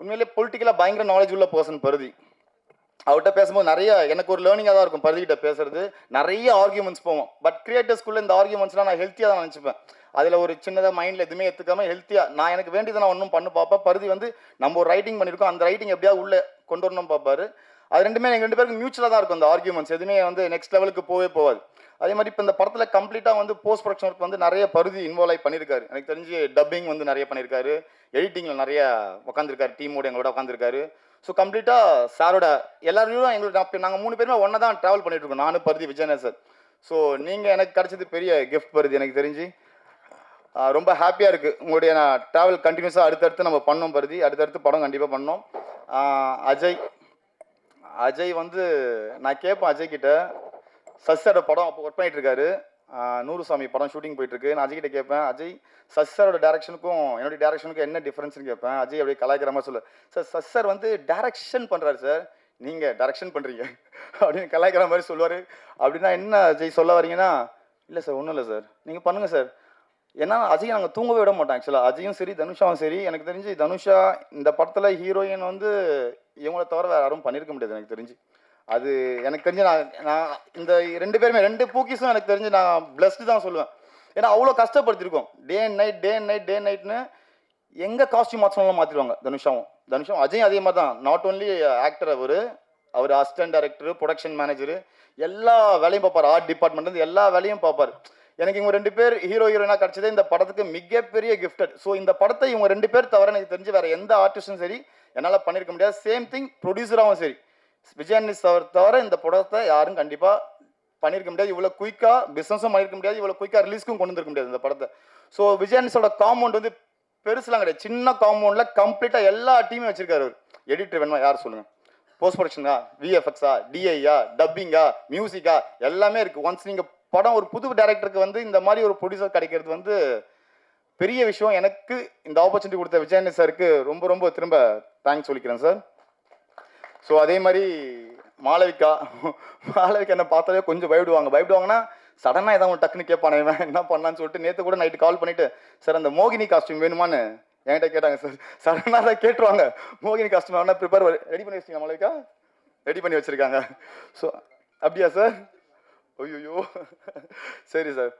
உண்மையிலே பொலிட்டிக்கலாக பயங்கர நாலேஜ் உள்ள பர்சன் பருதி. அவர்கிட்ட பேசும்போது நிறைய எனக்கு ஒரு லேர்னிங்காக தான் இருக்கும். பருதிக்கிட்ட பேசுறது நிறைய ஆர்கியூமெண்ட்ஸ் போவோம். பட் கிரியேட்டர்ஸ்குள்ளே இந்த ஆர்கியூமெண்ட்ஸ்லாம் நான் ஹெல்த்தியாக தான் நினச்சிப்பேன். அதில் ஒரு சின்னதாக மைண்டில் எதுவுமே எடுத்துக்காமல் ஹெல்த்தியாக நான் எனக்கு வேண்டியதை நான் ஒன்றும் பண்ணு பார்ப்பேன். பருதி வந்து நம்ம ஒரு ரைட்டிங் பண்ணியிருக்கோம், அந்த ரைட்டிங் எப்படியாவது உள்ளே கொண்டு வரணும் பார்ப்பாரு. அது ரெண்டுமே எங்கள் 2 பேருக்கு மியூச்சுவலாக தான் இருக்கும். அந்த ஆர்கியூமெண்ட்ஸ் எதுவுமே வந்து நெக்ஸ்ட் லெவலுக்கு போகாது. அதே மாதிரி இப்போ இந்த படத்தில் கம்ப்ளீட்டாக வந்து போஸ்ட் ப்ரொடக்ஷன் ஒர்க் வந்து நிறைய பருதி இன்வால்வ் ஆகி பண்ணியிருக்காரு. எனக்கு தெரிஞ்சு டப்பிங் வந்து நிறைய பண்ணியிருக்காரு, எடிட்டிங்கில் நிறைய உட்காந்துருக்காரு, டீமோட எங்களோட உட்காந்துருக்காரு. ஸோ கம்ப்ளீட்டாக சாரோட எல்லாரையும் எங்களுக்கு நாங்கள் 3 பேருமே ஒன்றா தான் ட்ராவல் பண்ணிட்டு இருக்கோம், நானும் பருதி விஜயநே சார். ஸோ நீங்கள் எனக்கு கிடச்சது பெரிய கிஃப்ட் பருதி எனக்கு தெரிஞ்சு. ரொம்ப ஹாப்பியாக இருக்குது. உங்களுடைய நான் ட்ராவல் கண்டினியூஸாக அடுத்தடுத்து நம்ம பண்ணோம் பருதி. அடுத்தடுத்து படம் கண்டிப்பாக பண்ணோம். அஜய் வந்து நான் கேட்பேன் அஜய் கிட்ட, சஸ்ஸரோட படம் அப்போ ஒர்க் பண்ணிட்டு இருக்காரு, 100 சாமி படம் ஷூட்டிங் போயிட்டு இருக்கு. நான் அஜய் கிட்ட கேட்பேன், அஜய் சஸ்ஸரோட டேரக்ஷனுக்கும் என்னுடைய டேரக்ஷனுக்கும் என்ன டிஃபரன்ஸ்னு கேட்பேன். அஜய் அப்படியே கலாய்க்கிற மாதிரி சொல்ல, சார் சஸ்ஸர் வந்து டேரக்ஷன் பண்ணுறாரு சார், நீங்கள் டேரக்ஷன் பண்ணுறீங்க அப்படின்னு கலாய்க்கிற மாதிரி சொல்லுவார். அப்படின்னா என்ன அஜய் சொல்ல வரீங்கன்னா, இல்லை சார் ஒன்றும் இல்லை சார் நீங்கள் பண்ணுங்கள் சார். ஏன்னா அஜய் நாங்கள் தூங்கவே விட மாட்டோம் ஆக்சுவலாக. அஜயும் சரி தனுஷாவும் சரி. எனக்கு தெரிஞ்சு தனுஷா இந்த படத்தில் ஹீரோயின் வந்து இவங்கள தவிர வேறு யாரும் பண்ணியிருக்க முடியாது எனக்கு தெரிஞ்சு. அது எனக்கு தெரிஞ்சு நான் இந்த 2 பேருமே 2 பூக்கிஸும் எனக்கு தெரிஞ்சு நான் பிளஸ்டு தான் சொல்லுவேன். ஏன்னா அவ்வளோ கஷ்டப்படுத்திருக்கோம். டே அண்ட் நைட்னு எங்கே காஸ்டியூம் மாற்றலாம் மாற்றிடுவாங்க தனுஷாவும் அஜயும் அதே மாதிரி தான். நாட் ஓன்லி ஆக்டர், அவர் அசிஸ்டன்ட் டைரக்டர், ப்ரொடக்ஷன் மேனேஜரு, எல்லா வேலையும் பார்ப்பார். ஆர்ட் டிபார்ட்மெண்ட் எல்லா வேலையும் பார்ப்பார். எனக்கு இவங்க 2 பேர் ஹீரோயினாக கிடச்சதே இந்த படத்துக்கு மிகப்பெரிய கிஃப்டட். ஸோ இந்த படத்தை இவங்க 2 பேர் தவிர எனக்கு தெரிஞ்சு வேறு எந்த ஆர்டிஸ்டும் சரி என்னால் பண்ணியிருக்க முடியாது. சேம் திங் ப்ரொடியூசராகவும் சரி, விஜயநே சார் தவிர இந்த படத்தை யாரும் கண்டிப்பாக பண்ணியிருக்க முடியாது. இவ்வளோ குயிக்காக பிஸ்னஸும் பண்ணியிருக்க முடியாது, இவ்வளோ குயிக்காக ரிலீஸ்க்கும் கொண்டு வந்துருக்க முடியாது இந்த படத்தை. ஸோ விஜயநேஸோட காம்பவுண்ட் வந்து பெருசுலாம் கிடையாது, சின்ன காம்பவுண்டில் கம்ப்ளீட்டாக எல்லா டீமும் வச்சிருக்காரு அவர். எடிட்டர் வேணுமா யார் சொல்லுங்கள், போஸ்ட் ப்ரொடக்ஷனா, விஎஃப்எக்ஸா, டிஐயா, டப்பிங்கா, மியூசிக்கா எல்லாமே இருக்குது. ஒன்ஸ் நீங்கள் படம் ஒரு புது டைரக்டருக்கு வந்து இந்த மாதிரி ஒரு ப்ரொடியூசர் கிடைக்கிறது வந்து பெரிய விஷயம். எனக்கு இந்த ஆப்பர்ச்சுனிட்டி கொடுத்த விஜயநே சாருக்கு ரொம்ப ரொம்ப திரும்ப தேங்க்ஸ் சொல்லிக்கிறேன் சார். ஸோ அதே மாதிரி மாளவிகா என்ன பார்த்தாலே கொஞ்சம் பயப்படுவாங்கன்னா சடனாக ஏதாவது டக்குன்னு கேட்பானே என்ன பண்ணலான்னு சொல்லிட்டு நேற்று கூட நைட்டு கால் பண்ணிவிட்டு, சார் அந்த மோகினி காஸ்டியூம் வேணுமான்னு என்கிட்ட கேட்டாங்க சார். சடனாக தான் கேட்டுருவாங்க, மோகினி காஸ்டியூம் வேணா ரெடி பண்ணி வச்சிருக்கீங்க மாளவிகா? ரெடி பண்ணி வச்சுருக்காங்க. ஸோ அப்படியா சார்? ஐயோ சரி சார்.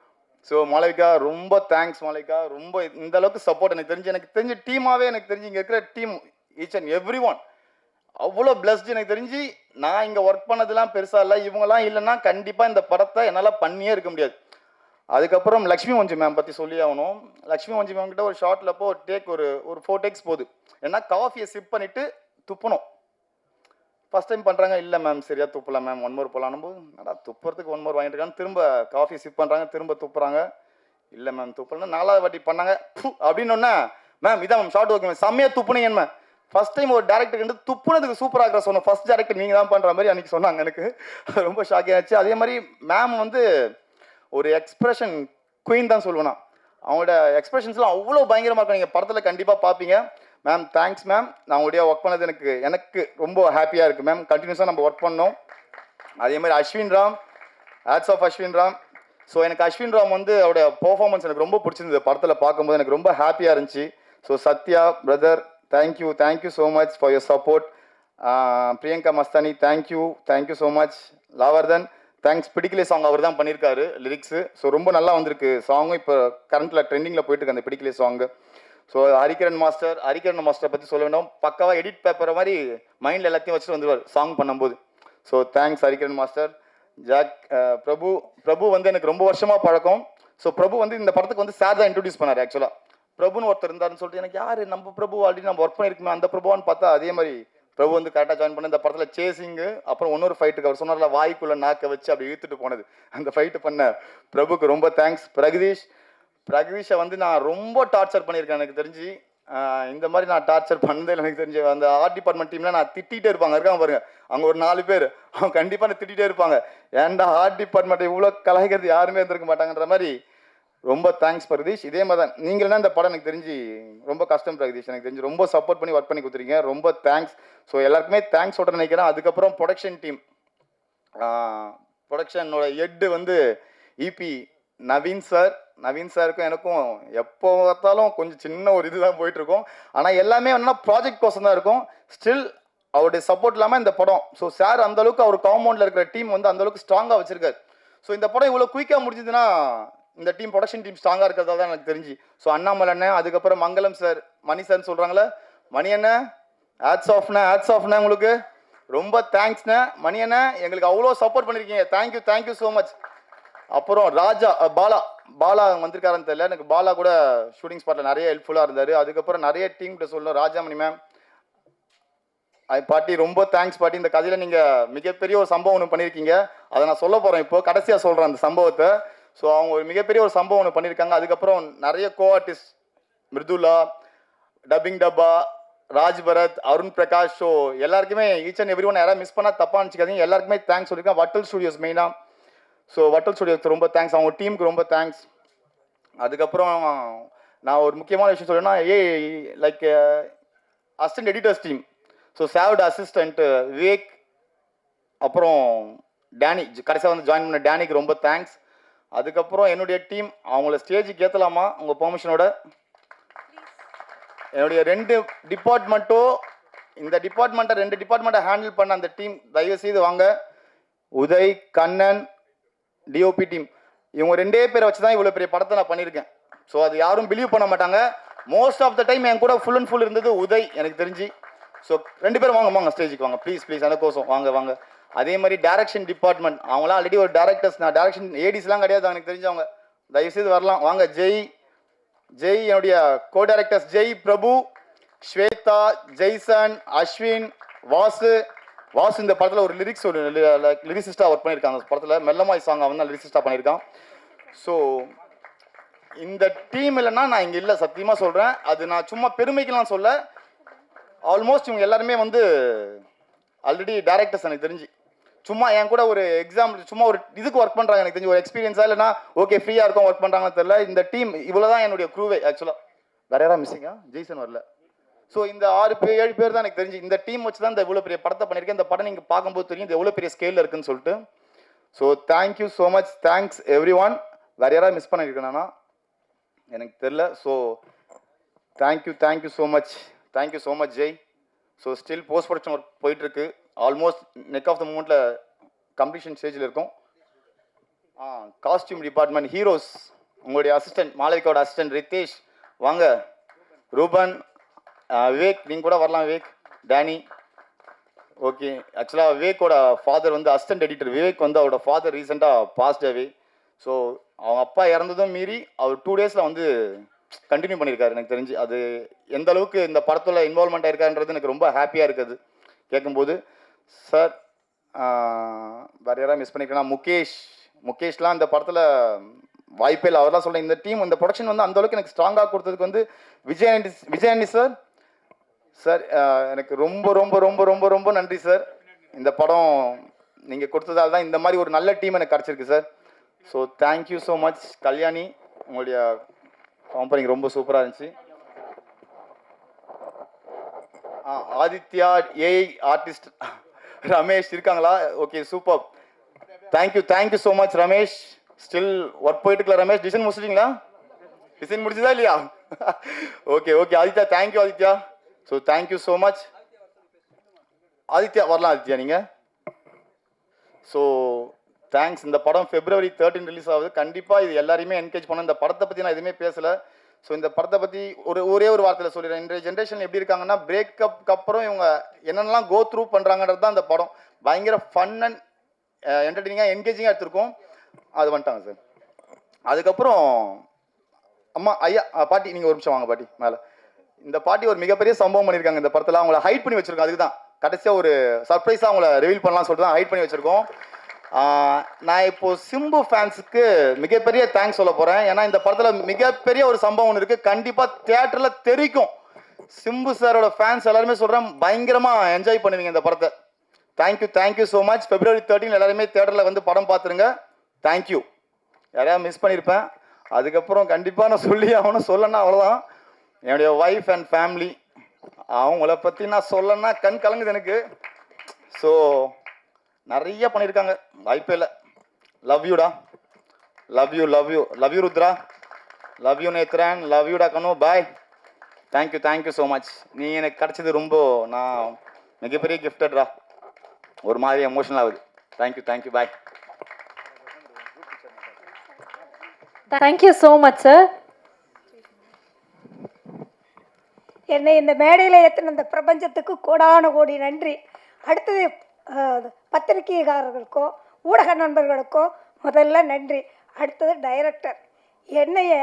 ஸோ மாளவிகா ரொம்ப தேங்க்ஸ். மாளவிகா ரொம்ப இந்த அளவுக்கு சப்போர்ட் எனக்கு தெரிஞ்ச டீமாகவே எனக்கு தெரிஞ்சு இங்கே இருக்கிற team each and every one அவ்வளோ பிளஸ்டு. எனக்கு தெரிஞ்சு நான் இங்கே ஒர்க் பண்ணதெல்லாம் பெருசாக இல்லை, இவங்கெல்லாம் இல்லைன்னா கண்டிப்பாக இந்த படத்தை என்னால் பண்ணியே இருக்க முடியாது. அதுக்கப்புறம் லக்ஷ்மி மஞ்சு மேம் பற்றி சொல்லி ஆகணும். லக்ஷ்மி மஞ்சு மேம் கிட்ட ஒரு ஷார்ட்டில் ஒரு டேக் ஒரு 4 டேக்ஸ் போகுது. ஏன்னா காஃபியை சிப் பண்ணிவிட்டு துப்பணும். ஃபஸ்ட் டைம் பண்ணுறாங்க, இல்லை மேம் சரியா துப்பலாம் மேம், 1 மோர் போகலான்னு போது நல்லா துப்புறதுக்கு 1 மோர் வாங்கிட்டு இருக்காங்க. திரும்ப காஃபி சிப் பண்ணுறாங்க, திரும்ப துப்புறாங்க, இல்லை மேம் துப்பலன்னா 4வது வாட்டி பண்ணாங்க அப்படின்னொன்னே, மேம் இதான் மேம் ஷார்ட் ஓகே மேம் செம்மையாக துப்புனீங்க மேம். ஃபஸ்ட் டைம் ஒரு டேரக்டர் வந்து துப்புனதுக்கு சூப்பராக இருக்கிற சொன்னோம். ஃபஸ்ட் டேரக்டர் நீங்கள் தான் பண்ணுற மாதிரி அன்றைக்கி சொன்னாங்க. எனக்கு ரொம்ப ஷாக் ஆச்சு. அதே மாதிரி மேம் வந்து ஒரு எக்ஸ்பிரஷன் குயின் தான் சொல்லுவேன். அவங்களோட எக்ஸ்பிரஷன்ஸ்லாம் அவ்வளோ பயங்கரமாக இருக்கும். நீங்கள் படத்தில் கண்டிப்பாக பார்ப்பீங்க. Ma'am thanks ma'am. நான் உங்களுடைய ஒர்க் பண்ணது எனக்கு ரொம்ப ஹாப்பியாக இருக்குது மேம். கண்டினியூஸாக நம்ம ஒர்க் பண்ணோம். அதே மாதிரி Ashwin Ram, ads of Ashwin Ram. So எனக்கு அஸ்வின் ராம் வந்து அவருடைய பர்ஃபார்மன்ஸ் எனக்கு ரொம்ப பிடிச்சிருந்தது. படத்தில் பார்க்கும்போது எனக்கு ரொம்ப ஹாப்பியாக இருந்துச்சு. So Sathya brother thank you so much for your support. Priyanka Mastani thank you so much. Lavardhan thanks. பிடிக்கலே சாங் அவர் தான் பண்ணியிருக்காரு லிரிக்ஸு. ஸோ ரொம்ப நல்லா வந்திருக்கு சாங்கும். இப்போ கரண்ட்டில் ட்ரெண்டிங்கில் போயிட்டுருக்கு அந்த பிடிக்கலே சாங்கு. ஸோ ஹரிகரன் மாஸ்டரை பற்றி சொல்ல வேண்டாம். பக்காவாக எடிட் பேப்பரை மாதிரி மைண்டில் எல்லாத்தையும் வச்சுட்டு வந்துடுவார் சாங் பண்ணும்போது. So thanks Hariharan master. Jack Prabhu வந்து எனக்கு ரொம்ப வருஷமாக பழக்கம். ஸோ பிரபு வந்து இந்த படத்துக்கு வந்து சார் தான் இன்ட்ரடியூஸ் பண்ணார். ஆக்சுவலாக பிரபுன்னு ஒருத்தர் இருந்தாருன்னு சொல்லிட்டு எனக்கு யார் நம்ம பிரபு ஆல்ரெடி நம்ம ஒர்க் பண்ணியிருக்கோமே அந்த பிரபுவான்னு பார்த்தா அதே மாதிரி பிரபு வந்து கரெக்டாக ஜாயின் பண்ண இந்த படத்தில் சேசிங்கு அப்புறம் இன்னொரு ஃபைட்டுக்கு அவர் சொன்னார்ல வாய்க்குள்ளே நாக்க வச்சு அப்படி இழுத்துட்டு போனது அந்த ஃபைட்டு பண்ண பிரபுக்கு ரொம்ப தேங்க்ஸ். பிரகதீஷை வந்து நான் ரொம்ப டார்ச்சர் பண்ணியிருக்கேன். எனக்கு தெரிஞ்சு இந்த மாதிரி நான் டார்ச்சர் பண்ணதே எனக்கு தெரிஞ்சு. அந்த ஆர்ட் டிபார்ட்மெண்ட் டீமில் நான் திட்டிகிட்டே இருப்பாங்க இருக்காங்க பாருங்க அவங்க ஒரு 4 பேர் அவங்க கண்டிப்பாக நான் திட்டிகிட்டே இருப்பாங்க. ஏன்டா ஆர்ட் டிபார்ட்மெண்ட் இவ்வளோ கலாய்க்கிறது யாருமே இருந்திருக்க மாட்டாங்கன்ற மாதிரி. ரொம்ப தேங்க்ஸ் பிரகதீஷ். இதே மாதிரி தான் நீங்களா இந்த படம் எனக்கு தெரிஞ்சு ரொம்ப கஷ்டம் பிரகதீஷ். எனக்கு தெரிஞ்சு ரொம்ப சப்போர்ட் பண்ணி ஒர்க் பண்ணி கொடுத்துருக்கீங்க. ரொம்ப தேங்க்ஸ். ஸோ எல்லாருக்குமே தேங்க்ஸ் சொல்கிறேன் நினைக்கிறேன். அதுக்கப்புறம் ப்ரொடக்ஷன் டீம் ப்ரொடக்ஷனோட ஹெட்டு வந்து இபி நவீன் சாருக்கும் எனக்கும் எப்போ பார்த்தாலும் கொஞ்சம் சின்ன ஒரு இதுதான் போயிட்டுருக்கோம். ஆனால் எல்லாமே என்னன்னா ப்ராஜெக்ட் கோசம் தான் இருக்கும். ஸ்டில் அவருடைய சப்போர்ட் இல்லாமல் இந்த படம். ஸோ சார் அந்தளவுக்கு அவர் காம்பவுண்டில் இருக்கிற டீம் வந்து அந்தளவுக்கு ஸ்ட்ராங்காக வச்சுருக்காரு. ஸோ இந்த படம் இவ்வளோ குயிக்காக முடிஞ்சதுன்னா இந்த டீம் ப்ரொடக்ஷன் டீம் ஸ்ட்ராங்காக இருக்கிறதா தான் எனக்கு தெரிஞ்சு. ஸோ அண்ணாமலை அண்ணன் அதுக்கப்புறம் மங்களம் சார் மணி சார்னு சொல்கிறாங்களே மணி அண்ணன் ஹேட்ஸ் ஆஃப்ண்ணே உங்களுக்கு ரொம்ப தேங்க்ஸ்ண்ணே. மணி அண்ணன் எங்களுக்கு அவ்வளோ சப்போர்ட் பண்ணியிருக்கீங்க. Thank you so much. அப்புறம் ராஜா பாலா வந்திருக்காருன்னு தெரியல. எனக்கு பாலா கூட ஷூட்டிங் ஸ்பாட்டில் நிறைய ஹெல்ப்ஃபுல்லாக இருந்தார். அதுக்கப்புறம் நிறைய டீம் கிட்ட சொல்லணும். ராஜாமணி மேம் பாட்டி ரொம்ப தேங்க்ஸ் பாட்டி. இந்த கதையில் நீங்கள் மிகப்பெரிய ஒரு சம்பவம் ஒன்று பண்ணியிருக்கீங்க. அதை நான் சொல்ல போகிறேன் இப்போ கடைசியாக சொல்கிறேன் அந்த சம்பவத்தை. ஸோ அவங்க ஒரு மிகப்பெரிய ஒரு சம்பவம் ஒன்று பண்ணியிருக்காங்க. அதுக்கப்புறம் நிறைய கோ ஆர்டிஸ்ட் மிருதுலா டப்பிங் டப்பா ராஜ் பரத் அருண் பிரகாஷ். ஸோ எல்லாருக்குமே ஈச் அண்ட் எவ்ரி ஒன் யாராவது மிஸ் பண்ணால் தப்பாக நினச்சிக்காதீங்க. எல்லாருக்குமே தேங்க்ஸ் சொல்லியிருக்கேன். வட்டல் ஸ்டுடியோஸ் மெயினாக. ஸோ வட்டல் ஸ்டுடியோஸ்க்கு ரொம்ப தேங்க்ஸ். அவங்க டீமுக்கு ரொம்ப தேங்க்ஸ். அதுக்கப்புறம் நான் ஒரு முக்கியமான விஷயம் சொல்லணும்னா like assistant editors team. So saved assistant Vivek அப்புறம் டேனி கடைசியாக வந்து ஜாயின் பண்ண டேனிக்கு ரொம்ப தேங்க்ஸ். அதுக்கப்புறம் என்னுடைய டீம் அவங்கள ஸ்டேஜுக்கு ஏற்றலாமா உங்கள் பெர்மிஷனோட? என்னுடைய 2 டிபார்ட்மெண்ட்டோ இந்த டிபார்ட்மெண்ட்டை 2 டிபார்ட்மெண்ட்டை ஹேண்டில் பண்ண அந்த டீம் தயவு செய்து வாங்க. உதய் கண்ணன் டிஓபி டீம் இவங்க 2 பேரை வச்சு தான் இவ்வளோ பெரிய படத்தை நான் பண்ணியிருக்கேன். ஸோ அது யாரும் பிலீவ் பண்ண மாட்டாங்க. மோஸ்ட் ஆஃப் த டைம் என் கூட ஃபுல் அண்ட் ஃபுல் இருந்தது உதய் எனக்கு தெரிஞ்சு. ஸோ 2 பேரும் வாங்க ஸ்டேஜுக்கு வாங்க ப்ளீஸ் எனக்கோசம் வாங்க. அதே மாதிரி டைரக்ஷன் டிபார்ட்மெண்ட் அவங்களாம் ஆல்ரெடி ஒரு டேரக்டர்ஸ். நான் டைரக்ஷன் ஏடிஸ்லாம் கிடையாது எனக்கு தெரிஞ்சவங்க. தயவுசெய்து வரலாம் வாங்க. ஜெய் என்னுடைய கோ டைரக்டர்ஸ் ஜெய் பிரபு ஸ்வேதா ஜெய்சன் அஸ்வின் வாசு இந்த படத்தில் ஒரு லிரிசிஸ்டாக ஒர்க் பண்ணியிருக்காங்க. அந்த படத்தில் மெல்லமாய் சாங் அவன் தான் லிரிசிஸ்டாக பண்ணியிருக்கான். ஸோ இந்த டீம் இல்லைன்னா நான் இங்கே இல்லை சத்தியமாக சொல்கிறேன். அது நான் சும்மா பெருமைக்கெல்லாம் சொல்ல. ஆல்மோஸ்ட் இவங்க எல்லாருமே வந்து ஆல்ரெடி டேரக்டர்ஸ் எனக்கு தெரிஞ்சு. சும்மா என் கூட ஒரு எக்ஸாம்பிள் சும்மா ஒரு இதுக்கு ஒர்க் பண்ணுறாங்க எனக்கு தெரிஞ்சு. ஒரு எக்ஸ்பீரியன்ஸாக இல்லைனா ஓகே ஃப்ரீயாக இருக்கும் ஒர்க் பண்ணுறாங்கன்னு தெரியல. இந்த டீம் இவ்வளோ தான் என்னுடைய க்ரூவே ஆக்சுவலாக. வேற யாராவது மிஸ்ஸிங்கா? ஜெய்சன் வரல. ஸோ இந்த 6-7 பேர் தான் எனக்கு தெரிஞ்சு. இந்த டீம் வச்சு தான் இந்த இவ்வளோ பெரிய படத்தை பண்ணியிருக்கேன். இந்த படம் நீங்கள் பார்க்கும்போது தெரியும் இது எவ்வளோ பெரிய ஸ்கேலில் இருக்குன்னு சொல்லிட்டு. So thank you so much. Thanks everyone. வேறு யாராவது மிஸ் பண்ணியிருக்கேனா எனக்கு தெரில. So thank you so much Jai. So still post production work போயிட்டுருக்கு. ஆல்மோஸ்ட் நெக் ஆஃப் த மூமெண்ட்டில் கம்ப்ளீஷன் ஸ்டேஜில் இருக்கும். காஸ்டியூம் டிபார்ட்மெண்ட் ஹீரோஸ் உங்களுடைய அசிஸ்டன்ட் மாளவிகாவோட அசிஸ்டன்ட் ரித்தேஷ் வாங்க. ரூபன் விவேக் நீங்கள் கூட வரலாம். Vivek Danny okay. ஆக்சுவலாக விவேக்கோட ஃபாதர் வந்து அசிஸ்டன்ட் எடிட்டர். விவேக் வந்து அவரோட ஃபாதர் ரீசெண்டாக பாஸ்ட் அவே. ஸோ அவங்க அப்பா இறந்ததும் மீறி அவர் 2 டேஸில் வந்து கண்டினியூ பண்ணியிருக்காரு எனக்கு தெரிஞ்சு. அது எந்த அளவுக்கு இந்த படத்தில் இன்வால்மெண்ட் ஆயிருக்காருன்றது எனக்கு ரொம்ப ஹாப்பியாக இருக்குது கேட்கும்போது. சார் வேறு யாராவது மிஸ் பண்ணியிருக்கேன்னா முகேஷ்லாம் இந்த படத்தில் வாய்ப்பே இல்லை. அவர்லாம் சொல்கிறேன். இந்த டீம் இந்த ப்ரொடக்ஷன் வந்து அந்தளவுக்கு எனக்கு ஸ்ட்ராங்காக கொடுத்ததுக்கு வந்து விஜயாண்டி சார் எனக்கு ரொம்ப ரொம்ப ரொம்ப ரொம்ப ரொம்ப நன்றி சார். இந்த படம் நீங்கள் கொடுத்ததால தான் இந்த மாதிரி ஒரு நல்ல டீம் எனக்கு கிடச்சிருக்கு sir. So thank you so much. Kalyani உங்களுடைய காம்பனிங் ரொம்ப சூப்பராக இருந்துச்சு. ஆதித்யா ஏஐ ஆர்டிஸ்ட் ரமேஷ் இருக்காங்களா? Okay super. Thank you so much Ramesh. Still work போயிட்டுருக்கல ரமேஷ். டிசைன் முடிச்சிட்டிங்களா? டிசைன் முடிச்சுதா இல்லையா? Okay Aditya thank you Aditya. So thank you so much. Aditya வரலாம் ஆதித்யா நீங்கள். So thanks. இந்த படம் February 13 ரிலீஸ் ஆகுது. கண்டிப்பாக இது எல்லாரையுமே என்கரேஜ் பண்ண. இந்த படத்தை பற்றி நான் எதுவுமே பேசலை. ஸோ இந்த படத்தை பற்றி ஒரே ஒரு வார்த்தையில் சொல்லிடுறேன். இன்றைய ஜென்ரேஷன் எப்படி இருக்காங்கன்னா, பிரேக்கப்க்கு அப்புறம் இவங்க என்னென்னலாம் கோ த்ரூ பண்ணுறாங்கன்றது தான் இந்த படம். பயங்கர ஃபன் அண்ட் என்டர்டெய்னிங்காக என்கேஜிங்காக எடுத்திருக்கோம். அது வந்துட்டாங்க சார். அதுக்கப்புறம் அம்மா ஐயா பாட்டி, நீங்கள் ஒரு நிமிஷம் வாங்க பாட்டி மேலே. இந்த பாட்டி ஒரு மிகப்பெரிய சம்பவம் பண்ணியிருக்காங்க இந்த படத்தில். அவங்கள ஹைட் பண்ணி வச்சுருக்கோம். அதுக்கு தான் கடைசியாக ஒரு சர்ப்ரைஸாக அவங்கள ரிவீல் பண்ணலாம் சொல்லிட்டு தான் ஹைட் பண்ணி வச்சுருக்கோம். நான் இப்போது சிம்பு ஃபேன்ஸுக்கு மிகப்பெரிய தேங்க்ஸ் சொல்ல போகிறேன். ஏன்னா இந்த படத்தில் மிகப்பெரிய ஒரு சம்பவம் ஒன்று இருக்குது. கண்டிப்பாக தியேட்டரில் தெரிக்கும். சிம்பு சாரோட ஃபேன்ஸ் எல்லாருமே சொல்கிறேன், பயங்கரமாக என்ஜாய் பண்ணுவீங்க இந்த படத்தை. Thank you so much. February 13 எல்லாருமே தியேட்டரில் வந்து படம் பார்த்துருங்க. தேங்க்யூ. யாரையாவது மிஸ் பண்ணியிருப்பேன். அதுக்கப்புறம் கண்டிப்பாக நான் சொல்லி ஆகணும். சொல்லணும்னா அவ்வளோதான். என்னுடைய ஒய்ஃப் அண்ட் ஃபேமிலி, அவங்கள பற்றி நான் சொல்லணும்னா கண் கலங்குது எனக்கு. ஸோ நிறைய பண்ணியிருக்காங்க, வாய்ப்பே இல்லை. லவ் யூடா, love you Rudra, love you Nethran, love யூடா Kanu, bye. Thank you so much. நீ எனக்கு கிடச்சது ரொம்ப, நான் மிகப்பெரிய கிஃப்டட்ரா. ஒரு மாதிரி எமோஷனல் ஆகுது. Thank you bye. Thank you so much sir. என்னை இந்த மேடையில் ஏற்றின இந்த பிரபஞ்சத்துக்கு கோடான கோடி நன்றி. அடுத்தது பத்திரிகைக்காரர்களுக்கோ ஊடக நண்பர்களுக்கோ முதல்ல நன்றி. அடுத்தது டைரக்டர், என்னைய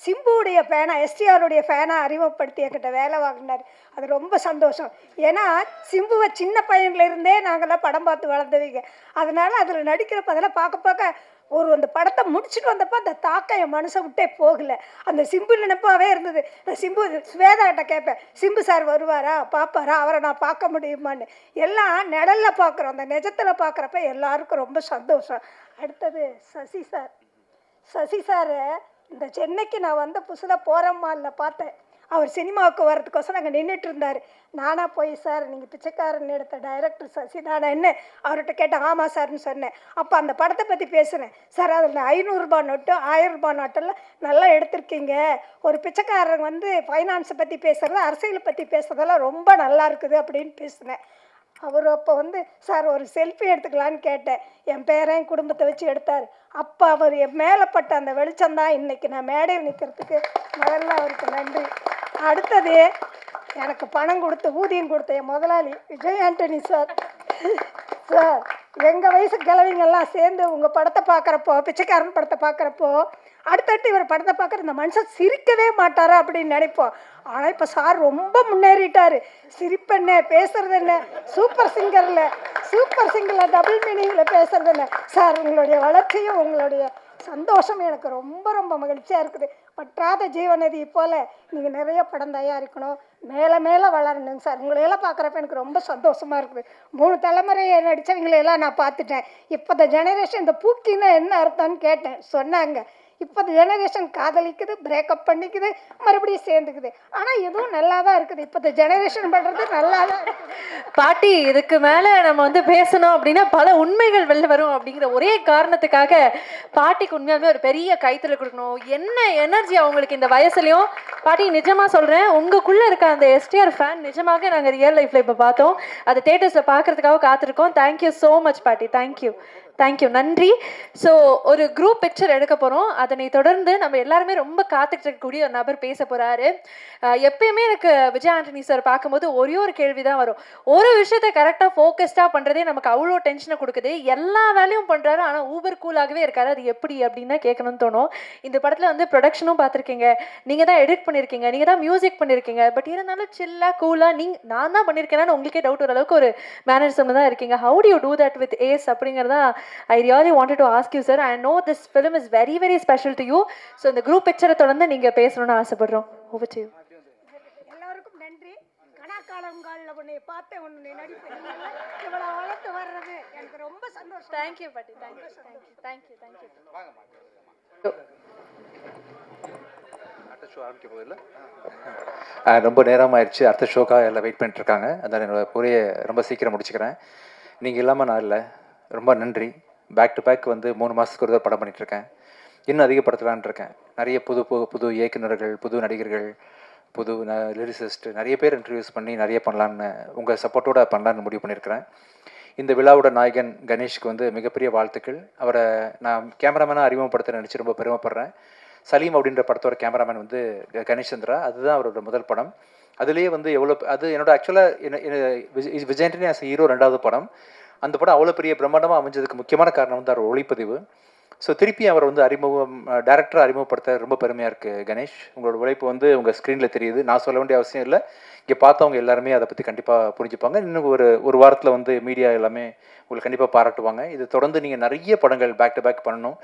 சிம்புவுடைய ஃபேனா, எஸ்டிஆருடைய ஃபேனாக அறிமுகப்படுத்தி என்கிட்ட வேலை வாங்கினார். அது ரொம்ப சந்தோஷம். ஏன்னா சிம்புவை சின்ன பையன்லேருந்தே நாங்கள்லாம் படம் பார்த்து வளர்ந்தவங்க. அதனால் அதில் நடிக்கிறப்ப அதெல்லாம் பார்க்க அந்த படத்தை முடிச்சுட்டு வந்தப்போ அந்த தாக்கம் என் மனசை விட்டே போகலை. அந்த சிம்பு நினைப்பாகவே இருந்தது. நான் சிம்பு ஸ்வேதாகிட்ட கேட்பேன், சிம்பு சார் வருவாரா, பார்ப்பாரா, அவரை நான் பார்க்க முடியுமான்னு. எல்லாம் நிழலில் பார்க்குறோம், அந்த நிஜத்தில் பார்க்குறப்ப எல்லாருக்கும் ரொம்ப சந்தோஷம். அடுத்தது சசி சார் இந்த சென்னைக்கு நான் வந்த புதுசில் போகிறம்மா இல்லை பார்த்தேன். அவர் சினிமாவுக்கு வர்றதுக்கோசரம் அங்கே நின்றுட்டு இருந்தார். நானாக போய், சார் நீங்கள் பிச்சைக்காரன் எடுத்த டைரக்டர் சசி தானே என்ன அவர்கிட்ட கேட்டேன். ஆமாம் சார்னு சொன்னேன். அப்போ அந்த படத்தை பற்றி பேசுனேன். சார் அதில் 500 ரூபாய் நோட்டு 1000 ரூபாய் நோட்டெல்லாம் நல்லா எடுத்திருக்கீங்க. ஒரு பிச்சைக்காரன் வந்து ஃபைனான்ஸை பற்றி பேசுகிறது, அரசியலை பற்றி பேசுறதெல்லாம் ரொம்ப நல்லா இருக்குது அப்படின்னு பேசினேன். அவர் அப்போ வந்து, சார் ஒரு செல்ஃபி எடுத்துக்கலான்னு கேட்டேன். என் பேரன் குடும்பத்தை வச்சு எடுத்தார். அப்போ அவர் என் மேலே பட்ட அந்த வெளிச்சம்தான் இன்றைக்கி நான் மேடையில் நிற்கிறதுக்கு முதல்ல அவருக்கு நன்றி. அடுத்தது எனக்கு பணம் கொடுத்து ஊதியம் கொடுத்த என் முதலாளி விஜய் ஆண்டனி சார். சார் எங்கள் வயசு கிழவிங்கெல்லாம் சேர்ந்து உங்கள் படத்தை பார்க்குறப்போ, பிச்சைக்காரன் படத்தை பார்க்குறப்போ, அடுத்தடுத்து இவர் படத்தை பார்க்குற இந்த மனுஷன் சிரிக்கவே மாட்டாரா அப்படின்னு நினைப்போம். ஆனால் இப்போ சார் ரொம்ப முன்னேறிட்டார். சிரிப்பென்ன, பேசுறது என்ன, சூப்பர் சிங்கரில் டபுள் மீனிங்கில் பேசுறது என்ன. சார் உங்களுடைய வளர்ச்சியும் உங்களுடைய சந்தோஷம் எனக்கு ரொம்ப ரொம்ப மகிழ்ச்சியாக இருக்குது. பற்றாத ஜீவநதி போல் நீங்கள் நிறைய படம் தயாரிக்கணும், மேலே வளரணுங்க சார். உங்களையெல்லாம் பார்க்குறப்ப எனக்கு ரொம்ப சந்தோஷமாக இருக்குது. 3 தலைமுறையை நடித்தவங்களையெல்லாம் நான் பார்த்துட்டேன். இப்போ இந்த ஜெனரேஷன் இந்த பூக்கின்னா என்ன அர்த்தம்னு கேட்டேன். சொன்னாங்க, இப்போ இந்த ஜெனரேஷன் காதலிக்குது, பிரேக்கப் பண்ணிக்குது, மறுபடியும் சேர்ந்துக்குது. ஆனால் இதுவும் நல்லா தான் இருக்குது. இப்போ இந்த ஜெனரேஷன் பண்ணுறது நல்லா தான் இருக்குது. பாட்டி, இதுக்கு மேலே நம்ம வந்து பேசணும் அப்படின்னா பல உண்மைகள் வெளில வரும். அப்படிங்கிற ஒரே காரணத்துக்காக பாட்டிக்கு உண்மையாலுமே ஒரு பெரிய கைத்தறி கொடுக்கணும். என்ன எனர்ஜி அவங்களுக்கு இந்த வயசுலையும். பாட்டி நிஜமாக சொல்கிறேன், உங்களுக்குள்ளே இருக்க அந்த எஸ்டிஆர் ஃபேன் நிஜமாக நாங்கள் ரியல் லைஃப்பில் இப்போ பார்த்தோம். அது தேட்டர்ஸில் பார்க்குறதுக்காக காத்திருக்கோம். தேங்க்யூ ஸோ மச் பாட்டி. தேங்க்யூ நன்றி. ஸோ ஒரு குரூப் பிக்சர் எடுக்க போகிறோம். அதனை தொடர்ந்து நம்ம எல்லாருமே ரொம்ப காத்துக்கிட்டு இருக்கக்கூடிய ஒரு நபர் பேச போகிறாரு. எப்பயுமே எனக்கு விஜய் ஆண்டனி சார் பார்க்கும்போது ஒரே ஒரு கேள்வி தான் வரும். ஒரு விஷயத்தை கரெக்டாக ஃபோக்கஸ்டாக பண்ணுறதே நமக்கு அவ்வளோ டென்ஷனை கொடுக்குது. எல்லா வேலையும் பண்ணுறாரு, ஆனால் ஊபர் கூலாகவே இருக்காரு. அது எப்படி அப்படின்னு கேட்கணும்னு தோணும். இந்த படத்தில் வந்து ப்ரொடக்ஷனும் பார்த்துருக்கீங்க, நீங்கள் தான் எடிட் பண்ணியிருக்கீங்க, நீங்கள் தான் மியூசிக் பண்ணியிருக்கீங்க. பட் இருந்தாலும் சில்லாக கூலாக நான் தான் பண்ணியிருக்கேன்னு உங்களுக்கே டவுட் வர அளவுக்கு ஒரு மேனரிசம் தான் இருக்கீங்க. How do you do that with ease அப்படிங்கிறதா I really wanted to ask you, sir. I know this film is very, very special to you. So, இந்த group picture தொடர்ந்து நீங்க பேசணும்னு ஆசைப்படுறோம். Over to you. எல்லாருக்கும் நன்றி. கணக்காலங்காலில் உன்னை பார்த்தேன், உன்னை நடிப்பேன், இவ்வளோ வளர்த்து வர்றது எனக்கு ரொம்ப சந்தோஷம். தேங்க்யூ பாட்டி. தேங்க்யூ. அடுத்த ஷோ ஆரம்பிக்க போதில்லை, ரொம்ப நேரமாகிடுச்சு. அடுத்த ஷோக்காக எல்லாம் வெயிட் பண்ணிட்டுருக்காங்க. அதனால் என்னோடய பொரிய ரொம்ப சீக்கிரம் முடிச்சுக்கிறேன். நீங்கள் இல்லாமல் நான் இல்லை. ரொம்ப நன்றி. பேக் டு பேக் வந்து 3 மாதத்துக்கு ஒரு படம் பண்ணிகிட்ருக்கேன். இன்னும் அதிகப்படுத்தலான் இருக்கேன். நிறைய புது இயக்குநர்கள், புது நடிகர்கள், புது லிரிசிஸ்ட் நிறைய பேர் இன்ட்ரடியூஸ் பண்ணி நிறைய பண்ணலான்னு, உங்கள் சப்போர்ட்டோடு பண்ணலான்னு முடிவு பண்ணியிருக்கிறேன். இந்த விழாவோட நாயகன் கணேஷ்க்கு வந்து மிகப்பெரிய வாழ்த்துக்கள். அவரை நான் கேமராமேனாக அறிமுகப்படுத்த நினச்சி ரொம்ப பெருமைப்படுறேன். சலீம் அப்படின்ற படத்தோட கேமராமேன் வந்து கணேஷ் சந்திரா. அதுதான் அவரோட முதல் படம். அதுலேயே வந்து அது என்னோட ஆக்சுவலாக விஜயன்டனி ஆஸ் ஹீரோ 2வது படம். அந்த படம் அவ்வளோ பெரிய பிரம்மாண்டமாக அமைஞ்சதுக்கு முக்கியமான காரணம் வந்து அவர் ஒளிப்பதிவு. ஸோ திருப்பி அவர் வந்து டேரக்டராக அறிமுகப்படுத்த ரொம்ப பெருமையாக இருக்குது கணேஷ். உங்களோட உழைப்பு வந்து உங்கள் ஸ்க்ரீனில் தெரியுது. நான் சொல்ல வேண்டிய அவசியம் இல்லை. இங்கே பார்த்தவங்க எல்லாருமே அதை பற்றி கண்டிப்பாக புரிஞ்சுப்பாங்க. இன்னும் ஒரு வாரத்தில் வந்து மீடியா எல்லாமே உங்களுக்கு கண்டிப்பாக பாராட்டுவாங்க. இது தொடர்ந்து நீங்கள் நிறைய படங்கள் பேக் டு பேக் பண்ணணும்.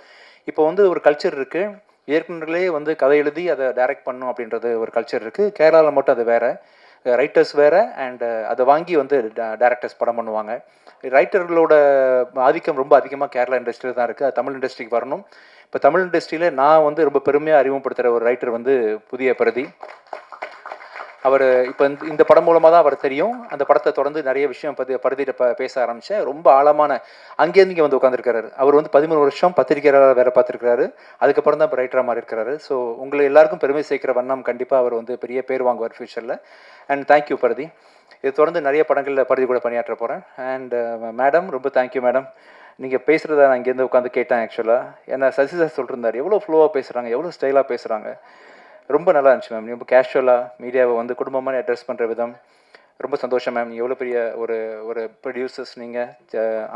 இப்போ வந்து ஒரு கல்ச்சர் இருக்குது. இயக்குநர்களே வந்து கதை எழுதி அதை டைரக்ட் பண்ணணும் அப்படின்றது ஒரு கல்ச்சர் இருக்குது. கேரளாவில் மட்டும் அது வேறு, ரைட்டர்ஸ் வேறு, அண்டு அதை வாங்கி வந்து டேரக்டர்ஸ் படம் பண்ணுவாங்க. ரைட்டர்களோட ஆதிக்கம் ரொம்ப அதிகமாக கேரளா இண்டஸ்ட்ரியில் தான் இருக்குது. அது தமிழ் இண்டஸ்ட்ரிக்கு வரணும். இப்போ தமிழ் இண்டஸ்ட்ரியில் நான் வந்து ரொம்ப பெருமையாக அறிமுகப்படுத்துகிற ஒரு ரைட்டர் வந்து புதிய பிரதி. அவர் இப்போ இந்த படம் மூலமாக தான் அவர் தெரியும். அந்த படத்தை தொடர்ந்து நிறைய விஷயம் பருதியில் பேச ஆரம்பித்தேன். ரொம்ப ஆழமான அங்கேருந்து இங்கே வந்து உட்காந்துருக்காரு. அவர் வந்து 13 வருஷம் பத்திரிகையாளராக வேலை பார்த்துருக்காரு. அதுக்கப்புறம் தான் இப்போ ரைட்டராக மாறி இருக்காரு. ஸோ உங்களை எல்லாருக்கும் பெருமை சேர்க்கிற வண்ணம் கண்டிப்பாக அவர் வந்து பெரிய பேர் வாங்குவார் ஃபியூச்சரில். அண்ட் தேங்க்யூ பருதி. இது தொடர்ந்து நிறைய படங்களில் பருதி கூட பணியாற்ற போகிறேன். அண்ட் மேடம், ரொம்ப தேங்க்யூ மேடம். நீங்கள் பேசுகிறத நான் இங்கேருந்து உட்காந்து கேட்டேன். ஆக்சுவலாக ஏன்னா சசி சார் சொல்லிருந்தார், எவ்வளோ ஃப்ளோவாக பேசுகிறாங்க, எவ்வளோ ஸ்டைலாக பேசுகிறாங்க. ரொம்ப நல்லா இருந்துச்சு மேம். ரொம்ப கேஷுவலாக மீடியாவை வந்து குடும்பமாக அட்ரஸ் பண்ணுற விதம் ரொம்ப சந்தோஷம் மேம். எவ்வளோ பெரிய ஒரு ப்ரொடியூசர்ஸ் நீங்கள்.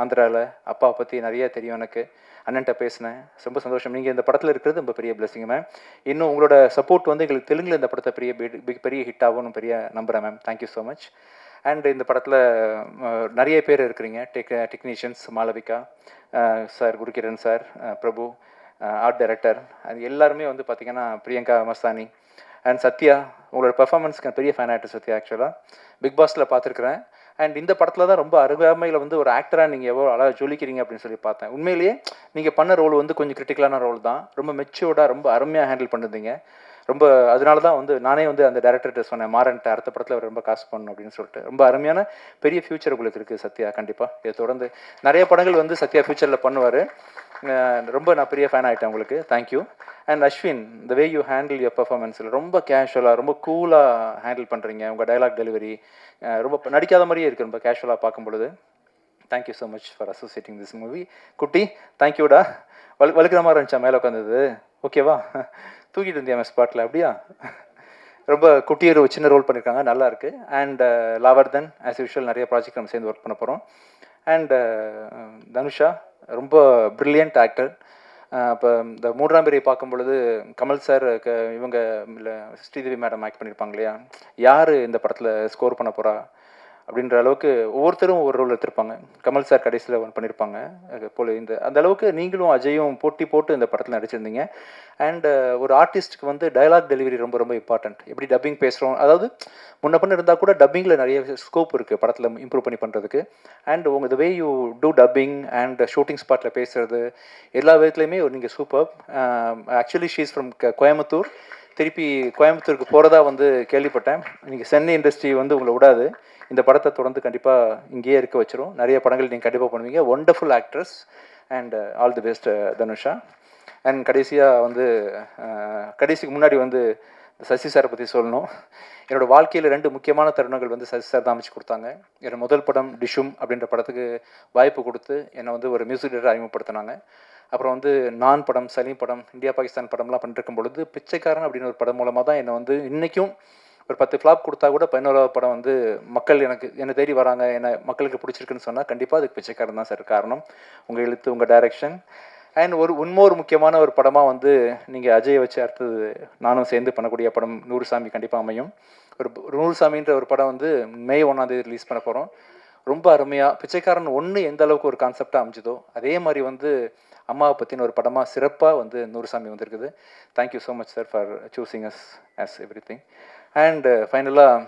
ஆந்திராவில் அப்பாவை பற்றி நிறைய தெரியும் எனக்கு. அண்ணன்ட்ட பேசினேன். ரொம்ப சந்தோஷம். நீங்கள் இந்த படத்தில் இருக்கிறது ரொம்ப பெரிய பிளெஸிங் மேம். இன்னும் உங்களோட சப்போர்ட் வந்து எங்களுக்கு தெலுங்கில் இந்த படத்தை பெரிய ஹிட் ஆகும்னு பெரிய நம்புகிறேன் ma'am. Thank you so much. And இந்த படத்தில் நிறைய பேர் இருக்கிறீங்க. Technicians Malavika sir, Gurukiran sir, பிரபு, ஆர்ட் டைரக்டர், அது எல்லாருமே வந்து பார்த்திங்கன்னா பிரியங்கா மஸ்தானி அண்ட் சத்யா. உங்களோட பெர்ஃபார்மன்ஸ்க்கு பெரிய ஃபேன் ஆகிட்டு சத்யா. ஆக்சுவலாக பிக் பாஸில் பார்த்துருக்குறேன். அண்ட் இந்த படத்தில் தான் ரொம்ப அருகாமையில் வந்து ஒரு ஆக்டராக நீங்கள் எவ்வளோ அழகாக ஜொலிக்கிறீங்க அப்படின்னு சொல்லி பார்த்தேன். உண்மையிலேயே நீங்கள் பண்ண ரோல் வந்து கொஞ்சம் கிரிட்டிக்கலான ரோல் தான். ரொம்ப மெச்சூர்டாக ரொம்ப அருமையாக ஹேண்டில் பண்ணிருந்தீங்க. ரொம்ப அதனால தான் வந்து நானே வந்து அந்த டேரக்டர்கிட்ட சொன்னேன், மாறன்ட்ட அடுத்த படத்தில் அவர் ரொம்ப காசு பண்ணணும் அப்படின்னு சொல்லிட்டு. ரொம்ப அருமையான பெரிய ஃபியூச்சர் உங்களுக்கு இருக்குது சத்யா. கண்டிப்பாக இதை தொடர்ந்து நிறைய படங்கள் வந்து சத்யா ஃபியூச்சரில் பண்ணுவார். ரொம்ப நான் பெரிய ஃபேன் ஆகிட்டேன் உங்களுக்கு. Thank you. And Ashwin, the way you handle your பர்ஃபார்மன்ஸில் ரொம்ப கேஷுவலாக ரொம்ப கூலாக ஹேண்டில் பண்ணுறீங்க. உங்கள் டைலாக் டெலிவரி ரொம்ப நடிக்காத மாதிரியே இருக்குது ரொம்ப கேஷுவலாக பார்க்கும் பொழுது. Thank you so much for associating this movie. குட்டி, தேங்க்யூடா. வலுக்கிற மாதிரி இருந்துச்சா மேலே உட்காந்தது? ஓகேவா? தூக்கிட்டு இருந்தியா மேம் ஸ்பாட்டில்? அப்படியா? ரொம்ப குட்டியர் ஒரு சின்ன ரோல் பண்ணியிருக்காங்க, நல்லா இருக்குது. அண்ட் லாவர்தன் ஆஸ் யூஷுவல் நிறைய ப்ராஜெக்ட் நம்ம சேர்ந்து ஒர்க் பண்ண போகிறோம். அண்ட் தனுஷா ரொம்ப ப்ரில்லியன்ட் ஆக்டர். இப்போ இந்த 3ஆம் பிறையை பார்க்கும் பொழுது கமல் சார் இவங்க ஸ்ரீதேவி மேடம் ஆக்ட் பண்ணியிருப்பாங்க இல்லையா, யார் இந்த படத்தில் ஸ்கோர் பண்ண போகிறா அப்படின்ற அளவுக்கு ஒவ்வொருத்தரும் ஒரு ரோல் எடுத்திருப்பாங்க. கமல் சார் கடைசியில் ஒன்று பண்ணியிருப்பாங்க போல. அந்த அளவுக்கு நீங்களும் அஜயும் போட்டி போட்டு இந்த படத்தில் நடிச்சிருந்தீங்க. அண்ட் ஒரு ஆர்டிஸ்ட்டுக்கு வந்து டைலாக் டெலிவரி ரொம்ப ரொம்ப இம்பார்ட்டண்ட். எப்படி டப்பிங் பேசுகிறோம், அதாவது முன்ன பண்ண இருந்தால் கூட டப்பிங்கில் நிறைய ஸ்கோப் இருக்குது படத்தில் இம்ப்ரூவ் பண்ணி பண்ணுறதுக்கு. அண்ட் உங்கள் the way you do dubbing and shooting ஸ்பாட்டில் பேசுகிறது எல்லா விதத்துலையுமே நீங்கள் super. Actually she's from Coimbatore. திருப்பி கோயம்புத்தூருக்கு போகிறதா வந்து கேள்விப்பட்டேன். நீங்கள் சென்னை இண்டஸ்ட்ரி வந்து உங்களை விடாது. இந்த படத்தை தொடர்ந்து கண்டிப்பாக இங்கேயே இருக்க வச்சிரும். நிறைய படங்கள் நீங்கள் கண்டிப்பாக பண்ணுவீங்க. Wonderful actress and all the best Dhanusha. And கடைசியாக வந்து கடைசிக்கு முன்னாடி வந்து சசி சாரை பற்றி சொல்லணும். என்னோடய வாழ்க்கையில் 2 முக்கியமான தருணங்கள் வந்து சசி சார் தான் அமைச்சு கொடுத்தாங்க. என்னோடய முதல் படம் டிஷும் அப்படின்ற படத்துக்கு வாய்ப்பு கொடுத்து என்னை வந்து ஒரு மியூசிக் டைரக்டர் அறிமுகப்படுத்தினாங்க. அப்புறம் வந்து நான் படம், சலீம் படம், இந்தியா பாகிஸ்தான் படம்லாம் பண்ணிருக்கும் பொழுது பிச்சைக்காரன் அப்படின்னு ஒரு படம் மூலமாக தான் என்னை வந்து இன்றைக்கும் ஒரு 10 ஃப்ளாப் கொடுத்தா கூட 11வது படம் வந்து மக்கள் என்னை தேடி வராங்க, என்னை மக்களுக்கு பிடிச்சிருக்குன்னு சொன்னால் கண்டிப்பாக அதுக்கு பிச்சைக்காரன் தான் சார் காரணம். உங்கள் எழுத்து, உங்கள் டைரக்ஷன். அண்ட் இன்னொரு முக்கியமான ஒரு படமாக வந்து நீங்கள் அஜயை வச்சு அடுத்தது நானும் சேர்ந்து பண்ணக்கூடிய படம் நூறுசாமி கண்டிப்பாக அமையும். ஒரு நூறுசாமின்ற ஒரு படம் வந்து மே 1ஆம் தேதி ரிலீஸ் பண்ண போகிறோம். ரொம்ப அருமையாக பிச்சைக்காரன் 1 எந்த அளவுக்கு ஒரு கான்செப்டாக அமைஞ்சதோ அதே மாதிரி வந்து அம்மாவை பற்றின ஒரு படமாக சிறப்பாக வந்து நூறுசாமி வந்திருக்குது. Thank you so much sir for choosing us as everything. And ஃபைனலாக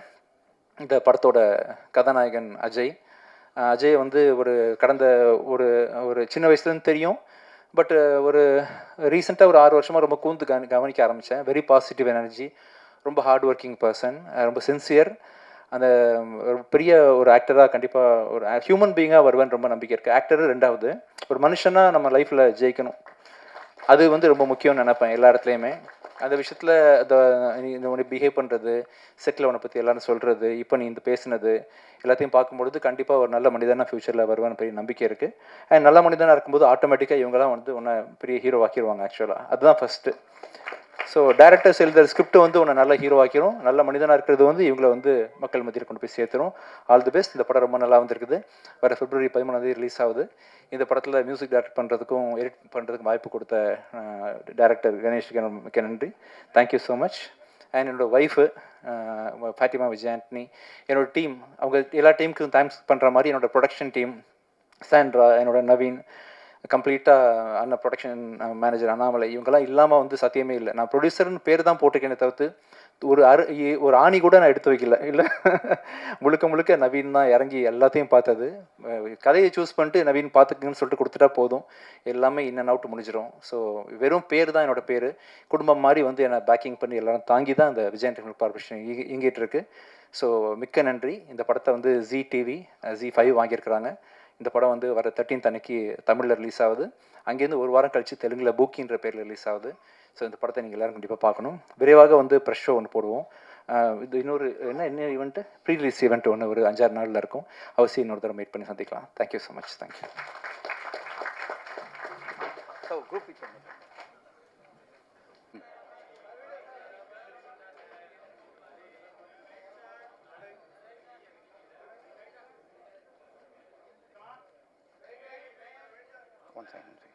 இந்த படத்தோட கதாநாயகன் அஜய் வந்து கடந்த ஒரு சின்ன வயசுலேருந்து தெரியும். பட் ஒரு ரீசெண்டாக ஒரு 6 வருஷமாக ரொம்ப கூர்ந்து கவனிக்க ஆரம்பித்தேன். வெரி பாசிட்டிவ் எனர்ஜி, ரொம்ப ஹார்ட் ஒர்க்கிங் பர்சன், ரொம்ப சின்சியர். அந்த ஒரு பெரிய ஒரு ஆக்டராக கண்டிப்பாக ஒரு ஹியூமன் பீயிங்காக வருவேன்னு ரொம்ப நம்பிக்கை இருக்குது. ஆக்டர் 2வது, ஒரு மனுஷனாக நம்ம லைஃப்பில் ஜெயிக்கணும், அது வந்து ரொம்ப முக்கியம்னு நினைப்பேன் எல்லா இடத்துலையுமே. அந்த விஷயத்தில் நீ உன்னை பிஹேவ் பண்ணுறது, செட்டில் உன்னை பற்றி எல்லாரும் சொல்கிறது, இப்போ நீ இந்த பேசுனது எல்லாத்தையும் பார்க்கும்பொழுது கண்டிப்பாக ஒரு நல்ல மனிதனாக ஃப்யூச்சரில் வருவான்னு பெரிய நம்பிக்கை இருக்குது. அண்ட் நல்ல மனிதனாக இருக்கும்போது ஆட்டோமேட்டிக்காக இவங்கெல்லாம் வந்து உன்னை பெரிய ஹீரோ ஆக்கிடுவாங்க. ஆக்சுவலாக அதுதான் ஃபஸ்ட்டு. ஸோ டேரக்டர்ஸ் எழுதுகிற ஸ்கிரிப்ட் வந்து உன்னை நல்ல ஹீரோ ஆக்கிரும். நல்ல மனிதனாக இருக்கிறது வந்து இவங்களை வந்து மக்கள் மத்தியில் கொண்டு போய் சேர்த்துரும். All the best. இந்த படம் ரொம்ப நல்லா வந்திருக்குது. வர February 13 ரிலீஸ் ஆகுது. இந்த படத்தில் மியூசிக் டைரக்ட் பண்ணுறதுக்கும் எடிட் பண்ணுறதுக்கும் வாய்ப்பு கொடுத்த டைரக்டர் கணேஷ்க்கு மிக்க நன்றி. Thank you so much. அண்ட் என்னோடய ஒய்ஃபு ஃபாத்திமா விஜய் ஆண்டனி, என்னோடய டீம், அவங்க எல்லா டீமுக்கும் தேங்க்ஸ் பண்ணுற மாதிரி என்னோடய ப்ரொடக்ஷன் டீம், சாண்ட்ரா, என்னோட நவீன், கம்ப்ளீட்டாக அண்ணன் ப்ரொடக்ஷன் மேனேஜர் அண்ணாமலை, இவங்கெல்லாம் இல்லாமல் வந்து சத்தியமே இல்லை. நான் ப்ரொடியூசர்னு பேர் தான் போட்டிருக்கேனே தவிர்த்து ஒரு ஆணி கூட நான் எடுத்து வைக்கல. இல்லை, முழுக்க நவீன் தான் இறங்கி எல்லாத்தையும் பார்த்தது. கதையை சூஸ் பண்ணிட்டு நவீன் பார்த்துக்குங்கன்னு சொல்லிட்டு கொடுத்துட்டா போதும், எல்லாமே இன் அண்ட் அவுட் முடிஞ்சிடும். ஸோ வெறும் பேர் தான் என்னோடய பேர். குடும்பம் மாதிரி வந்து என்னை பேக்கிங் பண்ணி எல்லாரும் தாங்கி தான் இந்த விஜய் என்டர்டைன்மெண்ட் கார்பரேஷன் இயங்கிட்டு இருக்கு. ஸோ மிக்க நன்றி. இந்த படத்தை வந்து ஜீ டிவி ZEE5 வாங்கியிருக்கிறாங்க. இந்த படம் வந்து வர 13th அன்னைக்கு தமிழில் ரிலீஸ் ஆகுது. அங்கேருந்து ஒரு வாரம் கழித்து தெலுங்கில் பூக்கின்ற பேரில் ரிலீஸ் ஆகுது. ஸோ இந்த படத்தை நீங்கள் எல்லோரும் கண்டிப்பாக பார்க்கணும். விரைவாக வந்து ப்ரெஷ் ஷோ ஒன்று போடுவோம். இது இன்னொரு என்ன ஈவெண்ட்டு, ப்ரீ ரிலீஸ் ஈவெண்ட் ஒன்று ஒரு 5-6 நாளில் இருக்கும். அவசியம் இன்னொரு தடவை மீட் பண்ணி சந்திக்கலாம். Thank you so much. Thank you. One second.